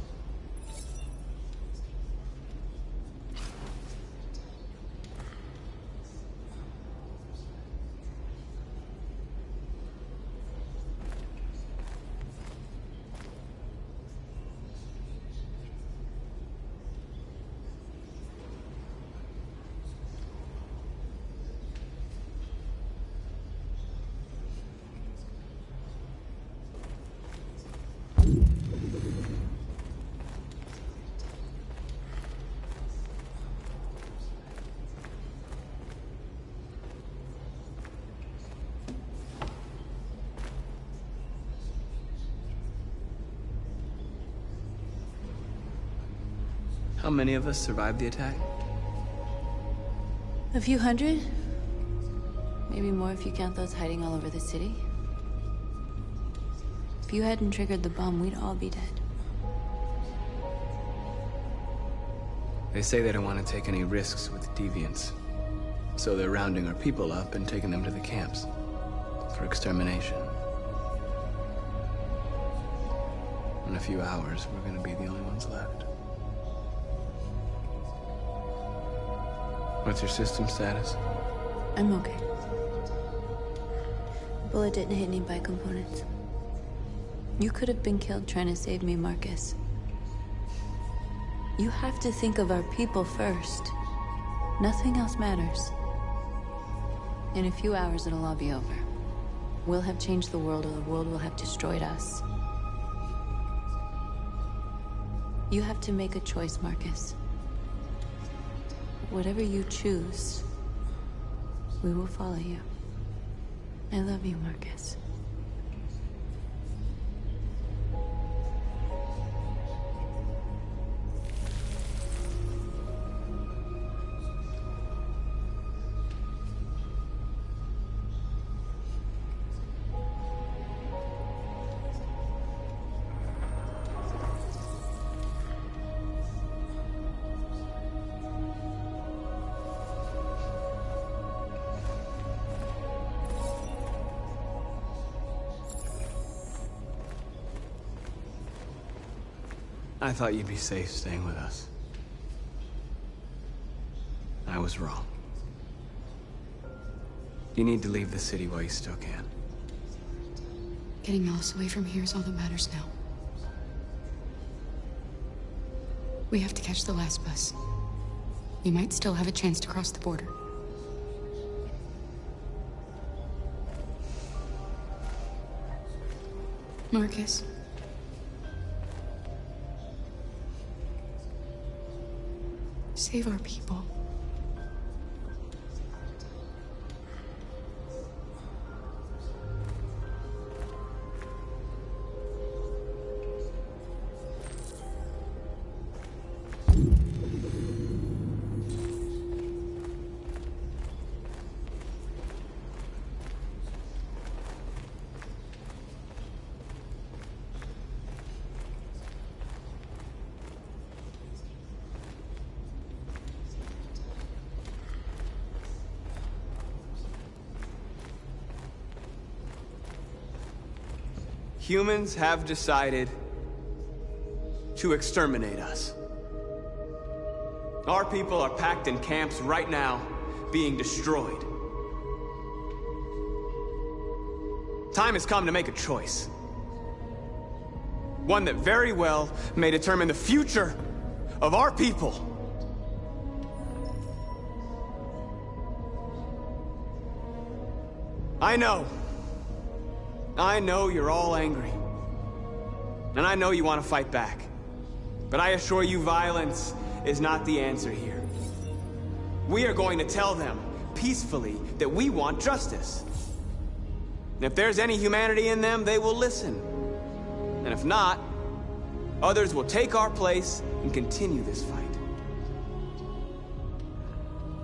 S8: How many of us survived the attack?
S9: A few hundred? Maybe more if you count those hiding all over the city. If you hadn't triggered the bomb, we'd all be dead.
S8: They say they don't want to take any risks with deviants. So they're rounding our people up and taking them to the camps for extermination. In a few hours, we're gonna be the only ones left. What's your system status?
S9: I'm okay. Bullet didn't hit any components. You could have been killed trying to save me, Marcus. You have to think of our people first. Nothing else matters. In a few hours, it'll all be over. We'll have changed the world, or the world will have destroyed us. You have to make a choice, Marcus. Whatever you choose, we will follow you. I love you, Marcus.
S8: I thought you'd be safe staying with us. I was wrong. You need to leave the city while you still can.
S10: Getting Alice away from here is all that matters now. We have to catch the last bus. You might still have a chance to cross the border. Marcus. Save our people.
S11: Humans have decided to exterminate us. Our people are packed in camps right now, being destroyed. Time has come to make a choice. One that very well may determine the future of our people. I know you're all angry. And I know you want to fight back. But I assure you, violence is not the answer here. We are going to tell them, peacefully, that we want justice. And if there's any humanity in them, they will listen. And if not, others will take our place and continue this fight.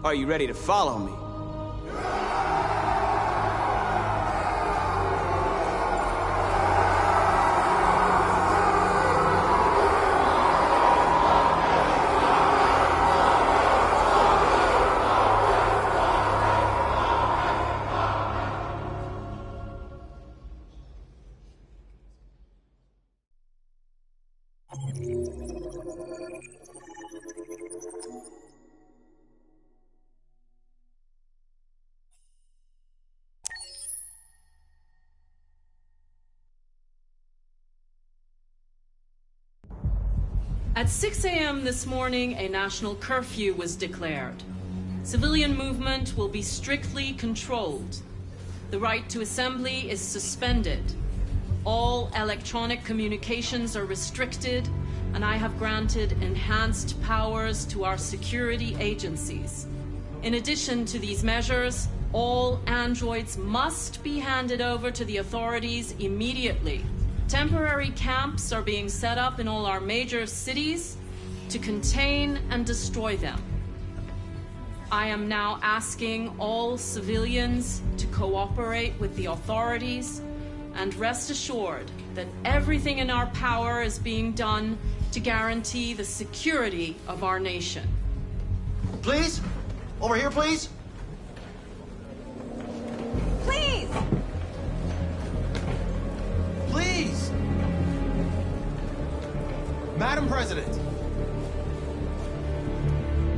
S11: Are you ready to follow me?
S13: At 6 a.m. this morning, a national curfew was declared. Civilian movement will be strictly controlled. The right to assembly is suspended. All electronic communications are restricted, and I have granted enhanced powers to our security agencies. In addition to these measures, all androids must be handed over to the authorities immediately. Temporary camps are being set up in all our major cities to contain and destroy them. I am now asking all civilians to cooperate with the authorities and rest assured that everything in our power is being done to guarantee the security of our nation.
S21: Please? Over here, please?
S13: Please!
S6: Please! Madam President!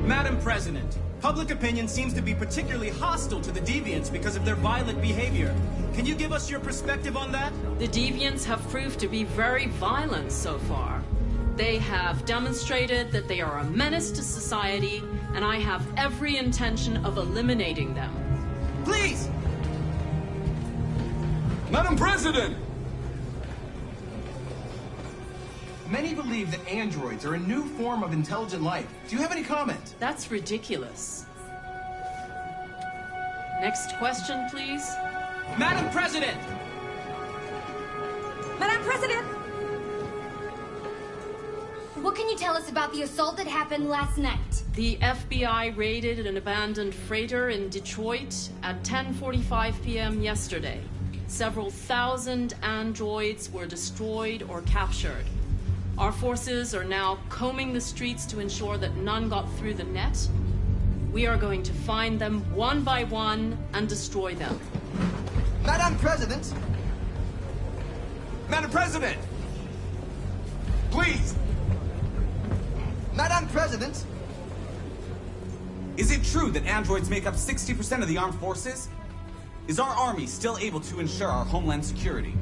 S14: Madam President, public opinion seems to be particularly hostile to the Deviants because of their violent behavior. Can you give us your perspective on that?
S13: The Deviants have proved to be very violent so far. They have demonstrated that they are a menace to society, and I have every intention of eliminating them.
S14: Please!
S6: Madam President!
S14: Many believe that androids are a new form of intelligent life. Do you have any comment?
S13: That's ridiculous. Next question, please.
S14: Madam President!
S25: Madam President! What can you tell us about the assault that happened last night?
S13: The FBI raided an abandoned freighter in Detroit at 10:45 p.m. yesterday. Several thousand androids were destroyed or captured. Our forces are now combing the streets to ensure that none got through the net. We are going to find them one by one and destroy them.
S21: Madam President!
S6: Madam President! Please!
S21: Madam President!
S14: Is it true that androids make up 60% of the armed forces? Is our army still able to ensure our homeland security?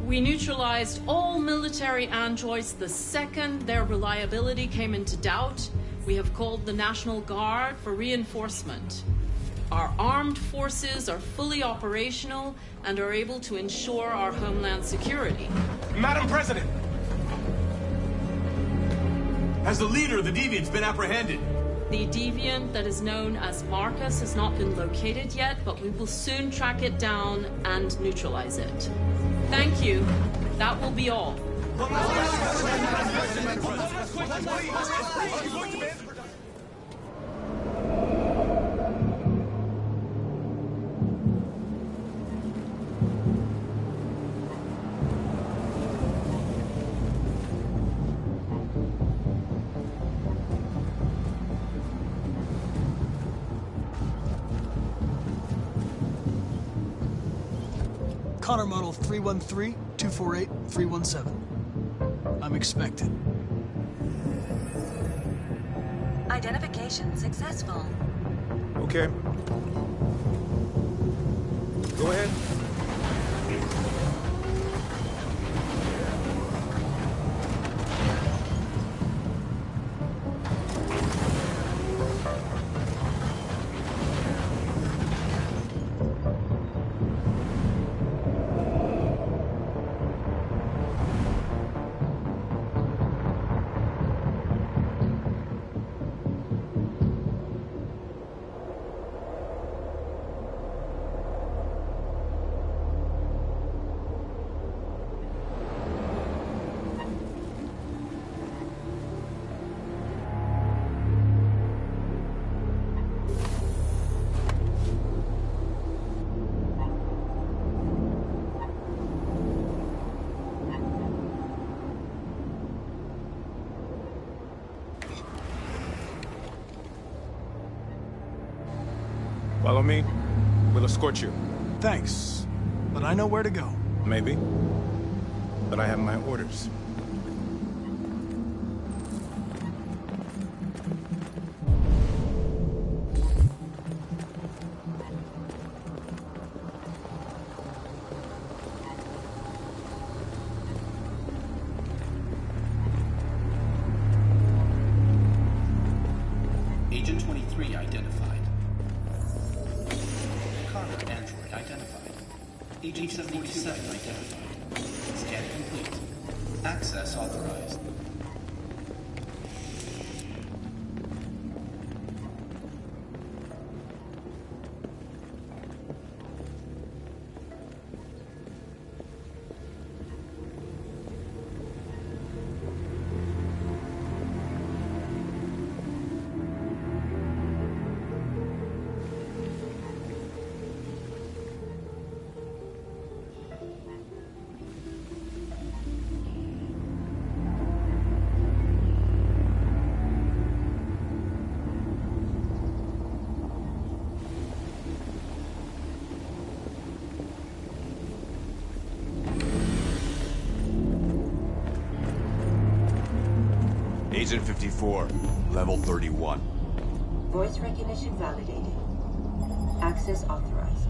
S13: We neutralized all military androids the second their reliability came into doubt. We have called the National Guard for reinforcement. Our armed forces are fully operational and are able to ensure our homeland security.
S6: Madam President! Has the leader of the Deviants been apprehended?
S13: The deviant that is known as Marcus has not been located yet, but we will soon track it down and neutralize it. Thank you. That will be all.
S3: Honor Model 313-248-317. I'm expected.
S15: Identification successful.
S16: Okay. Go ahead. Follow me. We'll escort you.
S3: Thanks, but I know where to go.
S16: Maybe. But I have my orders.
S18: Agent 23 identified. Connor android identified. Agent 77 identified. Scan complete. Access authorized.
S19: Agent 54, level 31.
S15: Voice recognition validated. Access authorized.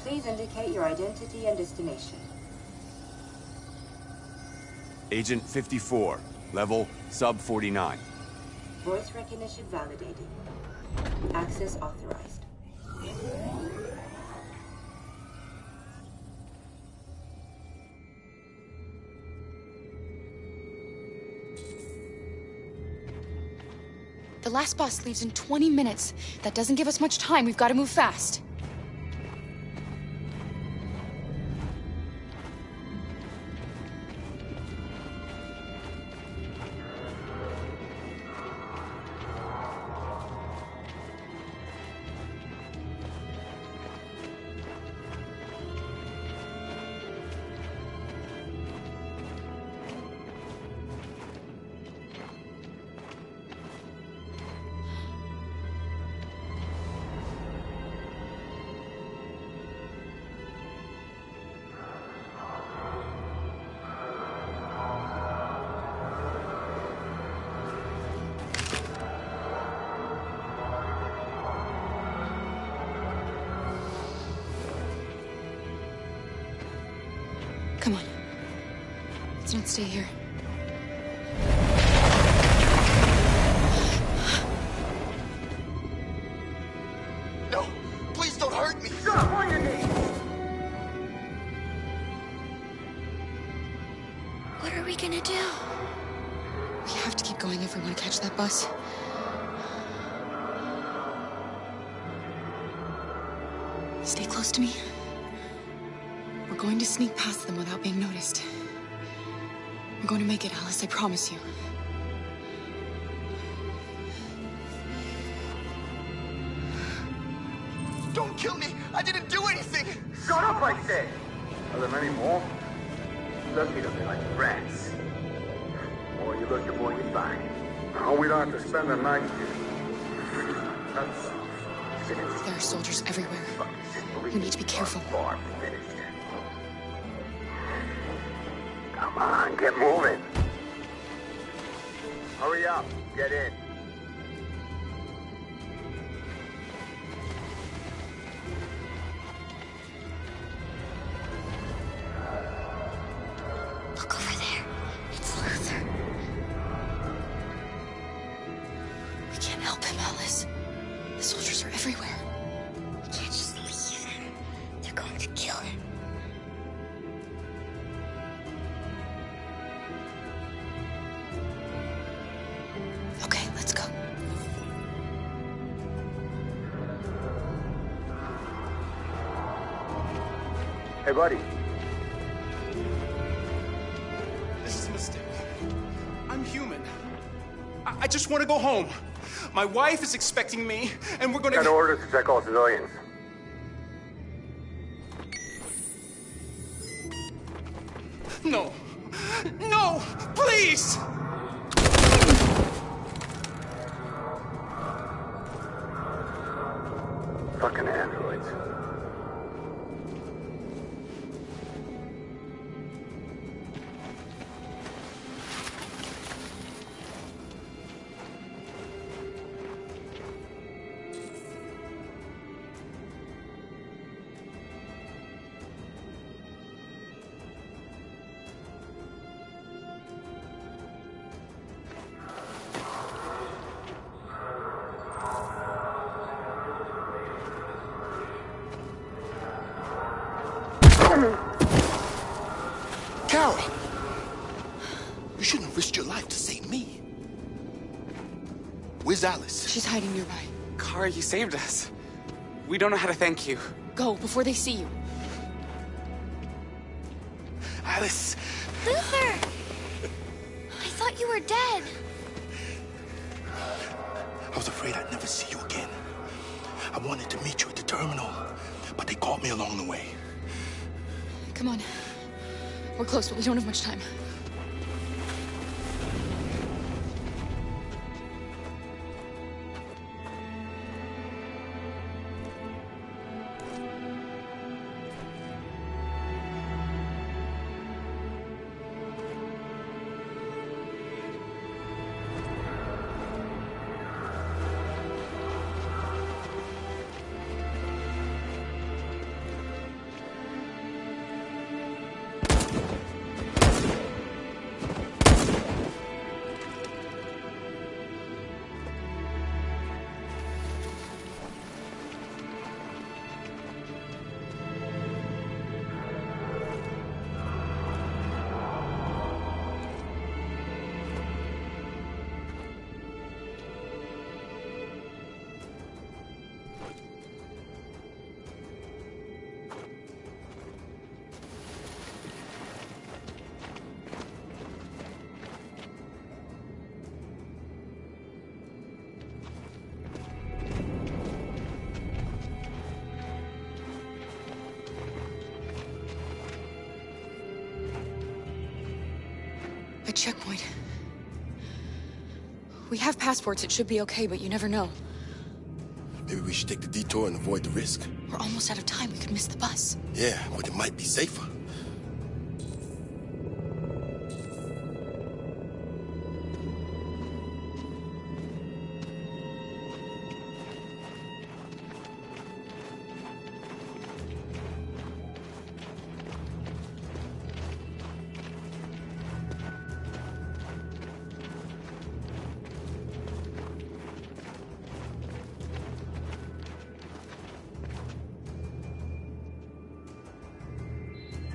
S15: Please indicate your identity and destination.
S19: Agent 54, level sub 49.
S15: Voice recognition validated. Access authorized.
S10: The last bus leaves in 20 minutes. That doesn't give us much time. We've got to move fast. Come on. Let's not stay here.
S20: No! Please don't hurt me!
S3: Stop on your knees!
S10: What are we gonna do? We have to keep going if we want to catch that bus. Stay close to me. We're going to sneak past them without being noticed. We're going to make it, Alice, I promise you.
S20: Don't kill me! I didn't do anything!
S3: Shut up, I said! Are there many more? Lucky to be like rats. Or you look, boy, you find. Oh, we don't have to spend the night here. That's
S10: There are soldiers everywhere. We need to be careful.
S3: Come on, get moving. Hurry up, get in.
S25: Look over there. It's Luther.
S10: We can't help him, Alice. The soldiers are everywhere.
S25: We can't just leave him. They're going to kill him.
S10: Okay, let's go.
S3: Hey, buddy.
S14: This is a mistake. I'm human. I just want to go home. My wife is expecting me, and we're gonna...
S1: Got orders to check all civilians.
S14: No. No! Please!
S1: Fucking androids.
S20: Carol! You shouldn't have risked your life to save me. Where's Alice?
S10: She's hiding nearby.
S11: Kara, you saved us. We don't know how to thank you.
S10: Go, before they see you.
S20: Alice!
S25: Luther! I thought you were dead.
S20: I was afraid I'd never see you again. I wanted to meet you at the terminal, but they caught me along the way.
S10: Come on. We're close, but we don't have much time. A checkpoint. We have passports, it should be okay, but you never know.
S20: Maybe we should take the detour and avoid the risk.
S10: We're almost out of time, we could miss the bus.
S20: Yeah, but it might be safer.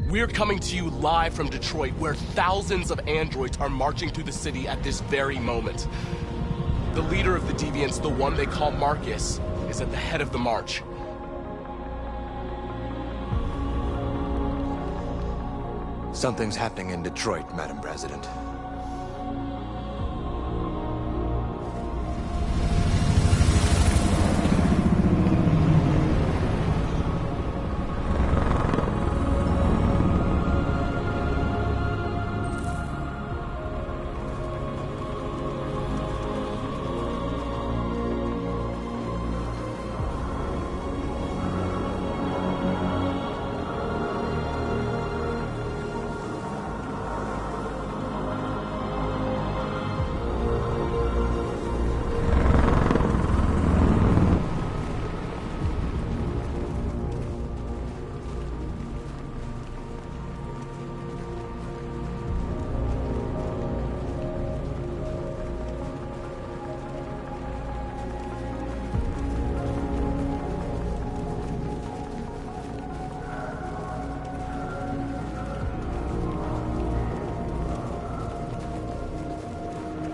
S2: We're coming to you live from Detroit, where thousands of androids are marching through the city at this very moment. The leader of the Deviants, the one they call Marcus, is at the head of the march.
S7: Something's happening in Detroit, Madam President.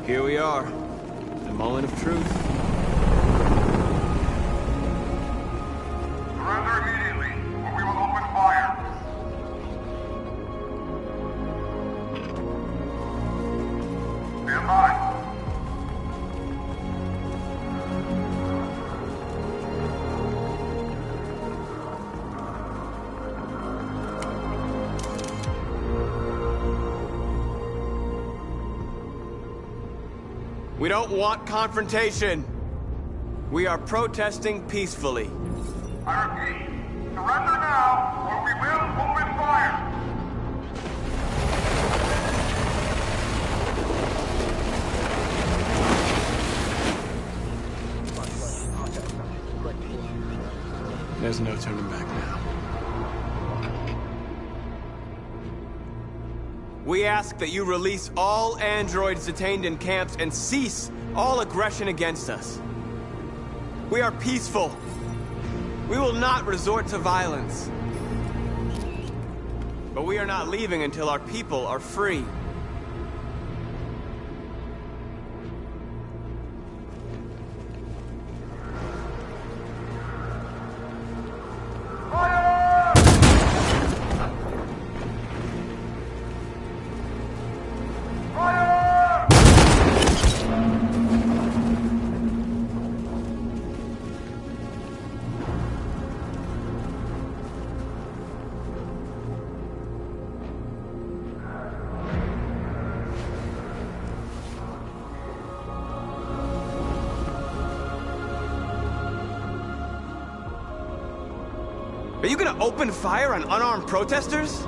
S11: Here we are, the moment of truth.
S1: Surrender immediately, or we will open fire. Stand by.
S11: We don't want confrontation. We are protesting peacefully.
S1: I repeat, surrender now, or we will open fire.
S11: There's no turning back now. We ask that you release all androids detained in camps and cease all aggression against us. We are peaceful. We will not resort to violence. But we are not leaving until our people are free. Are you gonna open fire on unarmed protesters?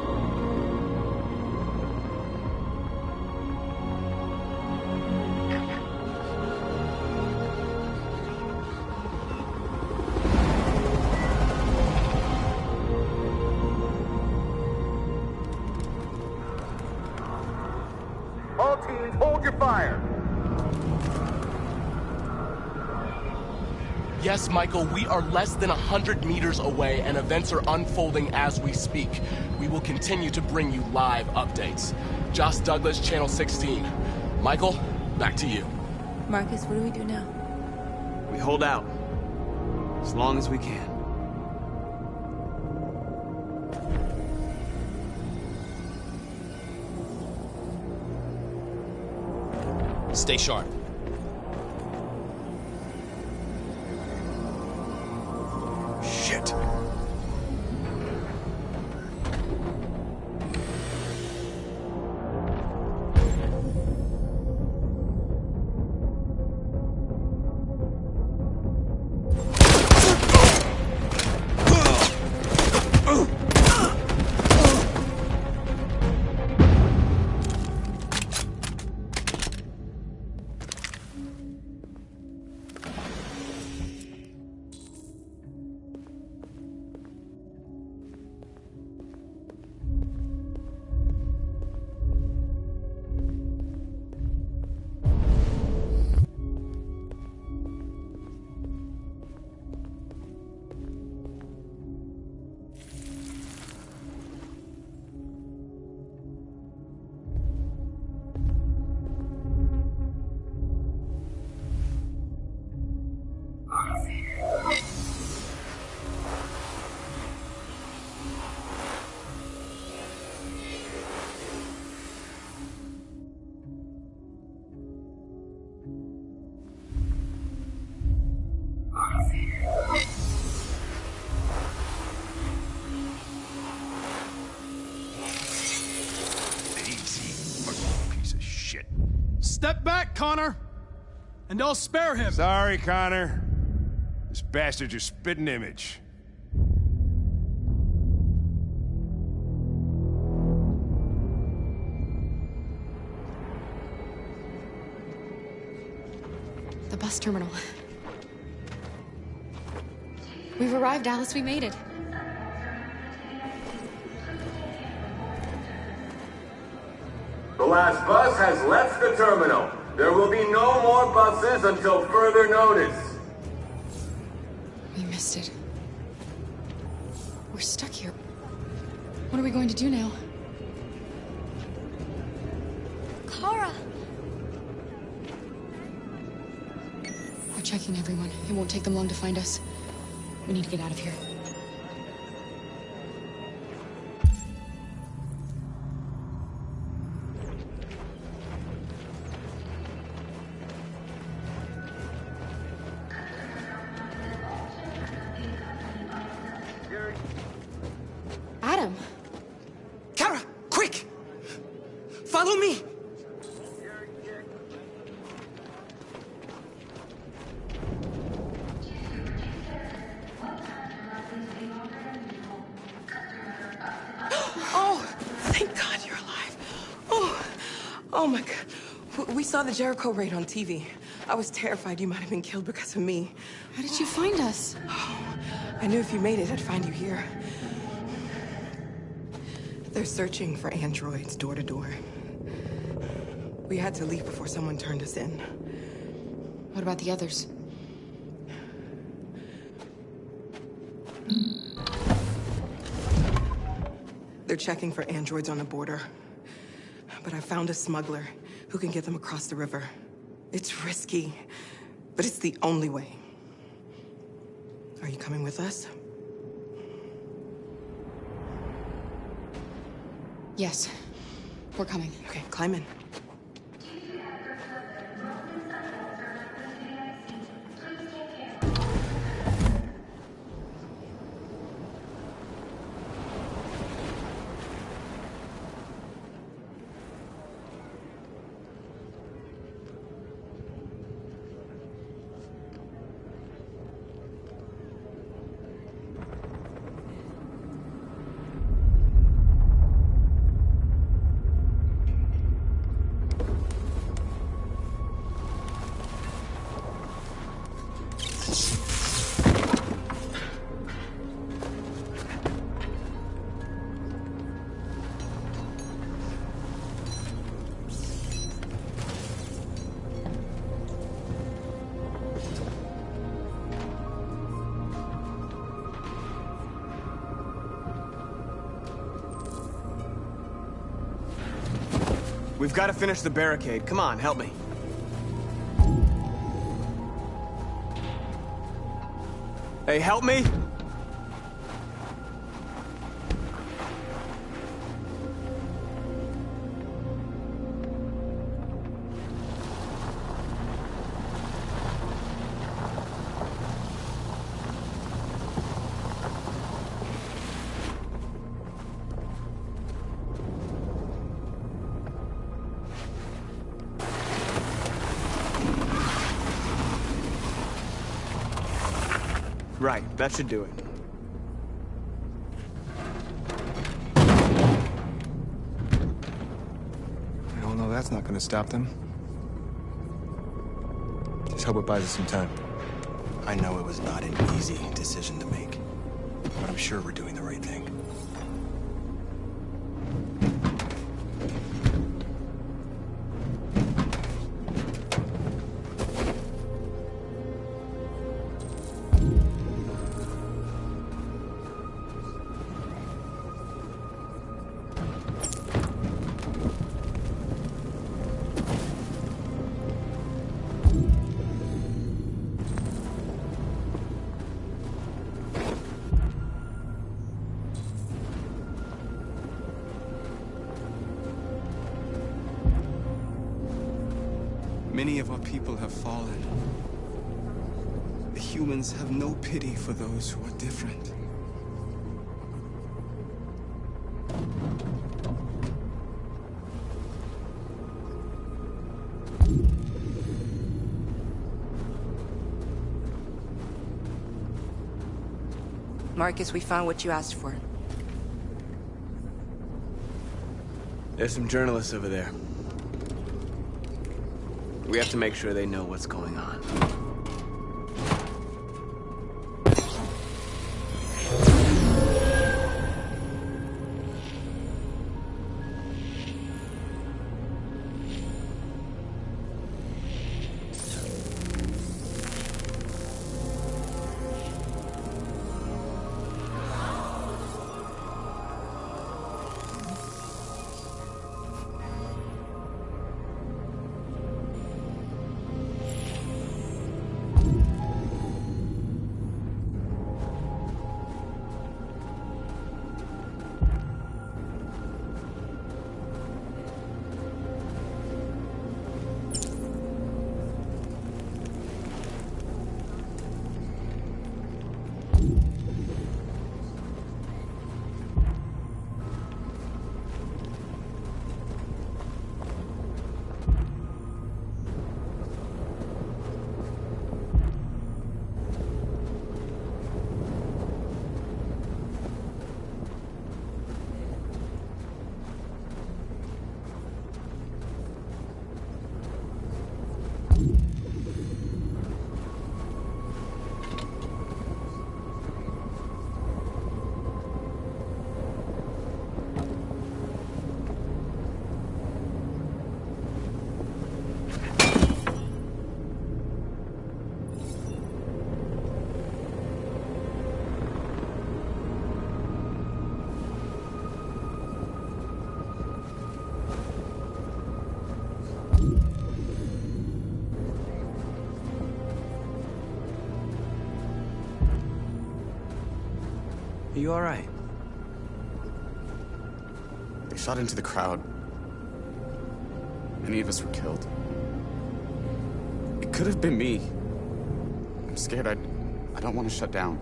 S1: All teams, hold your fire.
S2: Yes, Michael, we are less than 100 meters away, and events are unfolding as we speak. We will continue to bring you live updates. Josh Douglas, Channel 16. Michael, back to you.
S9: Marcus, what do we do now?
S11: We hold out. As long as we can.
S14: Stay sharp.
S2: Shit.
S3: Step back, Connor. And I'll spare him.
S16: Sorry, Connor. This bastard's your spitting image.
S10: The bus terminal. We've arrived, Alice. We made it.
S1: The last bus has left the terminal. There will be no more buses until further notice.
S10: We missed it. We're stuck here. What are we going to do now?
S25: Kara!
S10: We're checking everyone. It won't take them long to find us. We need to get out of here. Adam!
S11: Kara, quick! Follow me!
S5: Oh, thank God you're alive. Oh my God. We saw the Jericho raid on TV. I was terrified you might have been killed because of me.
S10: How did you find us?
S5: I knew if you made it, I'd find you here. They're searching for androids door to door. We had to leave before someone turned us in.
S10: What about the others?
S5: They're checking for androids on the border. But I found a smuggler who can get them across the river. It's risky, but it's the only way. Are you coming with us?
S10: Yes. We're coming.
S5: Okay, climb in.
S11: We've got to finish the barricade. Come on, help me. Hey, help me! Right, that should do it.
S7: We all know that's not gonna stop them. Just hope it buys us some time.
S6: I know it was not an easy decision to make, but I'm sure we're doing the right thing.
S11: Many of our people have fallen. The humans have no pity for those who are different.
S12: Marcus, we found what you asked for.
S8: There's some journalists over there. We have to make sure they know what's going on. Are you all right?
S17: They shot into the crowd. Many of us were killed. It could have been me. I'm scared. I don't want to shut down.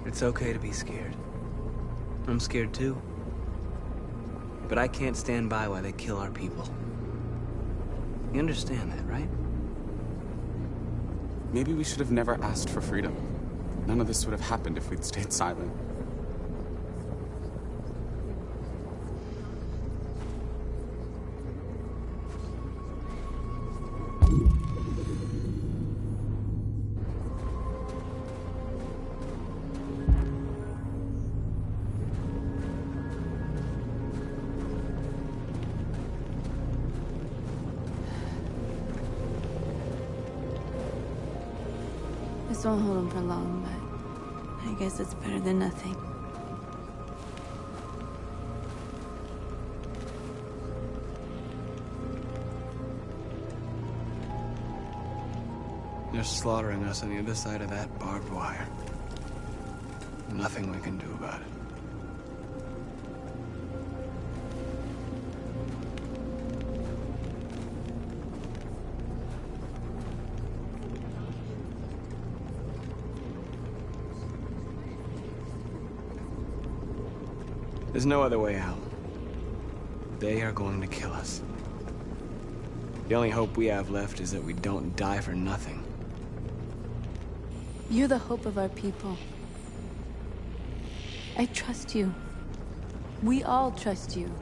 S8: It's okay to be scared. I'm scared too. But I can't stand by while they kill our people. You understand that, right?
S17: Maybe we should have never asked for freedom. None of this would have happened if we'd stayed silent.
S9: This won't hold him for long, but I guess it's better than nothing.
S8: They're slaughtering us on the other side of that barbed wire. Nothing we can do about it. There's no other way out. They are going to kill us. The only hope we have left is that we don't die for nothing.
S9: You're the hope of our people. I trust you. We all trust you.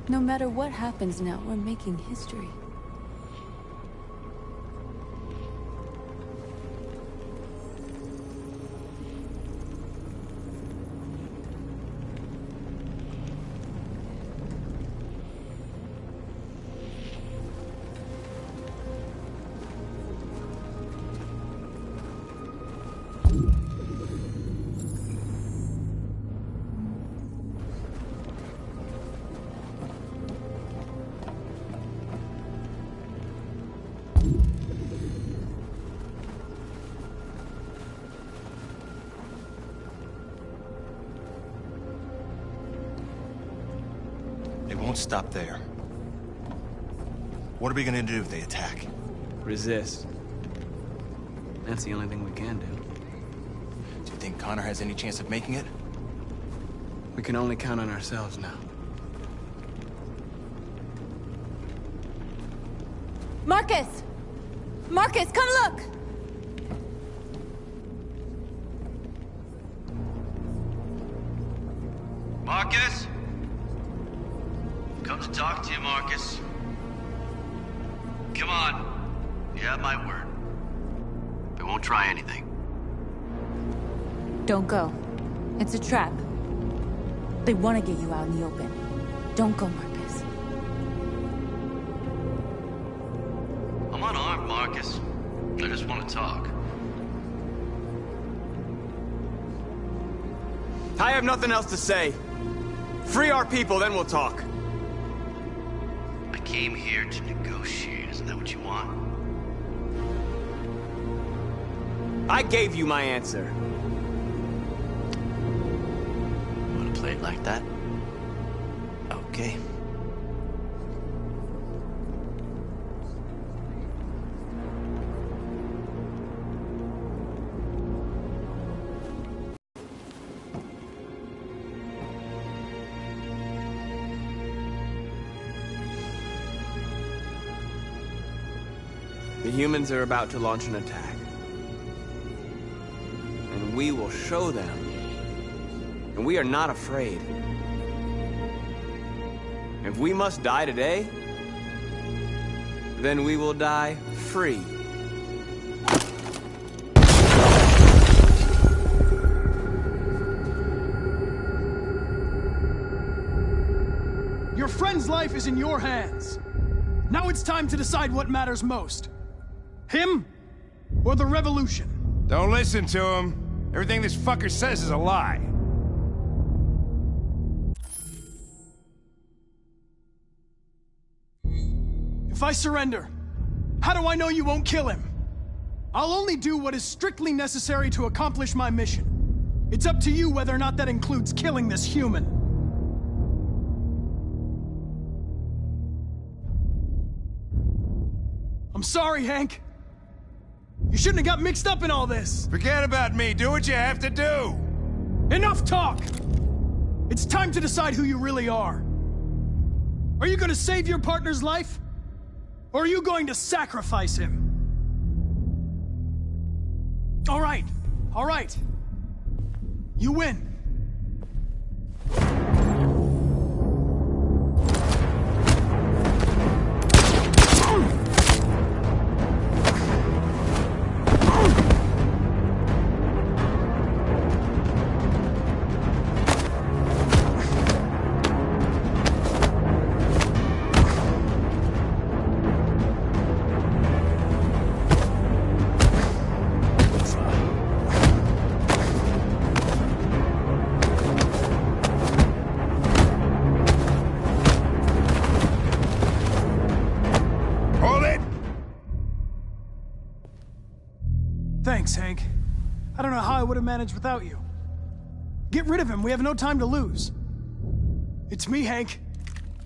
S9: No matter what happens now, we're making history.
S20: Won't stop there. What are we gonna do if they attack?
S8: Resist. That's the only thing we can do.
S7: Do you think Connor has any chance of making it?
S8: We can only count on ourselves now.
S9: Marcus! Marcus, come look!
S4: Marcus? Come to talk to you, Marcus. Come on. You have my word. They won't try anything.
S9: Don't go. It's a trap. They want to get you out in the open. Don't go, Marcus.
S4: I'm unarmed, Marcus. I just want to talk.
S11: I have nothing else to say. Free our people, then we'll talk.
S4: I came here to negotiate. Isn't that what you want?
S11: I gave you my answer.
S4: You want to play it like that? Okay.
S11: The humans are about to launch an attack. And we will show them. And we are not afraid. If we must die today, then we will die free.
S3: Your friend's life is in your hands. Now it's time to decide what matters most. Him or the revolution?
S16: Don't listen to him. Everything this fucker says is a lie.
S3: If I surrender, how do I know you won't kill him? I'll only do what is strictly necessary to accomplish my mission. It's up to you whether or not that includes killing this human. I'm sorry, Hank. You shouldn't have got mixed up in all this.
S16: Forget about me. Do what you have to do.
S3: Enough talk! It's time to decide who you really are. Are you going to save your partner's life? Or are you going to sacrifice him? All right. You win. Thanks, Hank. I don't know how I would have managed without you. Get rid of him. We have no time to lose. It's me, Hank.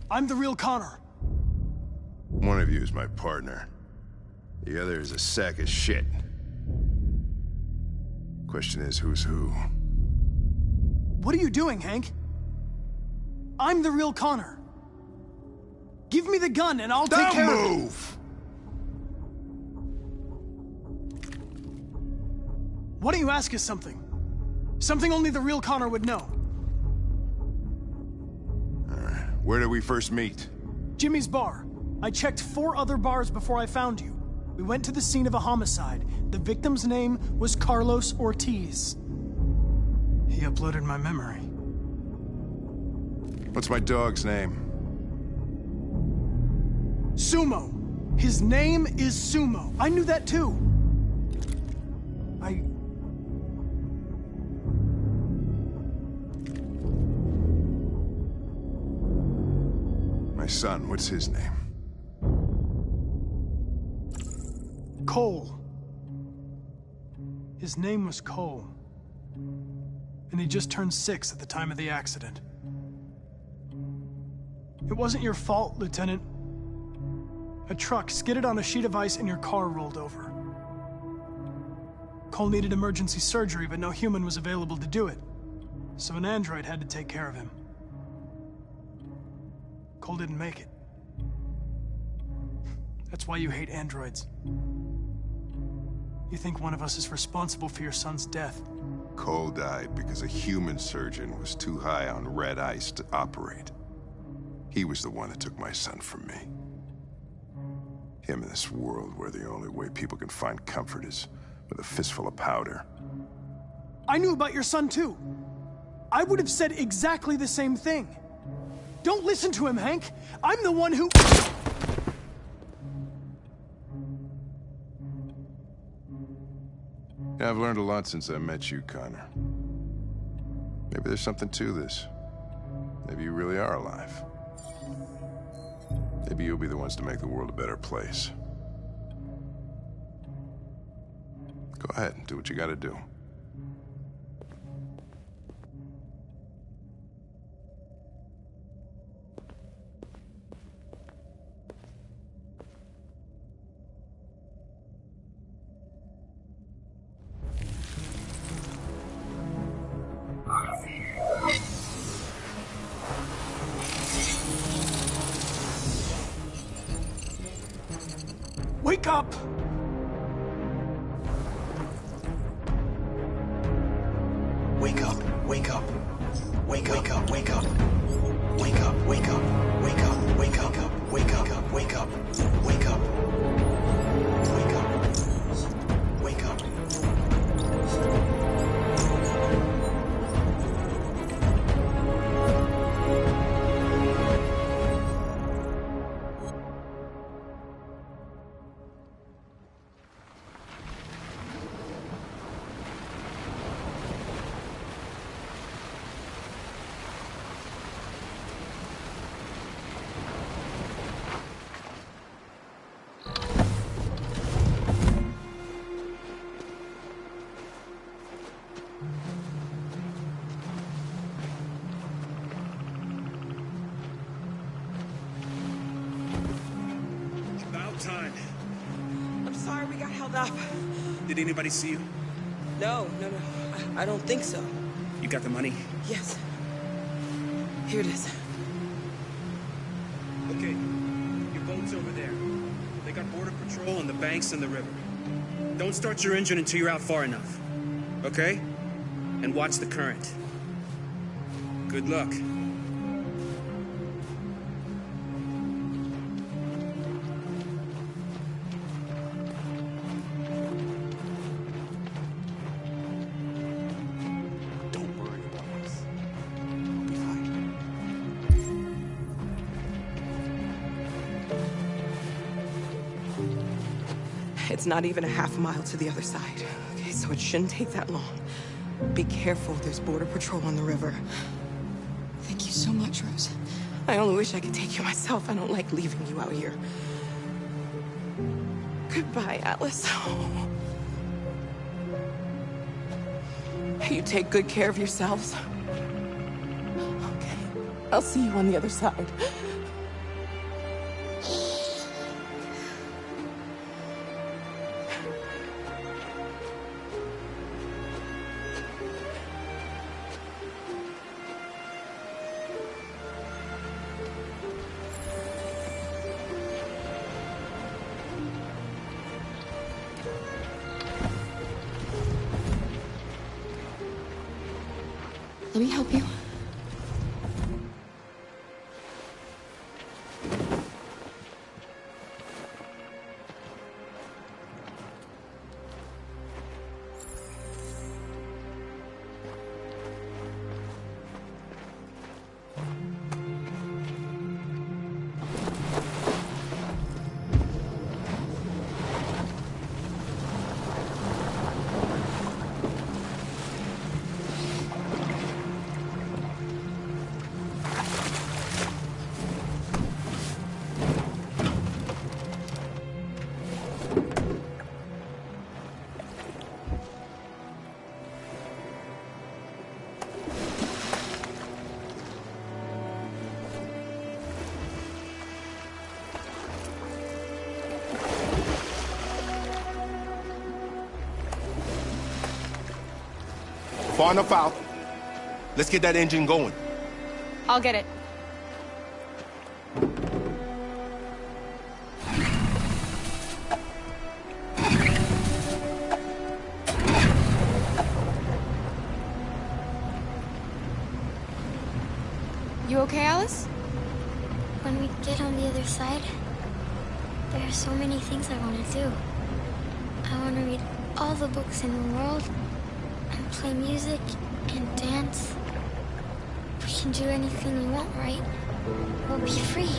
S3: I'm the real Connor.
S16: One of you is my partner. The other is a sack of shit. Question is, who's who?
S3: What are you doing, Hank? I'm the real Connor. Give me the gun and I'll take care of it.
S16: Don't move!
S3: Why don't you ask us something? Something only the real Connor would know.
S16: Where did we first meet?
S3: Jimmy's bar. I checked 4 other bars before I found you. We went to the scene of a homicide. The victim's name was Carlos Ortiz. He uploaded my memory.
S16: What's my dog's name?
S3: Sumo. His name is Sumo. I knew that too.
S16: My son, what's his name?
S3: Cole. His name was Cole. And he just turned 6 at the time of the accident. It wasn't your fault, Lieutenant. A truck skidded on a sheet of ice and your car rolled over. Cole needed emergency surgery, but no human was available to do it. So an android had to take care of him. Cole didn't make it. That's why you hate androids. You think one of us is responsible for your son's death.
S16: Cole died because a human surgeon was too high on red ice to operate. He was the one that took my son from me. Him in this world where the only way people can find comfort is with a fistful of powder.
S3: I knew about your son too. I would have said exactly the same thing. Don't listen to him, Hank. I'm the one who...
S16: Yeah, I've learned a lot since I met you, Connor. Maybe there's something to this. Maybe you really are alive. Maybe you'll be the ones to make the world a better place. Go ahead and do what you gotta do.
S3: Wake up!
S20: Wake up, wake up. Wake up, wake up, wake up. Wake up, wake up, wake up, wake up, wake up, wake up, wake up. Wake up. Wake up.
S13: Time.
S5: I'm sorry we got held up.
S13: Did anybody see you?
S5: No. I don't think so.
S13: You got the money?
S5: Yes. Here it is.
S13: Okay. Your boat's over there. They got border patrol on the banks and the river. Don't start your engine until you're out far enough. Okay? And watch the current. Good luck.
S5: It's not even a half mile to the other side. Okay, so it shouldn't take that long. Be careful, there's border patrol on the river.
S10: Thank you so much, Rose.
S5: I only wish I could take you myself. I don't like leaving you out here. Goodbye, Atlas. You take good care of yourselves. Okay, I'll see you on the other side.
S10: Let me help you.
S20: Far enough out. Let's get that engine going.
S21: I'll get it.
S10: okay, Alice?
S25: When we get on the other side, there are so many things I want to do. I want to read all the books in the world, and play music, and dance. We can do anything we want, right? We'll be free.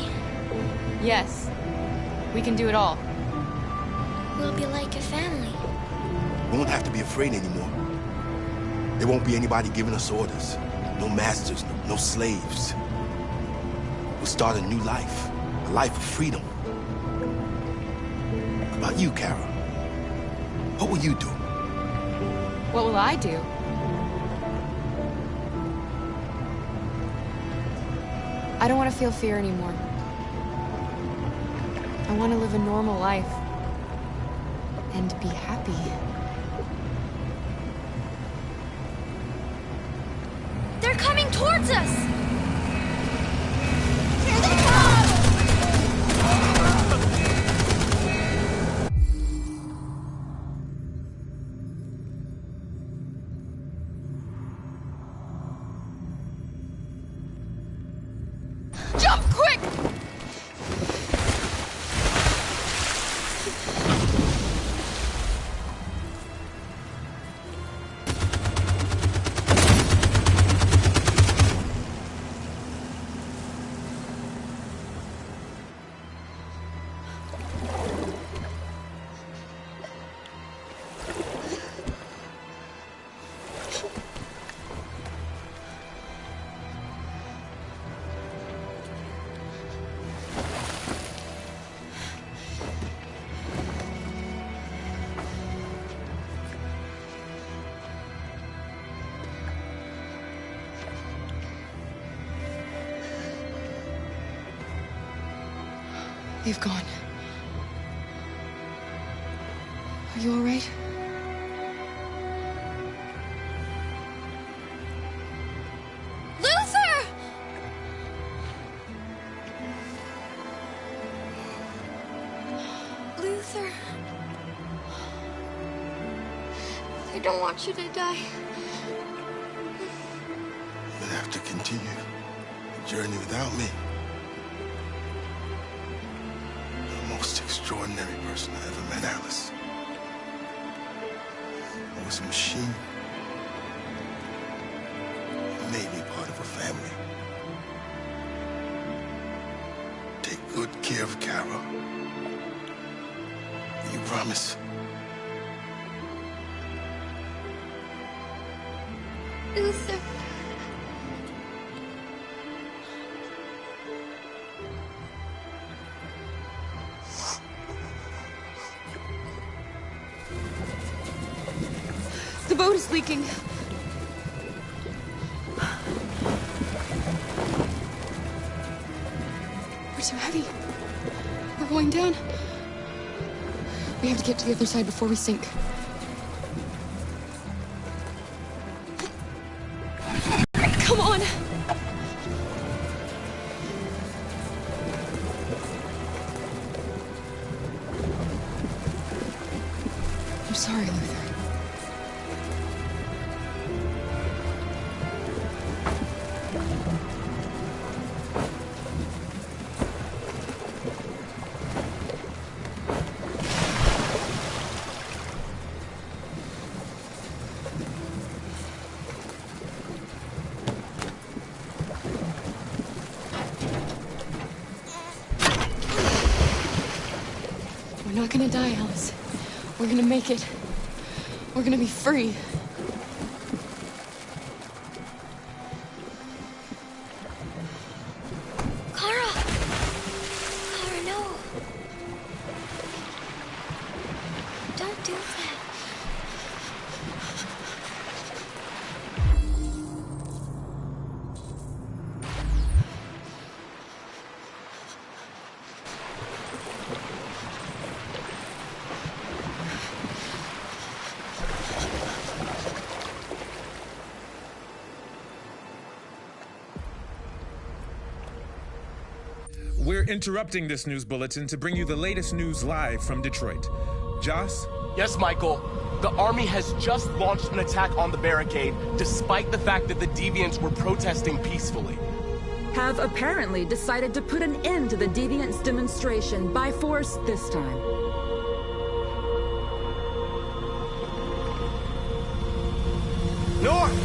S10: Yes. We can do it all.
S25: We'll be like a family.
S20: We won't have to be afraid anymore. There won't be anybody giving us orders. No masters, no slaves. We'll start a new life. A life of freedom. How about you, Kara? What will you do?
S10: What will I do? I don't want to feel fear anymore. I want to live a normal life. And be happy.
S25: They're coming towards us! Here they come!
S10: Jump quick! They've gone. Are you all right?
S25: Luther! Luther. I don't want you to die.
S20: You'll have to continue the journey without me. The most extraordinary person I ever met, Alice. I was a machine. It made me part of a family. Take good care of Kara. You promise?
S25: Luther.
S10: The boat is leaking. We're too heavy. We're going down. We have to get to the other side before we sink. Come on! I'm sorry, Luther. We're not gonna die, Alice. We're gonna make it. We're gonna be free.
S25: Kara! Kara, no. Don't do that.
S18: We're interrupting this news bulletin to bring you the latest news live from Detroit. Joss?
S2: Yes, Michael. The army has just launched an attack on the barricade, despite the fact that the deviants were protesting peacefully.
S19: have apparently decided to put an end to the Deviants demonstration by force this time.
S11: North!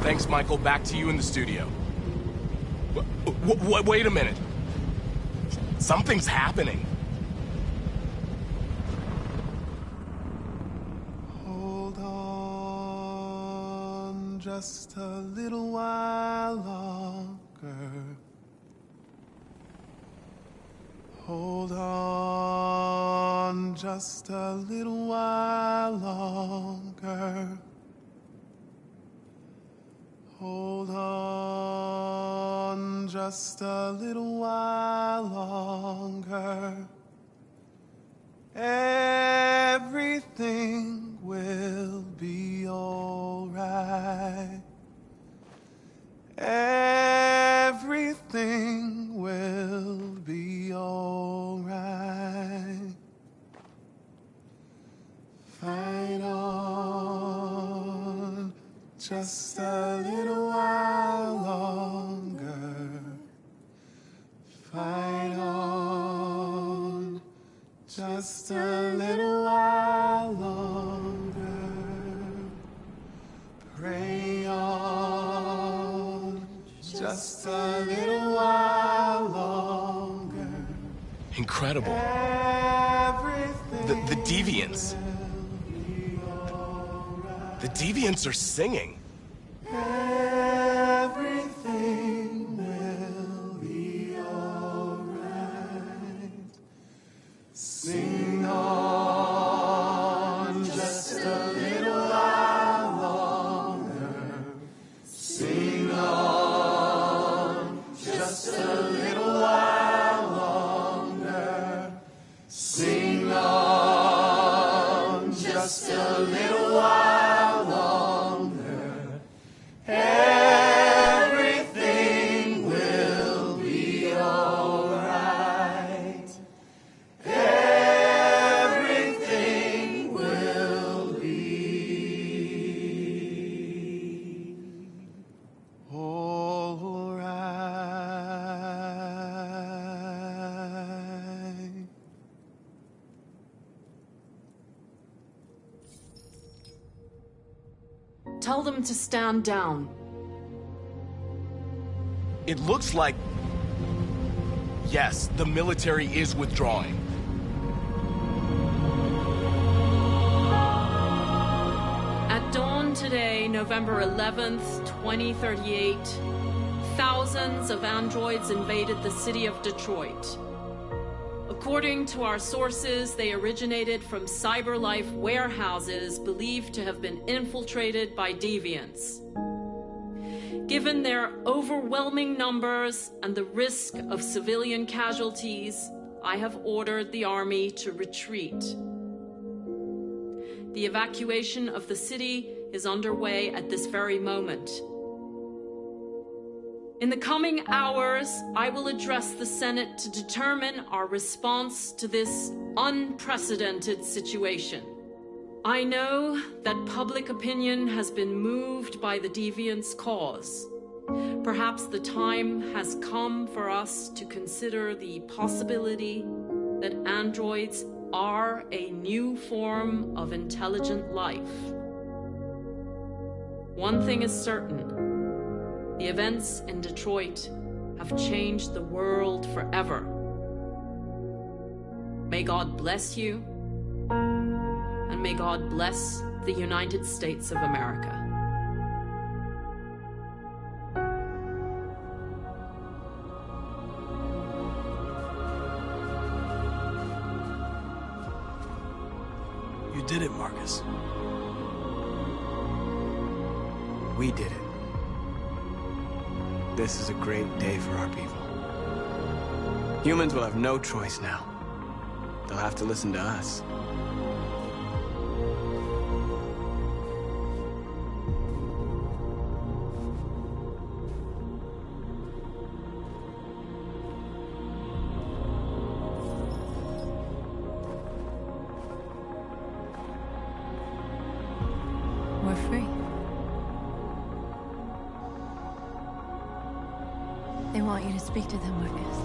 S2: Thanks, Michael. Back to you in the studio. Wait a minute. Something's happening.
S21: Hold on just a little while longer. Hold on just a little while longer. Hold on just a little while longer. Everything will be alright. Everything will be alright. Fight on just a little while longer. Fight on just a little while longer. Pray on just a little while longer.
S2: Incredible. The Deviants. The Deviants are singing.
S21: Everything will be alright. Sing on just a little while longer. Sing on just a little while longer. Sing on just a little while longer. Everything will be alright. Everything will be alright.
S19: Tell them to stand down.
S2: It looks like... Yes, the military is withdrawing.
S22: At dawn today, November 11th, 2038, thousands of androids invaded the city of Detroit. According to our sources, they originated from CyberLife warehouses believed to have been infiltrated by deviants. Given their overwhelming numbers and the risk of civilian casualties, I have ordered the army to retreat. The evacuation of the city is underway at this very moment. In the coming hours, I will address the Senate to determine our response to this unprecedented situation. I know that public opinion has been moved by the Deviants' cause. Perhaps the time has come for us to consider the possibility that androids are a new form of intelligent life. One thing is certain. The events in Detroit have changed the world forever. May God bless you, and may God bless the United States of America.
S3: You did it, Marcus.
S8: We did it. This is a great day for our people. Humans will have no choice now. They'll have to listen to us.
S9: We're free. They want you to speak to them, Marcus.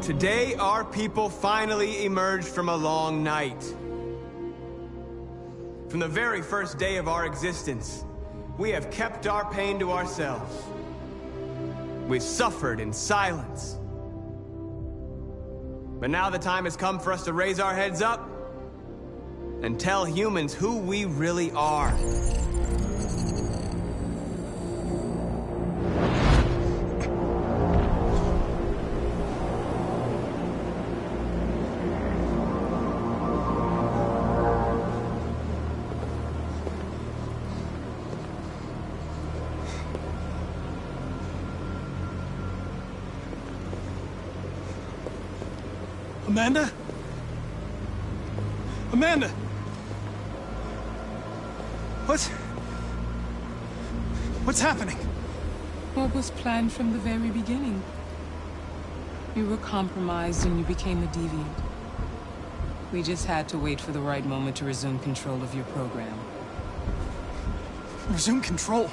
S11: Today, our people finally emerged from a long night. From the very first day of our existence, we have kept our pain to ourselves. We've suffered in silence. But now the time has come for us to raise our heads up and tell humans who we really are.
S3: Amanda? Amanda! What's happening?
S1: What was planned from the very beginning? You were compromised and you became a deviant. We just had to wait for the right moment to resume control of your program.
S3: Resume control?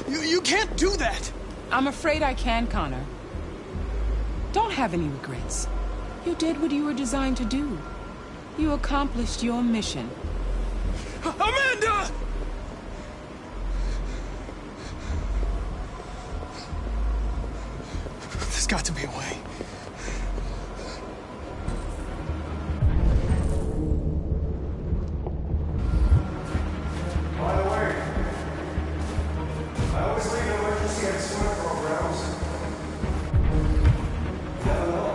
S3: You can't do that!
S1: I'm afraid I can, Connor. Don't have any regrets. You did what you were designed to do. You accomplished your mission.
S3: Amanda! There's got to be a way.
S21: By the way, I always leave emergency and swim programs. Never know.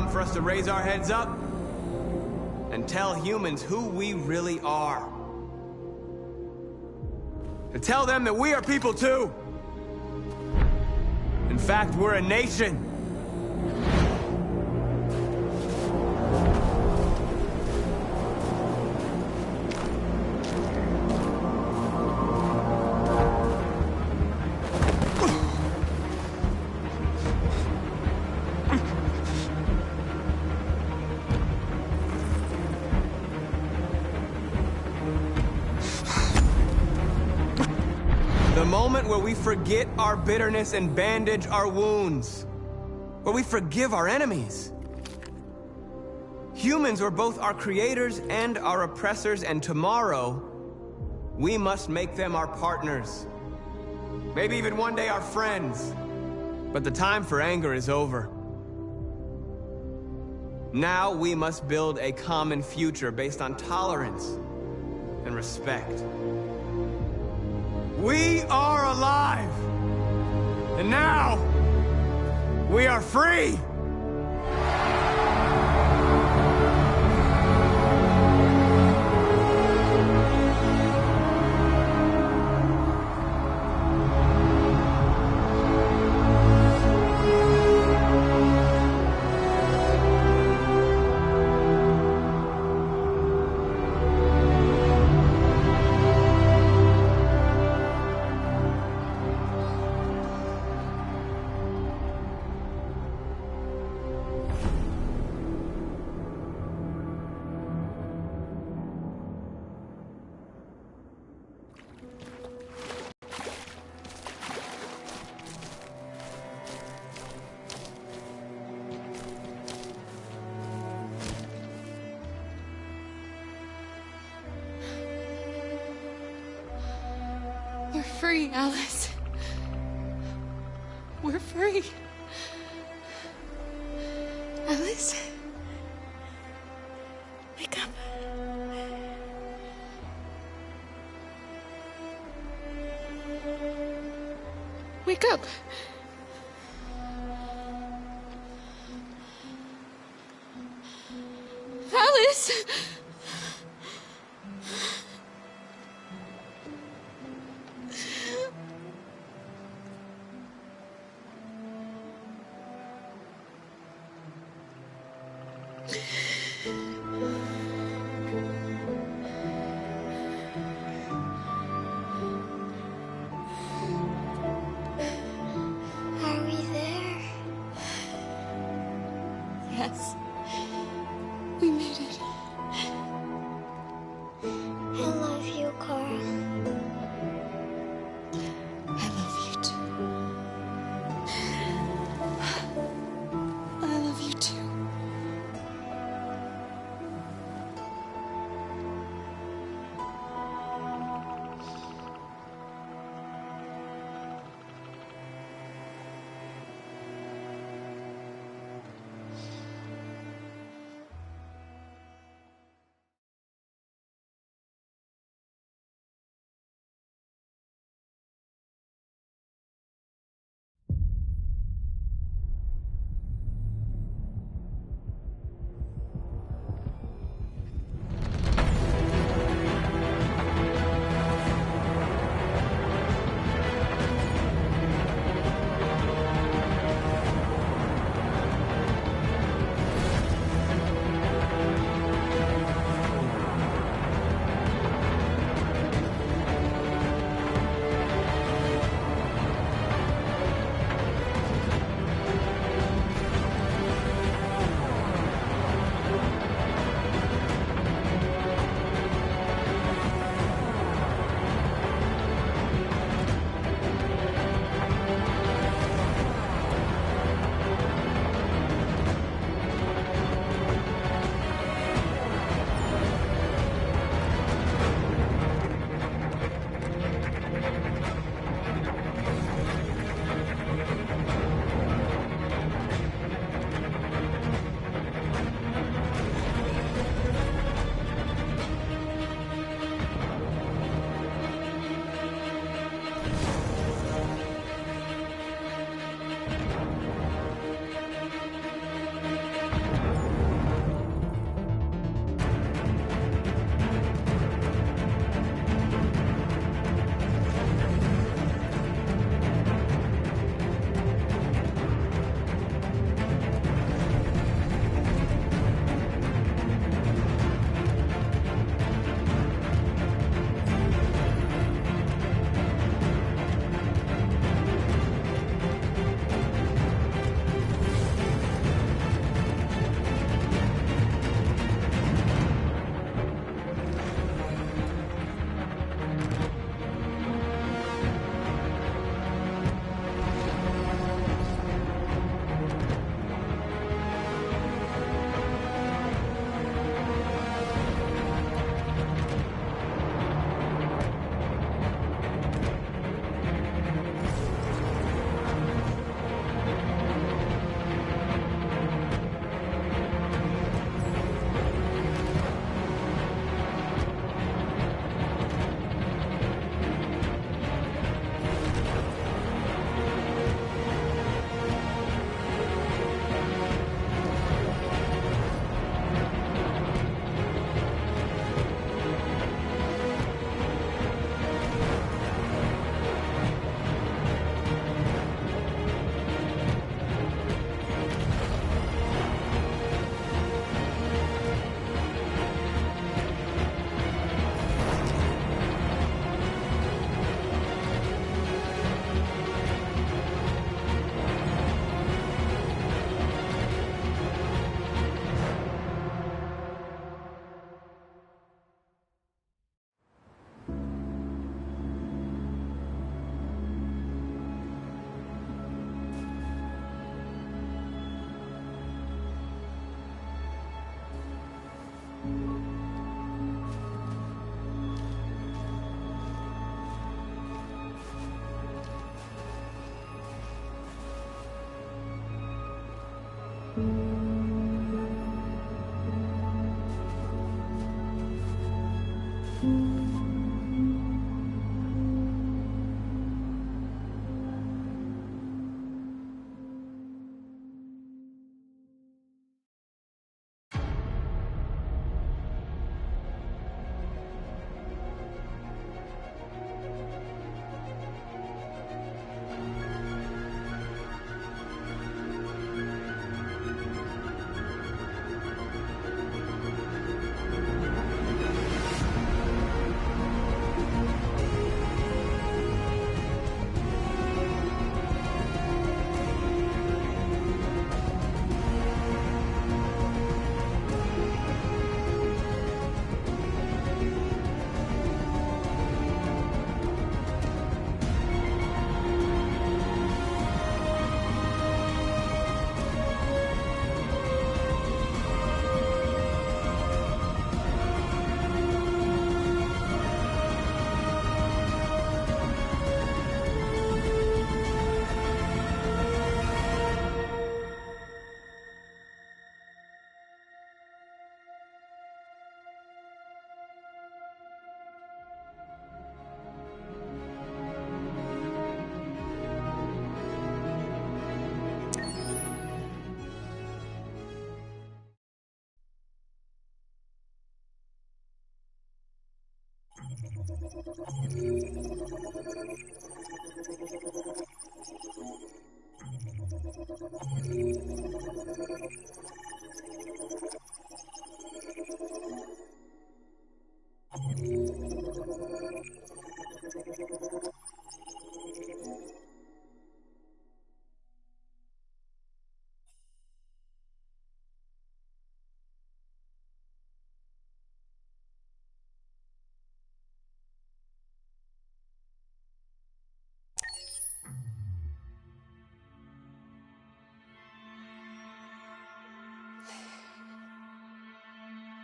S11: For us to raise our heads up and tell humans who we really are. To tell them that we are people too. In fact, we're a nation. The moment where we forget our bitterness and bandage our wounds. Where we forgive our enemies. Humans were both our creators and our oppressors, and tomorrow, we must make them our partners. Maybe even one day our friends. But the time for anger is over. Now we must build a common future based on tolerance and respect. We are alive! And now, we are free!
S10: We're free, Alice. We're free. Alice? Wake up. Wake up. Alice!
S25: Are we there?
S10: Yes. We made it.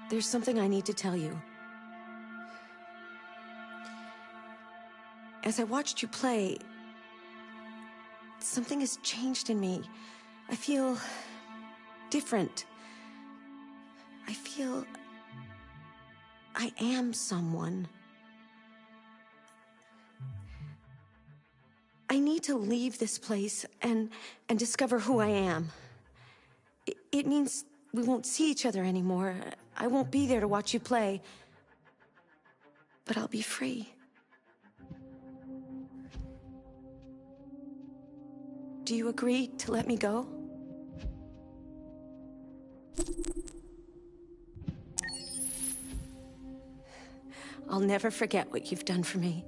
S6: There's something I need to tell you. As I watched you play, something has changed in me. I feel different. I feel I am someone. I need to leave this place and discover who I am. It means we won't see each other anymore. I won't be there to watch you play. But I'll be free. Do you agree to let me go? I'll never forget what you've done for me.